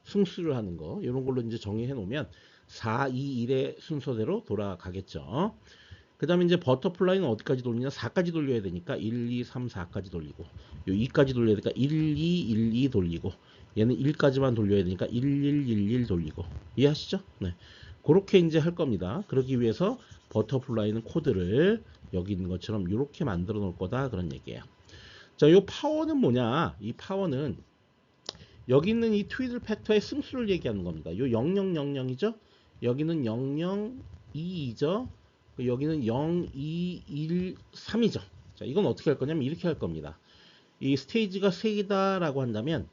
승수를 하는 거 이런 걸로 이제 정의해 놓으면 4, 2, 1의 순서대로 돌아가겠죠. 그 다음에 이제 버터플라이는 어디까지 돌리냐? 4까지 돌려야 되니까 1, 2, 3, 4까지 돌리고 요 2까지 돌려야 되니까 1, 2, 1, 2 돌리고 얘는 1까지만 돌려야 되니까 1, 1, 1, 1 돌리고 이해하시죠? 네. 그렇게 이제 할 겁니다. 그러기 위해서 버터플라이는 코드를 여기 있는 것처럼 이렇게 만들어 놓을 거다 그런 얘기예요. 자, 요 파워는 뭐냐? 이 파워는 여기 있는 이 트위들 팩터의 승수를 얘기하는 겁니다. 요 0000이죠? 여기는 002이죠? 여기는 0, 2, 1, 3이죠. 자, 이건 어떻게 할 거냐면 이렇게 할 겁니다. 이 스테이지가 3개다라고 한다면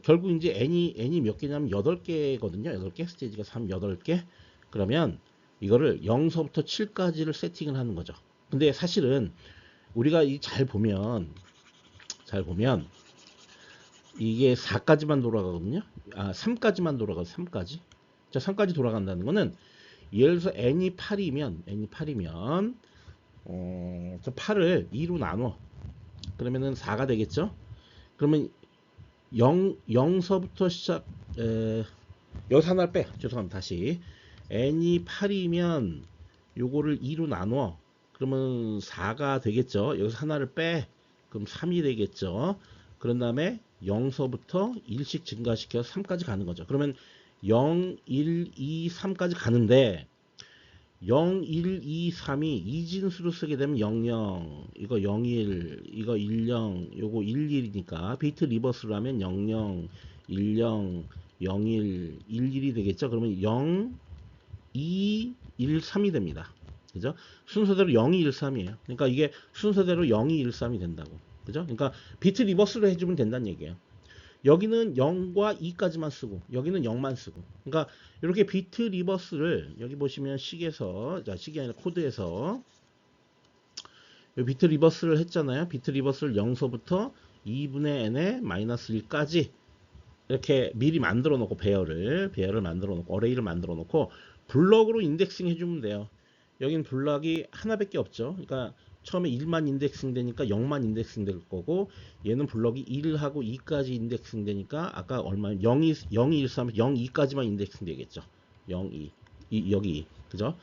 결국 이제 n이 몇 개냐면 8개거든요. 8개. 스테이지가 3, 8개. 그러면 이거를 0서부터 7까지를 세팅을 하는 거죠. 근데 사실은 우리가 잘 보면 이게 4까지만 돌아가거든요. 3까지만 돌아가요. 3까지. 자, 3까지 돌아간다는 거는 예를 들어서 n이 8이면 저 8을 2로 나눠. 그러면은 4가 되겠죠? 그러면 0서부터 시작 여기서 하나를 빼. 죄송합니다. 다시 n이 8이면 요거를 2로 나눠. 그러면 4가 되겠죠. 여기서 하나를 빼. 그럼 3이 되겠죠. 그런 다음에 0서부터 1씩 증가시켜서 3까지 가는 거죠. 그러면 0, 1, 2, 3까지 가는데 0, 1, 2, 3이 이진수로 쓰게 되면 00, 이거 01, 이거 10, 요거 11이니까 비트 리버스로 하면 00, 10, 01, 11이 되겠죠. 그러면 0, 2, 1, 3이 됩니다. 그죠? 순서대로 0, 2, 1, 3이에요. 그러니까 이게 순서대로 0, 2, 1, 3이 된다고. 그죠? 그러니까 비트 리버스로 해주면 된다는 얘기예요. 여기는 0과 2까지만 쓰고 여기는 0만 쓰고, 그러니까 이렇게 비트 리버스를 여기 보시면 식에서, 자, 식이 아니라 코드에서 비트 리버스를 했잖아요. 비트 리버스를 0서부터 2분의 n의 마이너스 1까지 이렇게 미리 만들어 놓고 배열을 만들어 놓고 어레이를 만들어 놓고 블럭으로 인덱싱 해주면 돼요. 여긴 블럭이 하나밖에 없죠. 그러니까 처음에 1만 인덱싱 되니까 0만 인덱싱 될 거고, 얘는 블럭이 1하고 2까지 인덱싱 되니까 아까 얼마 0, 2, 1, 3, 0, 2까지만 인덱싱 되겠죠. 0, 2, 여기 그죠?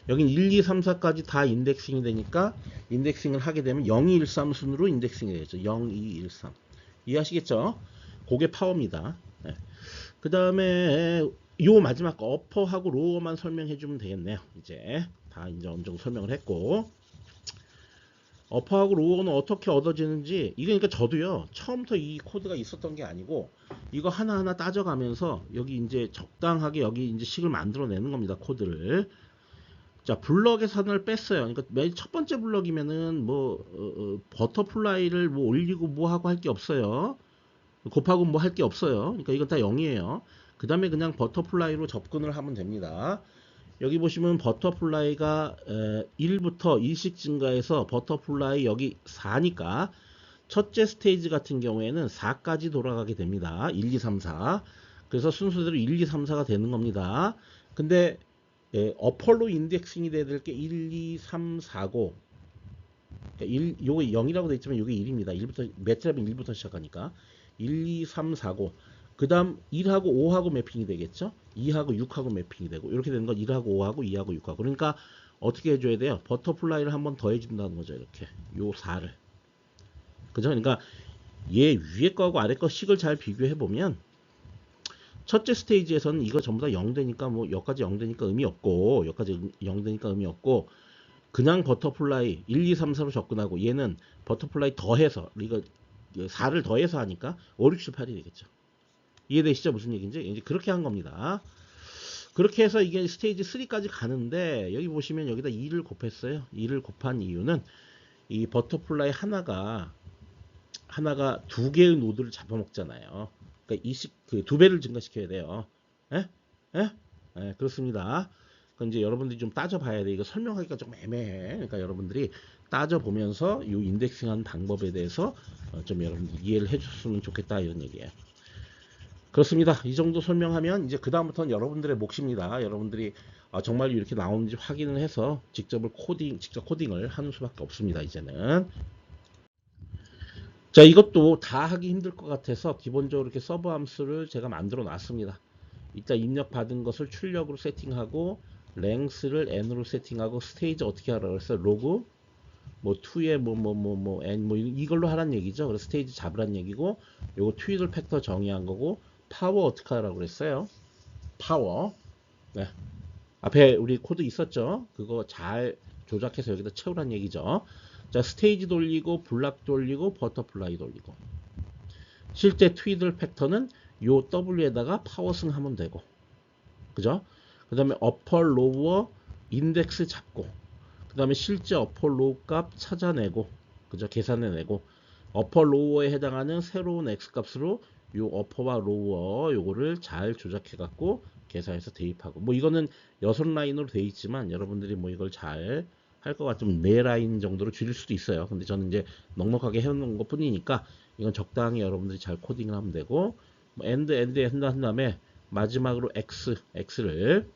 여긴 1, 2, 3, 4까지 다 인덱싱이 되니까 인덱싱을 하게 되면 0, 2, 1, 3 순으로 인덱싱이 되겠죠. 0, 2, 1, 3 이해하시겠죠? 그게 파워입니다. 네. 그 다음에 요 마지막 어퍼하고 로어만 설명해 주면 되겠네요. 이제 다 이제 어느 정도 설명을 했고, 어퍼하고 로어는 어떻게 얻어지는지, 이게 그러니까 저도요 처음부터 이 코드가 있었던 게 아니고 이거 하나하나 따져가면서 여기 이제 적당하게 여기 이제 식을 만들어내는 겁니다. 코드를. 자, 블럭에서 하나를 뺐어요. 그러니까 맨 첫 번째 블럭이면은 뭐 버터플라이를 뭐 올리고 뭐 하고 할 게 없어요. 곱하고 뭐 할 게 없어요. 그러니까 이건 다 0이에요. 그 다음에 그냥 버터플라이로 접근을 하면 됩니다. 여기 보시면 버터플라이가 1부터 1씩 증가해서 버터플라이 여기 4니까 첫째 스테이지 같은 경우에는 4까지 돌아가게 됩니다. 1, 2, 3, 4. 그래서 순서대로 1, 2, 3, 4가 되는 겁니다. 근데 어펄로 인덱싱이 돼야 될 게 1, 2, 3, 4고, 요게 0이라고 되어 있지만 요게 1입니다. 1부터 매트랩은 1부터 시작하니까 1, 2, 3, 4고, 그 다음 1하고 5하고 매핑이 되겠죠. 2하고 6하고 매핑이 되고, 이렇게 되는 건 1하고 5하고 2하고 6하고. 그러니까 어떻게 해줘야 돼요? 버터플라이를 한번 더 해준다는 거죠. 이렇게 요 4를, 그죠? 그러니까 얘 위에 거하고 아래 거 식을 잘 비교해 보면 첫째 스테이지에서는 이거 전부 다 0 되니까 뭐 여기까지 0 되니까 의미 없고, 여기까지 0 되니까 의미 없고, 그냥 버터플라이 1, 2, 3, 4로 접근하고, 얘는 버터플라이 더해서, 이거 4를 더해서 하니까 5, 6, 7, 8이 되겠죠. 이해되시죠? 무슨 얘기인지? 이제 그렇게 한 겁니다. 그렇게 해서 이게 스테이지 3까지 가는데, 여기 보시면 여기다 2를 곱했어요. 2를 곱한 이유는 이 버터플라이 하나가 두 개의 노드를 잡아먹잖아요. 그러니까 두 배를 증가시켜야 돼요. 에? 에? 에, 그렇습니다. 그건 이제 여러분들이 좀 따져봐야 돼. 이거 설명하기가 좀 애매해. 그러니까 여러분들이 따져보면서 이 인덱싱하는 방법에 대해서 좀 여러분들 이해를 해줬으면 좋겠다, 이런 얘기예요. 그렇습니다. 이 정도 설명하면 이제 그 다음부터는 여러분들의 몫입니다. 여러분들이 정말 이렇게 나오는지 확인을 해서 직접 코딩을 하는 수밖에 없습니다. 이제는. 자, 이것도 다 하기 힘들 것 같아서 기본적으로 이렇게 서브 함수를 제가 만들어 놨습니다. 이따 입력 받은 것을 출력으로 세팅하고, 랭스를 n으로 세팅하고, 스테이지 어떻게 하라고 그랬어요? 로그 뭐 2에 n 뭐 이걸로 하란 얘기죠. 그래서 스테이지 잡으란 얘기고, 요거 트위들 팩터 정의한 거고, 파워 어떻게 하라고 그랬어요? 파워. 네. 앞에 우리 코드 있었죠? 그거 잘 조작해서 여기다 채우란 얘기죠. 자, 스테이지 돌리고, 블락 돌리고, 버터플라이 돌리고. 실제 트위들 팩터는 요 W에다가 파워승 하면 되고. 그죠? 그 다음에 어퍼, 로워, 인덱스 잡고 그 다음에 실제 어퍼 로우 값 찾아내고 그죠? 계산해내고 어퍼 로우어에 해당하는 새로운 x 값으로 요 어퍼와 로우어 요거를 잘 조작해 갖고 계산해서 대입하고 뭐 이거는 6라인으로 돼 있지만 여러분들이 뭐 이걸 잘 할 것 같으면 4라인 정도로 줄일 수도 있어요. 근데 저는 이제 넉넉하게 해놓은 것 뿐이니까 이건 적당히 여러분들이 잘 코딩을 하면 되고 뭐 엔드 한 다음에 마지막으로 x를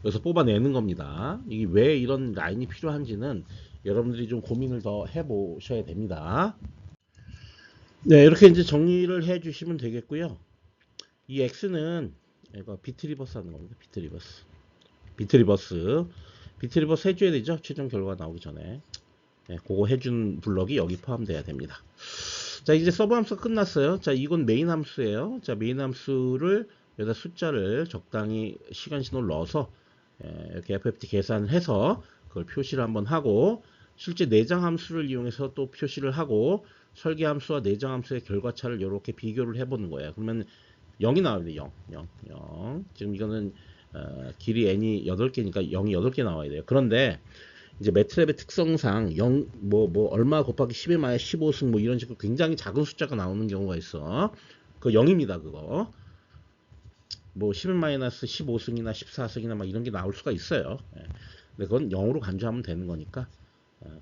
여기서 뽑아내는 겁니다. 이게 왜 이런 라인이 필요한지는 여러분들이 좀 고민을 더 해보셔야 됩니다. 네, 이렇게 이제 정리를 해 주시면 되겠고요. 이 x는 이거 비트리버스 하는 겁니다. 비트리버스 해줘야 되죠. 최종 결과 나오기 전에. 네, 그거 해준 블럭이 여기 포함돼야 됩니다. 자, 이제 서브 함수가 끝났어요. 자, 이건 메인 함수예요. 자, 메인 함수를 여기다 숫자를 적당히 시간 신호를 넣어서 이렇게 FFT 계산해서 그걸 표시를 한번 하고 실제 내장 함수를 이용해서 또 표시를 하고 설계 함수와 내장 함수의 결과차를 이렇게 비교를 해보는 거예요. 그러면 0이 나옵니다. 0. 지금 이거는 길이 n이 8개니까 0이 8개 나와야 돼요. 그런데 이제 매트랩의 특성상 0, 얼마 곱하기 10의 마이너스 15승 뭐 이런 식으로 굉장히 작은 숫자가 나오는 경우가 있어. 그거 0입니다, 그거. 뭐 10의 마이너스 15승이나 14승이나 막 이런 게 나올 수가 있어요. 예. 근데 그건 0으로 간주하면 되는 거니까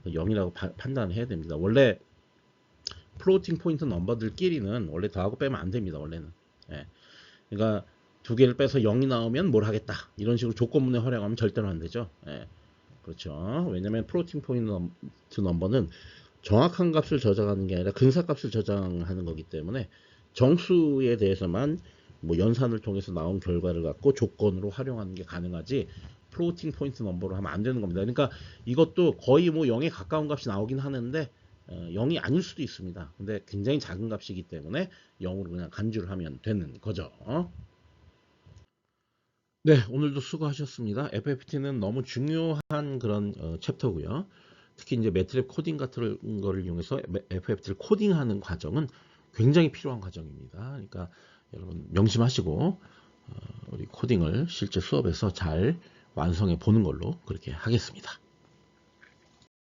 0이라고 판단을 해야 됩니다. 원래 플로팅 포인트 넘버들끼리는 원래 더하고 빼면 안 됩니다, 원래는. 예. 그러니까 두 개를 빼서 0이 나오면 뭘 하겠다. 이런 식으로 조건문에 활용하면 절대로 안 되죠. 예. 그렇죠. 왜냐면 플로팅 포인트 넘버는 정확한 값을 저장하는 게 아니라 근사값을 저장하는 거기 때문에 정수에 대해서만 뭐 연산을 통해서 나온 결과를 갖고 조건으로 활용하는 게 가능하지 플로팅 포인트 넘버로 하면 안 되는 겁니다. 그러니까 이것도 거의 뭐 0에 가까운 값이 나오긴 하는데 0이 아닐 수도 있습니다. 근데 굉장히 작은 값이기 때문에 0으로 그냥 간주를 하면 되는 거죠. 네, 오늘도 수고하셨습니다. FFT는 너무 중요한 그런 챕터고요. 특히 이제 매트랩 코딩 같은 거를 이용해서 FFT를 코딩하는 과정은 굉장히 필요한 과정입니다. 그러니까 여러분 명심하시고 우리 코딩을 실제 수업에서 잘 완성해 보는 걸로 그렇게 하겠습니다.